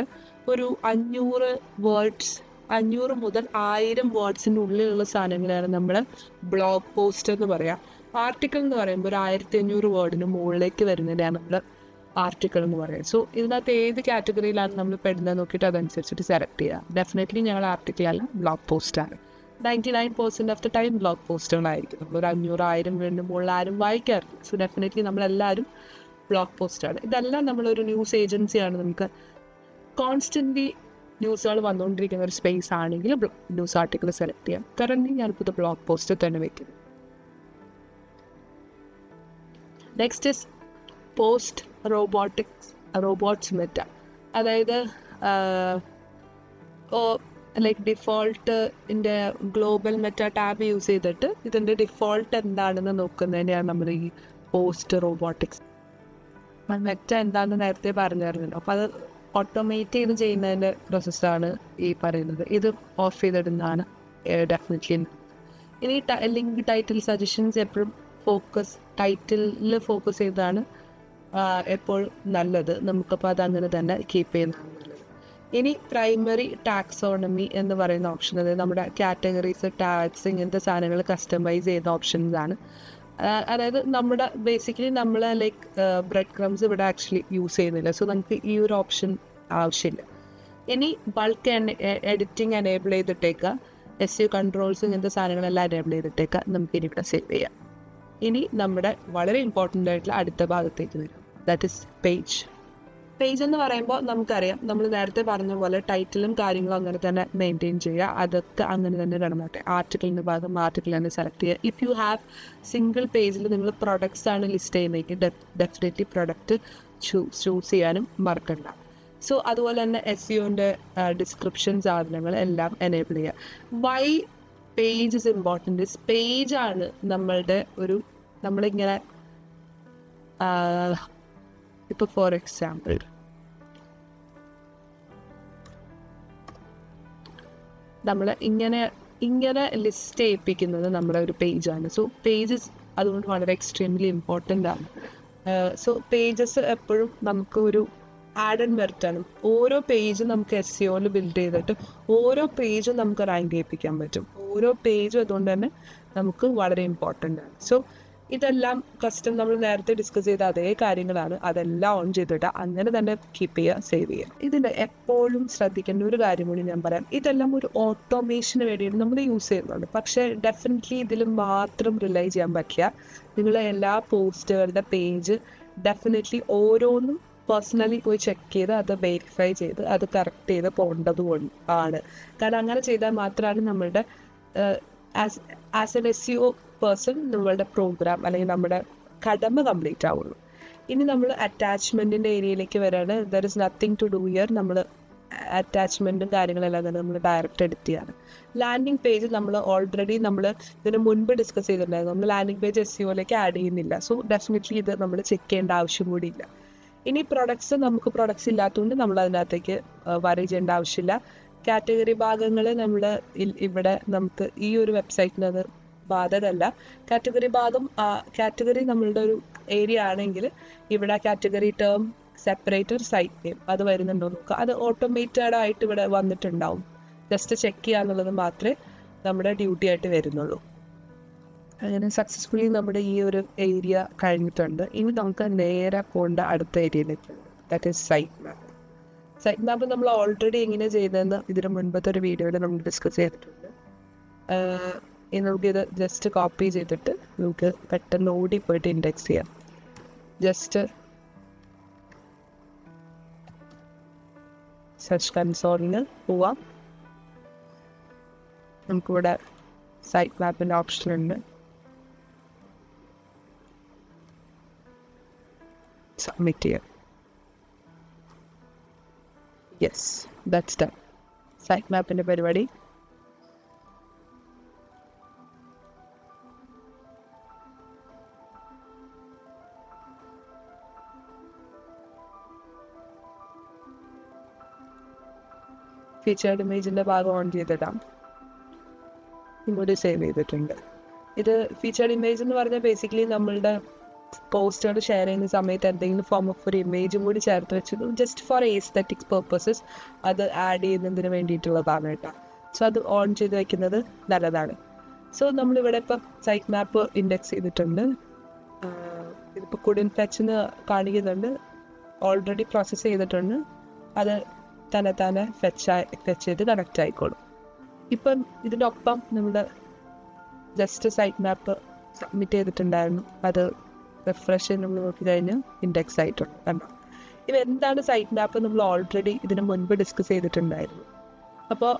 Speaker 2: ഒരു 500 മുതൽ 1000 വേർഡ്സിൻ്റെ ഉള്ളിലുള്ള സാധനങ്ങളാണ് നമ്മൾ ബ്ലോഗ് പോസ്റ്റ് എന്ന് പറയാം. ആർട്ടിക്കിൾ എന്ന് പറയുമ്പോൾ ഒരു 1500 വേർഡിന് മുകളിലേക്ക് വരുന്നതിനാണ് നമ്മൾ ആർട്ടിക്കിൾ എന്ന് പറയും. സോ ഇതിനകത്ത് ഏത് കാറ്റഗറിയിലാണ് നമ്മൾ പെടുന്നത് നോക്കിയിട്ട് അതനുസരിച്ചിട്ട് സെലക്ട് ചെയ്യുക. ഡെഫിനറ്റ്ലി ഞങ്ങൾ ആർട്ടിക്കിളല്ല, ബ്ലോഗ് പോസ്റ്റാണ്. 99% ഓഫ് ദ ടൈം ബ്ലോഗ് പോസ്റ്റുകളായിരിക്കും. നമ്മൾ ഒരു 500,000 വീണ്ടും മുകളിൽ ആരും വായിക്കാറില്ല. സോ ഡെഫിനറ്റ്ലി നമ്മളെല്ലാവരും ബ്ലോഗ് പോസ്റ്റാണ്. ഇതെല്ലാം നമ്മളൊരു ന്യൂസ് ഏജൻസിയാണ്. നമുക്ക് കോൺസ്റ്റൻ്റ്ലി ന്യൂസുകൾ വന്നുകൊണ്ടിരിക്കുന്ന ഒരു സ്പേസ് ആണെങ്കിൽ ന്യൂസ് ആർട്ടിക്കിൾ സെലക്ട് ചെയ്യാം. കറൻറ്റ്ലി ഞാനിപ്പോൾ ഇത് ബ്ലോഗ് പോസ്റ്റ് തന്നെ വയ്ക്കുന്നു. Next is post robots meta. അതായത് ലൈക്ക് ഡിഫോൾട്ടിൻ്റെ ഗ്ലോബൽ മെറ്റ ടാബ് യൂസ് ചെയ്തിട്ട് ഇതിൻ്റെ ഡിഫോൾട്ട് എന്താണെന്ന് നോക്കുന്നതിനെയാണ് നമ്മൾ ഈ പോസ്റ്റ് റോബോട്ടിക്സ്. മെറ്റ എന്താണെന്ന് നേരത്തെ പറഞ്ഞിരുന്നല്ലോ. അപ്പോൾ അത് ഓട്ടോമേറ്റ് ചെയ്ത് ചെയ്യുന്നതിൻ്റെ പ്രോസസ്സാണ് ഈ പറയുന്നത്. ഇത് ഓഫ് ചെയ്തിടുന്നതാണ് ഡെഫിനറ്റ്ലി. ഇനി ലിങ്ക് ടൈറ്റിൽ സജഷൻസ് എപ്പോഴും ടൈറ്റിലിൽ ഫോക്കസ് ചെയ്താണ് എപ്പോഴും നല്ലത്. നമുക്കപ്പോൾ അതങ്ങനെ തന്നെ കീപ്പ് ചെയ്യുന്നതാണ് നല്ലത്. ഇനി പ്രൈമറി ടാക്സോണമി എന്ന് പറയുന്ന ഓപ്ഷൻ, അതായത് നമ്മുടെ കാറ്റഗറീസ്, ടാഗ്സ്, ഇങ്ങനത്തെ സാധനങ്ങൾ കസ്റ്റമൈസ് ചെയ്യുന്ന ഓപ്ഷൻസാണ്. അതായത് നമ്മുടെ ബേസിക്കലി നമ്മൾ ലൈക്ക് ബ്രെഡ് ക്രംസ് ഇവിടെ ആക്ച്വലി യൂസ് ചെയ്യുന്നില്ല. സോ നമുക്ക് ഈ ഒരു ഓപ്ഷൻ ആവശ്യമില്ല. ഇനി ബൾക്ക് എഡിറ്റിംഗ് എനേബിൾ ചെയ്തിട്ടേക്കുക. SEO കൺട്രോൾസ് ഇങ്ങനത്തെ സാധനങ്ങളെല്ലാം എനേബിൾ ചെയ്തിട്ടേക്കുക. നമുക്കിനി ഇവിടെ സേവ് ചെയ്യാം. ഇനി നമ്മുടെ വളരെ ഇമ്പോർട്ടൻ്റ് ആയിട്ടുള്ള അടുത്ത ഭാഗത്തേക്ക് വരും. ദാറ്റ് ഇസ് പേജ് എന്ന് പറയുമ്പോൾ നമുക്കറിയാം, നമ്മൾ നേരത്തെ പറഞ്ഞ പോലെ ടൈറ്റിലും കാര്യങ്ങളും അങ്ങനെ തന്നെ മെയിൻറ്റെയിൻ ചെയ്യുക. അതൊക്കെ അങ്ങനെ തന്നെ കിടന്നോട്ടെ. ആർട്ടിക്കിളിൻ്റെ ഭാഗം ആർട്ടിക്കിൾ തന്നെ സെലക്ട് ചെയ്യുക. ഇഫ് യു ഹാവ് സിംഗിൾ പേജിൽ നിങ്ങൾ പ്രൊഡക്ട്സ് ആണ് ലിസ്റ്റ് ചെയ്യുന്നതെങ്കിൽ ഡെഫിനറ്റ്ലി പ്രൊഡക്റ്റ് ചൂസ് ചെയ്യാനും മറക്കണ്ട. സോ അതുപോലെ തന്നെ SEOൻ്റെ ഡിസ്ക്രിപ്ഷൻ സാധനങ്ങൾ എല്ലാം എനേബിൾ ചെയ്യുക. Why page is important is പേജാണ് നമ്മളിങ്ങനെ ഇപ്പോൾ ഫോർ എക്സാമ്പിൾ നമ്മൾ ഇങ്ങനെ ലിസ്റ്റ് ചെയ്യിപ്പിക്കുന്നത് നമ്മുടെ ഒരു പേജാണ്. സോ പേജസ് അതുകൊണ്ട് വളരെ എക്സ്ട്രീംലി ഇമ്പോർട്ടൻ്റ് ആണ്. സോ പേജസ് എപ്പോഴും നമുക്ക് ഒരു ആഡ് ആൻഡ് മെറിറ്റാണ്. ഓരോ പേജും നമുക്ക് SEOയിൽ ബിൽഡ് ചെയ്തിട്ട് ഓരോ പേജും നമുക്ക് റാങ്ക് ചെയ്യിപ്പിക്കാൻ പറ്റും. ഓരോ പേജും അതുകൊണ്ട് തന്നെ നമുക്ക് വളരെ ഇമ്പോർട്ടൻ്റ് ആണ്. സോ ഇതെല്ലാം നമ്മൾ നേരത്തെ ഡിസ്കസ് ചെയ്ത അതേ കാര്യങ്ങളാണ്. അതെല്ലാം ഓൺ ചെയ്തിട്ട് അങ്ങനെ തന്നെ കീപ്പ് ചെയ്യുക, സേവ് ചെയ്യുക. ഇതിൻ്റെ എപ്പോഴും ശ്രദ്ധിക്കേണ്ട ഒരു കാര്യം കൂടി ഞാൻ പറയാം. ഇതെല്ലാം ഒരു ഓട്ടോമേഷന് വേണ്ടിയിട്ട് നമ്മൾ യൂസ് ചെയ്യുന്നുണ്ട്. പക്ഷേ ഡെഫിനറ്റ്ലി ഇതിൽ മാത്രം റിലൈ ചെയ്യാൻ പറ്റില്ല. നിങ്ങളെ എല്ലാ പോസ്റ്റുകളുടെ പേജ് ഡെഫിനറ്റ്ലി ഓരോന്നും പേഴ്സണലി പോയി ചെക്ക് ചെയ്ത് അത് വെരിഫൈ ചെയ്ത് അത് കറക്റ്റ് ചെയ്ത് പോകേണ്ടത് ആണ്. കാരണം അങ്ങനെ ചെയ്താൽ മാത്രമാണ് നമ്മളുടെ ആസ് എൻ SEO പേഴ്സൺ നമ്മളുടെ പ്രോഗ്രാം അല്ലെങ്കിൽ നമ്മുടെ കടമ കംപ്ലീറ്റ് ആവുള്ളൂ. ഇനി നമ്മൾ അറ്റാച്ച്മെൻറ്റിൻ്റെ ഏരിയയിലേക്ക് വരാണ്. There is nothing to do here. നമ്മൾ അറ്റാച്ച്മെൻറ്റും കാര്യങ്ങളെല്ലാം തന്നെ നമ്മൾ ഡയറക്റ്റ് എഡിറ്റ് ചെയ്യാണ്. ലാൻഡിങ് പേജ് നമ്മൾ ഓൾറെഡി ഇതിന് മുൻപ് ഡിസ്കസ് ചെയ്തിട്ടുണ്ടായിരുന്നു. നമ്മൾ ലാൻഡിങ് പേജ് SEOയിലേക്ക് ആഡ് ചെയ്യുന്നില്ല. സോ ഡെഫിനറ്റ്ലി ഇത് നമ്മൾ ചെക്ക് ചെയ്യേണ്ട ആവശ്യം കൂടിയില്ല. ഇനി നമുക്ക് പ്രൊഡക്ട്സ് ഇല്ലാത്തതുകൊണ്ട് നമ്മൾ അതിനകത്തേക്ക് വറി ചെയ്യേണ്ട ആവശ്യമില്ല. കാറ്റഗറി ഭാഗങ്ങൾ ഇവിടെ നമുക്ക് ഈ ഒരു വെബ്സൈറ്റിനത് ബാധകമല്ല. കാറ്റഗറി നമ്മളുടെ ഒരു ഏരിയ ആണെങ്കിൽ ഇവിടെ category term separator site name അത് വരുന്നുണ്ടോ നോക്കുക. അത് ഓട്ടോമേറ്റഡ് ആയിട്ട് ഇവിടെ വന്നിട്ടുണ്ടാവും. ജസ്റ്റ് ചെക്ക് ചെയ്യുക എന്നുള്ളത് മാത്രമേ നമ്മുടെ ഡ്യൂട്ടി ആയിട്ട് വരുന്നുള്ളൂ. അങ്ങനെ സക്സസ്ഫുള്ളി നമ്മുടെ ഈ ഒരു ഏരിയ കഴിഞ്ഞിട്ടുണ്ട്. ഇനി നമുക്ക് നേരെ പോകേണ്ട അടുത്ത ഏരിയയിലേക്ക്, ദാറ്റ് ഈസ് സൈറ്റ് മാപ്പ്. നമ്മൾ ഓൾറെഡി എങ്ങനെ ചെയ്തതെന്ന് ഇതിന് മുൻപത്തെ ഒരു വീഡിയോയിൽ നമ്മൾ ഡിസ്കസ് ചെയ്തിട്ടുണ്ട്. ഇനി നമുക്കിത് ജസ്റ്റ് കോപ്പി ചെയ്തിട്ട് നമുക്ക് പെട്ടെന്ന് ഓടിപ്പോയിട്ട് ഇൻഡെക്സ് ചെയ്യാം. ജസ്റ്റ് സെർച്ച് കൺസോളിന് പോവാം. നമുക്കിവിടെ സൈറ്റ് മാപ്പിൻ്റെ ഓപ്ഷൻ ഉണ്ട്. സബ്മിറ്റ് ചെയ്യാം. Yes, that's done. സൈറ്റ് മാപ്പിൻ്റെ പരിപാടി ഫീച്ചേർഡ് ഇമേജിൻ്റെ ഭാഗം ഓൺ ചെയ്തിടാം. ഇങ്ങോട്ട് സേവ് ചെയ്തിട്ടുണ്ട്. ഇത് ഫീച്ചേർഡ് ഇമേജ് എന്ന് പറഞ്ഞാൽ ബേസിക്കലി നമ്മളുടെ പോസ്റ്റുകൾ ഷെയർ ചെയ്യുന്ന സമയത്ത് എന്തെങ്കിലും ഫോം ഓഫ് ഒരു ഇമേജും കൂടി ചേർത്ത് വെച്ചത് ജസ്റ്റ് ഫോർ എസ്തെറ്റിക്സ് പർപ്പസസ് അത് ആഡ് ചെയ്യുന്നതിന് വേണ്ടിയിട്ടുള്ളതാണ് കേട്ടോ. സോ അത് ഓൺ ചെയ്ത് വയ്ക്കുന്നത് നല്ലതാണ്. സോ നമ്മളിവിടെ ഇപ്പം സൈറ്റ് മാപ്പ് ഇൻഡെക്സ് ചെയ്തിട്ടുണ്ട്. ഇതിപ്പോൾ കുഡിൻ ടച്ച് എന്ന് കാണിക്കുന്നുണ്ട്. ഓൾറെഡി പ്രോസസ്സ് ചെയ്തിട്ടുണ്ട്, അത് തന്നെ ഫെച്ച് ചെയ്ത് കണക്റ്റ് ആയിക്കോളും. ഇപ്പം ഇതിനൊപ്പം നമ്മുടെ ജസ്റ്റ് സൈറ്റ് മാപ്പ് സബ്മിറ്റ് ചെയ്തിട്ടുണ്ടായിരുന്നു, അത് റിഫ്രഷ് നമ്മൾ നോക്കി കഴിഞ്ഞ് ഇൻഡെക്സ് ആയിട്ടുണ്ട്. കണ്ടോ, ഇതെന്താണ് സൈറ്റ് മാപ്പ് നമ്മൾ ഓൾറെഡി ഇതിന് മുൻപ് ഡിസ്കസ് ചെയ്തിട്ടുണ്ടായിരുന്നു. അപ്പോൾ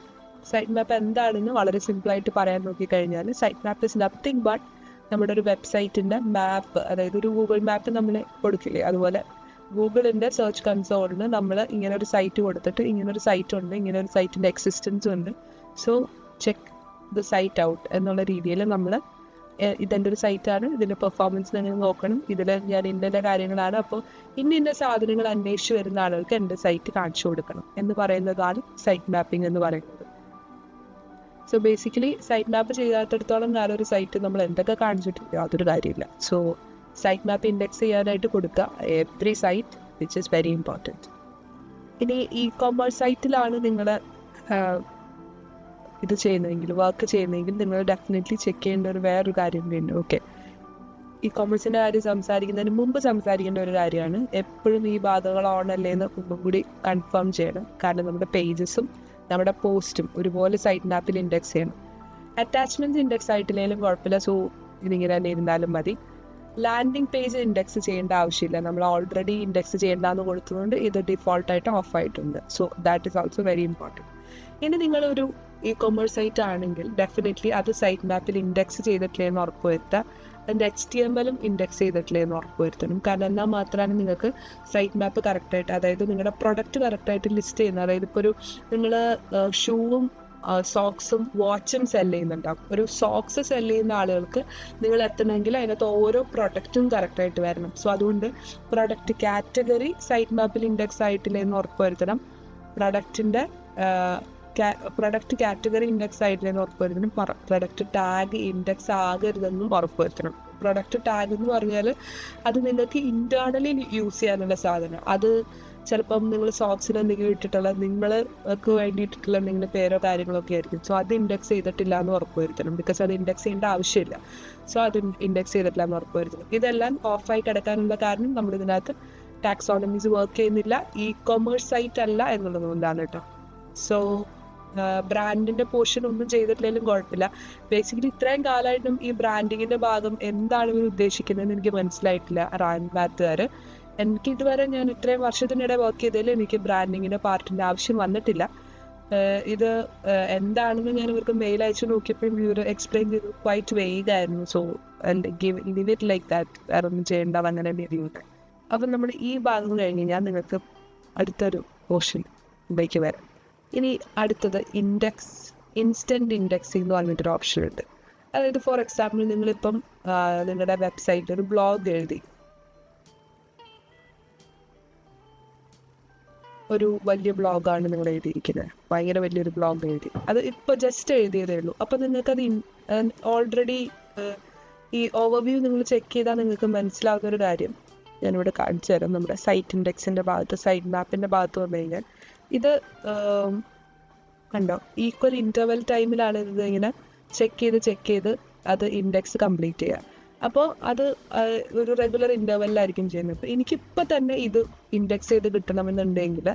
Speaker 2: സൈറ്റ് മാപ്പ് എന്താണെന്ന് വളരെ സിമ്പിളായിട്ട് പറയാൻ നോക്കിക്കഴിഞ്ഞാൽ, site map is nothing but നമ്മുടെ ഒരു വെബ്സൈറ്റിൻ്റെ മാപ്പ്, അതായത് ഒരു ഗൂഗിൾ മാപ്പ് നമ്മൾ കൊടുക്കില്ലേ, അതുപോലെ ഗൂഗിളിൻ്റെ സെർച്ച് കൺസോളിന് നമ്മൾ ഇങ്ങനെ ഒരു സൈറ്റ് കൊടുത്തിട്ട് ഇങ്ങനൊരു സൈറ്റ് ഉണ്ട്, ഇങ്ങനെ ഒരു സൈറ്റിൻ്റെ എക്സിസ്റ്റൻസ് ഉണ്ട്, so check the site out എന്നുള്ള രീതിയിൽ നമ്മൾ ഇതെൻ്റെ ഒരു സൈറ്റാണ്, ഇതിൻ്റെ പെർഫോമൻസ് നിങ്ങൾ നോക്കണം, ഇതിൽ ഞാൻ ഇന്ന കാര്യങ്ങളാണ്, അപ്പോൾ ഇന്ന സാധനങ്ങൾ അന്വേഷിച്ച് വരുന്ന ആളുകൾക്ക് എൻ്റെ സൈറ്റ് കാണിച്ചു കൊടുക്കണം എന്ന് പറയുന്നതാണ് സൈറ്റ് മാപ്പിംഗ് എന്ന് പറയുന്നത്. സോ ബേസിക്കലി സൈറ്റ് മാപ്പ് ചെയ്യാത്തിടത്തോളം കാലം ഒരു സൈറ്റ് നമ്മൾ എന്തൊക്കെ കാണിച്ചിട്ടില്ല അതൊരു കാര്യമില്ല. സോ സൈറ്റ് മാപ്പ് ഇൻഡെക്സ് ചെയ്യാനായിട്ട് കൊടുക്കുക every site, which is very important. ഇനി ഇ-കൊമേഴ്സ് സൈറ്റിലാണ് നിങ്ങൾ ഇത് ചെയ്യുന്നതെങ്കിൽ, വർക്ക് ചെയ്യുന്നതെങ്കിൽ നിങ്ങൾ ഡെഫിനറ്റ്ലി ചെക്ക് ചെയ്യേണ്ട ഒരു വേറൊരു കാര്യം വേണം. ഓക്കെ, ഇ-കൊമേഴ്സിൻ്റെ കാര്യം സംസാരിക്കുന്നതിന് മുമ്പ് സംസാരിക്കേണ്ട ഒരു കാര്യമാണ്, എപ്പോഴും ഈ ബാധകൾ ഓൺ അല്ലേ എന്ന് മുമ്പും കൂടി കൺഫേം ചെയ്യണം. കാരണം നമ്മുടെ പേജസും നമ്മുടെ പോസ്റ്റും ഒരുപോലെ സൈറ്റ് മാപ്പിൽ ഇൻഡെക്സ് ചെയ്യണം. അറ്റാച്ച്മെൻറ്റ്സ് ഇൻഡെക്സ് ആയിട്ടില്ലെങ്കിലും കുഴപ്പമില്ല, സോ ഇതിങ്ങനെ തന്നെ ഇരുന്നാലും മതി. ലാൻഡിങ് പേജ് ഇൻഡെക്സ് ചെയ്യേണ്ട ആവശ്യമില്ല, നമ്മൾ ഓൾറെഡി ഇൻഡെക്സ് ചെയ്യേണ്ടതെന്ന് കൊടുത്തുകൊണ്ട് ഇത് ഡിഫോൾട്ടായിട്ട് ഓഫ് ആയിട്ടുണ്ട്. So that is also very important. ഇനി നിങ്ങളൊരു ഇ-കൊമേഴ്സ് സൈറ്റ് ആണെങ്കിൽ ഡെഫിനറ്റ്ലി അത് സൈറ്റ് മാപ്പിൽ ഇൻഡെക്സ് ചെയ്തിട്ടില്ലെന്ന് ഉറപ്പ് വരുത്തുക, അതിൻ്റെ HTML ഇൻഡെക്സ് ചെയ്തിട്ടില്ലെന്ന് ഉറപ്പ് വരുത്തണം. കാരണം എന്നാൽ മാത്രമാണ് നിങ്ങൾക്ക് സൈറ്റ് മാപ്പ് കറക്റ്റായിട്ട്, അതായത് നിങ്ങളുടെ പ്രൊഡക്റ്റ് കറക്റ്റായിട്ട് ലിസ്റ്റ് ചെയ്യുന്നത്. അതായത് ഇപ്പോൾ ഒരു നിങ്ങൾ ഷൂവും സോക്സും വാച്ചും സെല് ചെയ്യുന്നുണ്ടാവും, ഒരു സോക്സ് സെല് ചെയ്യുന്ന ആളുകൾക്ക് നിങ്ങൾ എത്തണമെങ്കിൽ അതിനകത്ത് ഓരോ പ്രൊഡക്റ്റും കറക്റ്റായിട്ട് വരണം. സോ അതുകൊണ്ട് പ്രൊഡക്റ്റ് കാറ്റഗറി സൈറ്റ് മാപ്പിൽ ഇൻഡെക്സ് ആയിട്ടില്ലെന്ന് ഉറപ്പ് വരുത്തണം, പ്രൊഡക്റ്റ് കാറ്റഗറി ഇൻഡെക്സ് ആയിട്ടില്ലെന്ന് ഉറപ്പ് വരുത്തണം, പ്രൊഡക്റ്റ് ടാഗ് ഇൻഡെക്സ് ആകരുതെന്നും ഉറപ്പ് വരുത്തണം. പ്രൊഡക്റ്റ് ടാഗ് എന്ന് പറഞ്ഞാൽ അത് നിങ്ങൾക്ക് ഇൻറ്റേർണലി യൂസ് ചെയ്യാനുള്ള സാധനം, അത് ചിലപ്പം നിങ്ങൾ സോക്സിന് എന്തെങ്കിലും ഇട്ടിട്ടുള്ള നിങ്ങൾക്ക് വേണ്ടിയിട്ടുള്ള എന്തെങ്കിലും പേരോ കാര്യങ്ങളൊക്കെ ആയിരിക്കും. സോ അത് ഇൻഡെക്സ് ചെയ്തിട്ടില്ല എന്ന് ഉറപ്പ് വരുത്തണം, ബിക്കോസ് അത് ഇൻഡെക്സ് ചെയ്യേണ്ട ആവശ്യമില്ല. സോ അത് ഇൻഡെക്സ് ചെയ്തിട്ടില്ല എന്ന് ഉറപ്പ് വരുത്തണം. ഇതെല്ലാം ഓഫായി കിടക്കാനുള്ള കാരണം നമ്മളിതിനകത്ത് ടാക്സോണമീസ് വർക്ക് ചെയ്യുന്നില്ല, ഇ-കൊമേഴ്സ് സൈറ്റ് അല്ല എന്നുള്ളത് കൊണ്ടാണ് കേട്ടോ. സോ ബ്രാൻഡിൻ്റെ പോർഷൻ ഒന്നും ചെയ്തിട്ടില്ലെങ്കിലും കുഴപ്പമില്ല. ബേസിക്കലി ഇത്രയും കാലമായിട്ടും ഈ ബ്രാൻഡിങ്ങിൻ്റെ ഭാഗം എന്താണ് ഇവർ ഉദ്ദേശിക്കുന്നതെന്ന് എനിക്ക് മനസ്സിലായിട്ടില്ല റാങ്ക് മാത്തുകാർ. എനിക്ക് ഇതുവരെ ഞാൻ ഇത്രയും വർഷത്തിനിടെ വർക്ക് ചെയ്തതിൽ എനിക്ക് ബ്രാൻഡിങ്ങിൻ്റെ പാർട്ടിൻ്റെ ആവശ്യം വന്നിട്ടില്ല. ഇത് എന്താണെന്ന് ഞാൻ ഇവർക്ക് മെയിൽ അയച്ചു നോക്കിയപ്പോൾ ഇവർ എക്സ്പ്ലെയിൻ ചെയ്ത് ക്വൈറ്റ് വെയ്ഗായിരുന്നു. So give it like that, വേറെ ഒന്നും ചെയ്യേണ്ട അങ്ങനെ രീതിയുണ്ട്. അപ്പം നമ്മൾ ഈ ഭാഗം കഴിഞ്ഞ് ഞാൻ നിങ്ങൾക്ക് അടുത്തൊരു പോർഷനിലേക്ക് വരാം. ഇനി അടുത്തത് ഇൻസ്റ്റൻറ്റ് ഇൻഡെക്സിംഗ് എന്ന് പറഞ്ഞിട്ടൊരു ഓപ്ഷൻ ഉണ്ട്. അതായത് ഫോർ എക്സാമ്പിൾ നിങ്ങളിപ്പം നിങ്ങളുടെ വെബ്സൈറ്റിൽ ഒരു ബ്ലോഗ് എഴുതി, ഒരു വലിയ ബ്ലോഗാണ് നിങ്ങൾ എഴുതിയിരിക്കുന്നത്, ഭയങ്കര വലിയൊരു ബ്ലോഗ് എഴുതി, അത് ഇപ്പോൾ ജസ്റ്റ് എഴുതിയതേ ഉള്ളൂ. അപ്പോൾ നിങ്ങൾക്കത് ഓൾറെഡി ഈ ഓവർവ്യൂ നിങ്ങൾ ചെക്ക് ചെയ്താൽ നിങ്ങൾക്ക് മനസ്സിലാകുന്നൊരു കാര്യം ഞാനിവിടെ കാണിച്ചു തരാം. നമ്മുടെ സൈറ്റ് ഇൻഡെക്സിൻ്റെ ഭാഗത്ത്, സൈറ്റ് മാപ്പിൻ്റെ ഭാഗത്ത് വന്നു കഴിഞ്ഞാൽ ഇത് കണ്ടോ, ഈക്വൽ ഇൻ്റർവെൽ ടൈമിലാണ് ഇത് ഇങ്ങനെ ചെക്ക് ചെയ്ത് അത് ഇൻഡെക്സ് കംപ്ലീറ്റ് ചെയ്യുക. അപ്പോൾ അത് ഒരു റെഗുലർ ഇൻ്റർവെല്ലായിരിക്കും ചെയ്യുന്നത്. അപ്പോൾ എനിക്കിപ്പോൾ തന്നെ ഇത് ഇൻഡെക്സ് ചെയ്ത് കിട്ടണമെന്നുണ്ടെങ്കിൽ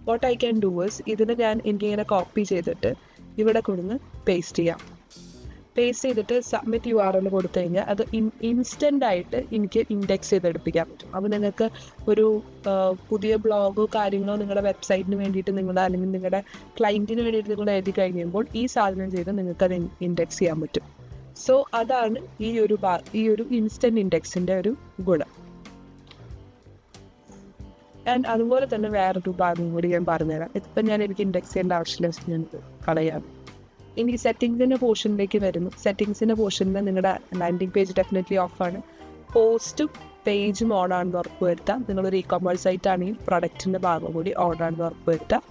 Speaker 2: what I can do is, ഇതിന് എനിക്കിങ്ങനെ കോപ്പി ചെയ്തിട്ട് ഇവിടെ കൊടുന്ന് പേസ്റ്റ് ചെയ്യാം. പേസ്റ്റ് ചെയ്തിട്ട് സബ്മിറ്റ് URL കൊടുത്തു കഴിഞ്ഞാൽ അത് ഇൻസ്റ്റൻ്റ് ആയിട്ട് എനിക്ക് ഇൻഡെക്സ് ചെയ്തെടുപ്പിക്കാൻ പറ്റും. അപ്പോൾ നിങ്ങൾക്ക് ഒരു പുതിയ ബ്ലോഗോ കാര്യങ്ങളോ നിങ്ങളുടെ വെബ്സൈറ്റിന് വേണ്ടിയിട്ട് അല്ലെങ്കിൽ നിങ്ങളുടെ ക്ലയൻറ്റിന് വേണ്ടിയിട്ട് നിങ്ങൾ എഴുതി കഴിയുമ്പോൾ ഈ സാധനം ചെയ്ത് നിങ്ങൾക്കത് ഇൻഡെക്സ് ചെയ്യാൻ പറ്റും. സോ അതാണ് ഈ ഒരു ഇൻസ്റ്റൻറ്റ് ഇൻഡെക്സിൻ്റെ ഒരു ഗുണം. ആൻഡ് അതുപോലെ തന്നെ വേറൊരു ഭാഗം കൂടി ഞാൻ പറഞ്ഞുതരാം. ഇപ്പം എനിക്ക് ഇൻഡെക്സ് ചെയ്യേണ്ട ആവശ്യമില്ല, ഞാൻ കളയാം. ഇനി സെറ്റിങ്സിൻ്റെ പോർഷനിലേക്ക് വരുന്നു. സെറ്റിങ്സിൻ്റെ പോർഷനിൽ നിങ്ങളുടെ ലാൻഡിങ് പേജ് ഡെഫിനറ്റ്ലി ഓഫാണ്, പോസ്റ്റും പേജും ഓൺ ആണെന്ന് ഉറപ്പ് വരുത്താം. നിങ്ങളൊരു ഇ-കൊമേഴ്സ് സൈറ്റ് ആണെങ്കിൽ പ്രൊഡക്റ്റിൻ്റെ ഭാഗം കൂടി ഓൺ ആണെന്ന് ഉറപ്പ് വരുത്താം.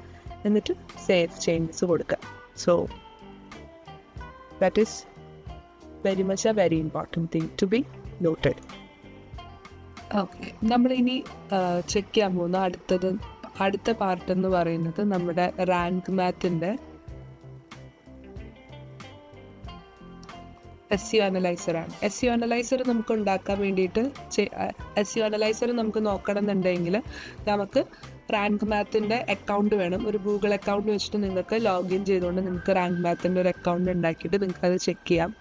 Speaker 2: എന്നിട്ട് സേവ് ചേഞ്ചസ് കൊടുക്കുക. So that is very much a very important thing to be noted. Okay, നമ്മളിനി ചെക്ക് ചെയ്യാൻ പോകുന്ന അടുത്ത പാർട്ട് എന്ന് പറയുന്നത് നമ്മുടെ റാങ്ക് മാത്തിൻ്റെ SEO അനലൈസറാണ്. SEO അനലൈസർ നമുക്ക് ഉണ്ടാക്കാൻ വേണ്ടിയിട്ട് SEO അനലൈസർ നമുക്ക് നോക്കണം എന്നുണ്ടെങ്കിൽ നമുക്ക് റാങ്ക് മാത്തിൻ്റെ അക്കൗണ്ട് വേണം. ഒരു ഗൂഗിൾ അക്കൗണ്ട് വെച്ചിട്ട് നിങ്ങൾക്ക് ലോഗിൻ ചെയ്തുകൊണ്ട് നിങ്ങൾക്ക് റാങ്ക് മാത്തിൻ്റെ ഒരു അക്കൗണ്ട് ഉണ്ടാക്കിയിട്ട് നിങ്ങൾക്ക് അത് ചെക്ക് ചെയ്യാം.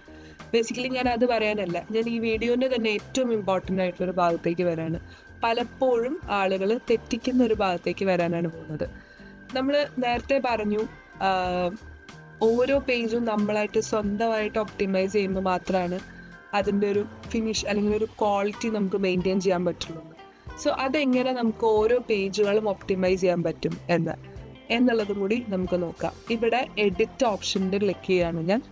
Speaker 2: ബേസിക്കലി ഞാൻ അത് പറയാനല്ല, ഞാൻ ഈ വീഡിയോൻ്റെ തന്നെ ഏറ്റവും ഇമ്പോർട്ടൻ്റ് ആയിട്ടുള്ളൊരു ഭാഗത്തേക്ക് വരാനാണ്. പലപ്പോഴും ആളുകൾ തെറ്റിക്കുന്ന ഒരു ഭാഗത്തേക്ക് വരാനാണ് പോകുന്നത്. നമ്മൾ നേരത്തെ പറഞ്ഞു ഓരോ പേജും നമ്മളായിട്ട് സ്വന്തമായിട്ട് ഒപ്റ്റിമൈസ് ചെയ്യുമ്പോൾ മാത്രമാണ് അതിൻ്റെ ഒരു ഫിനിഷ് അല്ലെങ്കിൽ ഒരു ക്വാളിറ്റി നമുക്ക് മെയിൻറ്റെയിൻ ചെയ്യാൻ പറ്റുള്ളൂ. സോ അതെങ്ങനെ നമുക്ക് ഓരോ പേജുകളും ഒപ്റ്റിമൈസ് ചെയ്യാൻ പറ്റും എന്നുള്ളതും കൂടി നമുക്ക് നോക്കാം. ഇവിടെ എഡിറ്റ് ഓപ്ഷനിൽ ക്ലിക്ക് ചെയ്യാണ് ഞാൻ.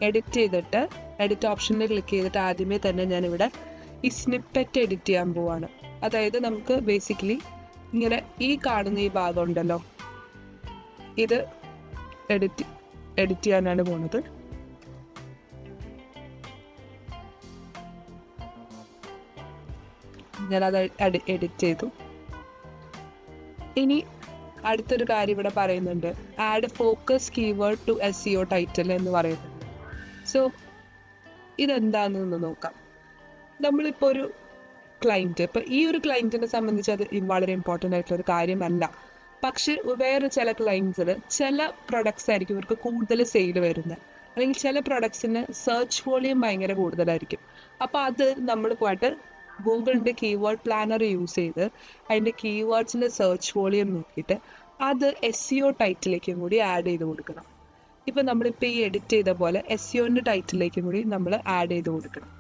Speaker 2: എഡിറ്റ് ഓപ്ഷനിൽ ക്ലിക്ക് ചെയ്തിട്ട് ആദ്യമേ തന്നെ ഞാനിവിടെ ഈ സ്നിപ്പെറ്റ് എഡിറ്റ് ചെയ്യാൻ പോവാണ്. അതായത് നമുക്ക് ബേസിക്കലി ഇങ്ങനെ ഈ കാണുന്ന ഈ ഭാഗം ഉണ്ടല്ലോ, ഇത് എഡിറ്റ് ചെയ്യാനാണ് പോകുന്നത്. ഞാനത് എഡിറ്റ് ചെയ്തു. ഇനി അടുത്തൊരു കാര്യം ഇവിടെ പറയുന്നുണ്ട്, add focus keyword to SEO title എന്ന് പറയുന്നുണ്ട്. സോ ഇതെന്താണെന്ന് നോക്കാം. നമ്മളിപ്പോൾ ഒരു ക്ലയൻറ്റ്, ഇപ്പോൾ ഈ ഒരു ക്ലയൻറ്റിനെ സംബന്ധിച്ച് അത് വളരെ ഇമ്പോർട്ടൻ്റ് ആയിട്ടുള്ളൊരു കാര്യമല്ല. പക്ഷെ വേറെ ചില ക്ലയൻറ്റ്സിൽ ചില പ്രൊഡക്ട്സ് ആയിരിക്കും ഇവർക്ക് കൂടുതൽ സെയിൽ വരുന്നത്, അല്ലെങ്കിൽ ചില പ്രൊഡക്ട്സിന് സെർച്ച് വോളിയം ഭയങ്കര കൂടുതലായിരിക്കും. അപ്പോൾ അത് നമ്മൾ പോയിട്ട് ഗൂഗിളിൻ്റെ കീവേഡ് പ്ലാനർ യൂസ് ചെയ്ത് അതിൻ്റെ കീവേഡ്സിൻ്റെ സെർച്ച് വോളിയം നോക്കിയിട്ട് അത് SEO ടൈറ്റിലേക്കും കൂടി ആഡ് ചെയ്ത് കൊടുക്കണം. ഇപ്പോൾ നമ്മളിപ്പോൾ ഈ എഡിറ്റ് ചെയ്ത പോലെ SEOൻ്റെ ടൈറ്റിലേക്കും കൂടി നമ്മൾ ആഡ് ചെയ്ത് കൊടുക്കണം.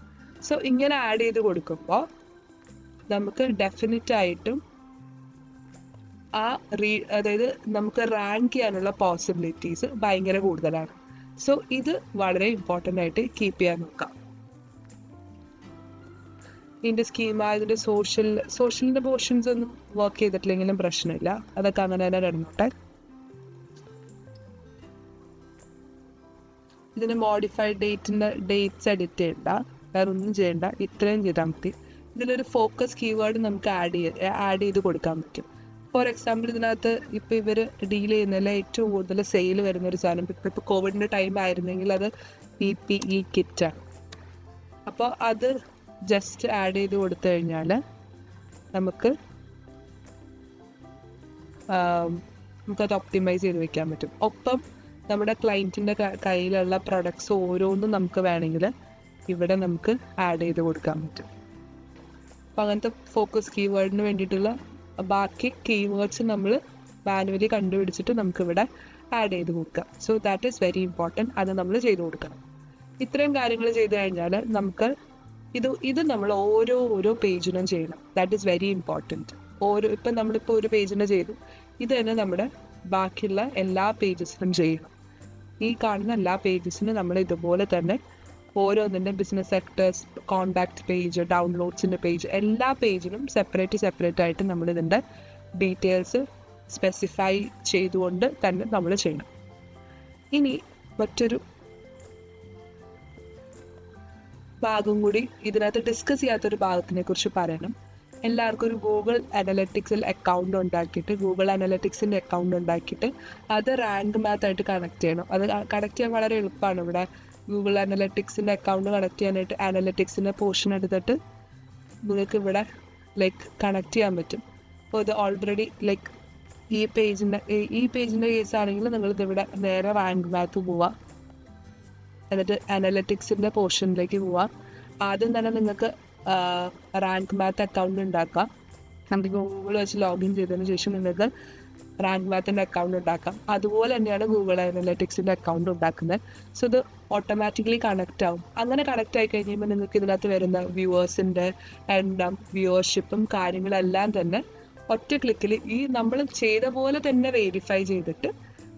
Speaker 2: സോ ഇങ്ങനെ ആഡ് ചെയ്ത് കൊടുക്കുമ്പോൾ നമുക്ക് ഡെഫിനറ്റായിട്ടും അതായത് നമുക്ക് റാങ്ക് ചെയ്യാനുള്ള പോസിബിലിറ്റീസ് ഭയങ്കര കൂടുതലാണ്. സോ ഇത് വളരെ ഇമ്പോർട്ടൻ്റ് ആയിട്ട് കീപ്പ് ചെയ്യാൻ നോക്കാം. ഇതിൻ്റെ സ്കീമ, ഇതിൻ്റെ സോഷ്യലിൻ്റെ പോർഷൻസ് ഒന്നും വർക്ക് ചെയ്തിട്ടില്ലെങ്കിലും പ്രശ്നമില്ല, അതൊക്കെ അങ്ങനെ തന്നെ ഇടണോട്ടെ. ഇതിന് മോഡിഫൈഡ് ഡേറ്റ്സ് എഡിറ്റ് ചെയ്യണ്ട, വേറെ ഒന്നും ചെയ്യണ്ട, ഇത്രയും ചെയ്താൽ മതി. ഇതിലൊരു ഫോക്കസ് കീവേഡ് നമുക്ക് ആഡ് ചെയ്ത് കൊടുക്കാൻ പറ്റും. ഫോർ എക്സാമ്പിൾ ഇതിനകത്ത് ഇപ്പോൾ ഇവർ ഡീൽ ചെയ്യുന്നതിൽ ഏറ്റവും കൂടുതൽ സെയിൽ വരുന്നൊരു സാധനം, ഇപ്പോൾ കോവിഡിൻ്റെ ടൈം ആയിരുന്നെങ്കിൽ അത് PPE കിറ്റാണ്. അപ്പോൾ അത് ജസ്റ്റ് ആഡ് ചെയ്ത് കൊടുത്തു കഴിഞ്ഞാൽ നമുക്കത് ഒപ്റ്റിമൈസ് ചെയ്ത് വെക്കാൻ പറ്റും. ഒപ്പം നമ്മുടെ ക്ലയൻറ്റിൻ്റെ കയ്യിലുള്ള പ്രൊഡക്ട്സ് ഓരോന്നും നമുക്ക് വേണമെങ്കിൽ ഇവിടെ നമുക്ക് ആഡ് ചെയ്ത് കൊടുക്കാൻ പറ്റും. അപ്പോൾ അങ്ങനത്തെ ഫോക്കസ് കീവേഡിന് വേണ്ടിയിട്ടുള്ള ബാക്കി കീവേഡ്സ് നമ്മൾ മാനുവലി കണ്ടുപിടിച്ചിട്ട് നമുക്കിവിടെ ആഡ് ചെയ്ത് കൊടുക്കാം. So that is very important. അത് നമ്മൾ ചെയ്ത് കൊടുക്കണം. ഇത്രയും കാര്യങ്ങൾ ചെയ്ത് കഴിഞ്ഞാൽ നമുക്ക് ഇത് നമ്മൾ ഓരോ പേജിനും ചെയ്യണം. That is very important. ഇപ്പം നമ്മളിപ്പോൾ ഒരു പേജിന് ചെയ്തു, ഇത് തന്നെ നമ്മുടെ ബാക്കിയുള്ള എല്ലാ പേജസിനും ചെയ്യണം. ഈ കാണുന്ന എല്ലാ പേജസിനും നമ്മൾ ഇതുപോലെ തന്നെ ഓരോന്നിൻ്റെ ബിസിനസ് സെക്ടേഴ്സ്, കോണ്ടാക്ട് പേജ്, ഡൗൺലോഡ്സിൻ്റെ പേജ്, എല്ലാ പേജിനും സെപ്പറേറ്റ് ആയിട്ട് നമ്മളിതിൻ്റെ ഡീറ്റെയിൽസ് സ്പെസിഫൈ ചെയ്തുകൊണ്ട് തന്നെ നമ്മൾ ചെയ്യണം. ഇനി മറ്റൊരു ഭാഗം കൂടി ഇതിനകത്ത് ഡിസ്കസ് ചെയ്യാത്തൊരു ഭാഗത്തിനെ കുറിച്ച് പറയണം. എല്ലാവർക്കും ഒരു ഗൂഗിൾ അനലറ്റിക്സിൽ അക്കൗണ്ട് ഉണ്ടാക്കിയിട്ട് അത് റാങ്ക് മാത്തായിട്ട് കണക്ട് ചെയ്യണം. അത് കണക്ട് ചെയ്യാൻ വളരെ എളുപ്പമാണ്. ഇവിടെ ഗൂഗിൾ അനലറ്റിക്സിൻ്റെ അക്കൗണ്ട് കണക്ട് ചെയ്യാനായിട്ട് അനലറ്റിക്സിൻ്റെ പോർഷൻ എടുത്തിട്ട് നിങ്ങൾക്ക് ഇവിടെ കണക്ട് ചെയ്യാൻ പറ്റും. അപ്പോൾ ഇത് ഓൾറെഡി ഈ പേജിൻ്റെ കേസ് ആണെങ്കിൽ നിങ്ങളിതിവിടെ നേരെ റാങ്ക് മാത്ത് പോവാം, എന്നിട്ട് അനലറ്റിക്സിൻ്റെ പോർഷനിലേക്ക് പോവാം. ആദ്യം തന്നെ നിങ്ങൾക്ക് റാങ്ക് മാത്ത് അക്കൗണ്ട് ഉണ്ടാക്കാം. നമുക്ക് ഗൂഗിൾ വെച്ച് ലോഗിൻ ചെയ്തതിന് ശേഷം നിങ്ങൾക്ക് റാങ്ക് മാത്തിൻ്റെ അക്കൗണ്ട് ഉണ്ടാക്കാം. അതുപോലെ തന്നെയാണ് ഗൂഗിൾ അനലറ്റിക്സിൻ്റെ അക്കൗണ്ട് ഉണ്ടാക്കുന്നത്. സോ ഇത് ഓട്ടോമാറ്റിക്കലി കണക്റ്റ് ആവും. അങ്ങനെ കണക്റ്റ് ആയി കഴിയുമ്പോൾ നിങ്ങൾക്ക് ഇതിനകത്ത് വരുന്ന വ്യൂവേഴ്സിൻ്റെ എണ്ണം, വ്യൂവർഷിപ്പും കാര്യങ്ങളെല്ലാം തന്നെ ഒറ്റ ക്ലിക്കിൽ ഈ നമ്മൾ ചെയ്ത പോലെ തന്നെ വെരിഫൈ ചെയ്തിട്ട്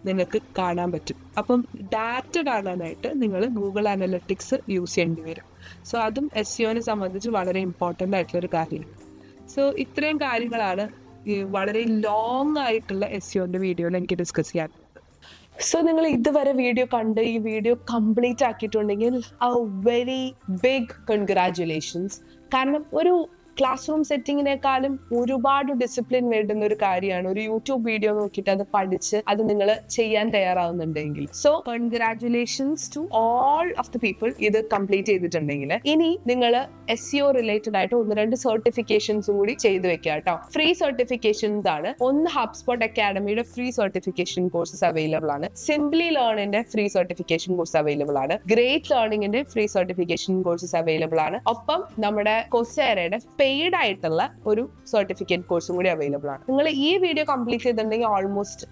Speaker 2: നിങ്ങൾക്ക് കാണാൻ പറ്റും. അപ്പം ഡാറ്റ കാണാനായിട്ട് നിങ്ങൾ ഗൂഗിൾ അനലറ്റിക്സ് യൂസ് ചെയ്യേണ്ടി വരും. സോ അതും SEOനെ സംബന്ധിച്ച് വളരെ ഇമ്പോർട്ടൻ്റ് ആയിട്ടുള്ളൊരു കാര്യമാണ്. സോ ഇത്രയും കാര്യങ്ങളാണ് ഈ വളരെ ലോങ് ആയിട്ടുള്ള SEOൻ്റെ വീഡിയോയിൽ എനിക്ക് ഡിസ്കസ് ചെയ്യാൻ.
Speaker 1: സോ നിങ്ങൾ ഇതുവരെ വീഡിയോ കണ്ട് ഈ വീഡിയോ കംപ്ലീറ്റ് ആക്കിയിട്ടുണ്ടെങ്കിൽ വെരി ബിഗ് കൺഗ്രാറ്റുലേഷൻസ്. കാരണം ഒരു ക്ലാസ് റൂം സെറ്റിങ്ങിനേക്കാളും ഒരുപാട് ഡിസിപ്ലിൻ വേണ്ടുന്ന ഒരു കാര്യമാണ് ഒരു യൂട്യൂബ് വീഡിയോ നോക്കിയിട്ട് അത് പഠിച്ച് അത് നിങ്ങൾ ചെയ്യാൻ തയ്യാറാവുന്നുണ്ടെങ്കിൽ. So congratulations to all of the people ഇത് കംപ്ലീറ്റ് ചെയ്തിട്ടുണ്ടെങ്കിൽ. ഇനി നിങ്ങൾ SEO റിലേറ്റഡ് ആയിട്ട് 1-2 സർട്ടിഫിക്കേഷൻസും കൂടി ചെയ്തു വെക്കുക കേട്ടോ. ഫ്രീ സർട്ടിഫിക്കേഷൻസ് ആണ്. ഒന്ന് ഹബ്സ്പോട്ട് അക്കാഡമിയുടെ ഫ്രീ സർട്ടിഫിക്കേഷൻ കോഴ്സസ് അവൈലബിൾ ആണ്. സിംപ്ലി ലേണിന്റെ ഫ്രീ സർട്ടിഫിക്കേഷൻ കോഴ്സ് അവൈലബിൾ ആണ്. ഗ്രേറ്റ് ലേണിംഗിന്റെ ഫ്രീ സർട്ടിഫിക്കേഷൻ കോഴ്സസ് അവൈലബിൾ ആണ്. ഒപ്പം നമ്മുടെ കൊസേറയുടെ പെയ്ഡ് ആയിട്ടുള്ള ഒരു സർട്ടിഫിക്കറ്റ് കോഴ്സും കൂടി അവൈലബിൾ ആണ്. നിങ്ങൾ ഈ വീഡിയോ കംപ്ലീറ്റ് ചെയ്തിട്ടുണ്ടെങ്കിൽ ഓൾമോസ്റ്റ്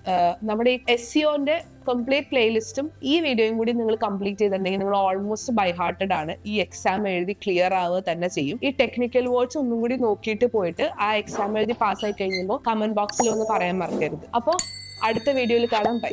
Speaker 1: നമ്മുടെ SEOന്റെ കംപ്ലീറ്റ് പ്ലേലിസ്റ്റും ഈ വീഡിയോയും കൂടി നിങ്ങൾ കംപ്ലീറ്റ് ചെയ്തിട്ടുണ്ടെങ്കിൽ നിങ്ങൾ ഓൾമോസ്റ്റ് ബൈ ഹാർട്ടഡ് ആണ്. ഈ എക്സാം എഴുതി ക്ലിയർ ആവുക തന്നെ ചെയ്യും. ഈ ടെക്നിക്കൽ വേർഡ്സ് ഒന്നും കൂടി നോക്കിയിട്ട് പോയിട്ട് ആ എക്സാം എഴുതി പാസ്സായി കഴിയുമ്പോൾ കമന്റ് ബോക്സിൽ ഒന്ന് പറയാൻ മറക്കരുത്. അപ്പോൾ അടുത്ത വീഡിയോയിൽ കാണാം. ബൈ.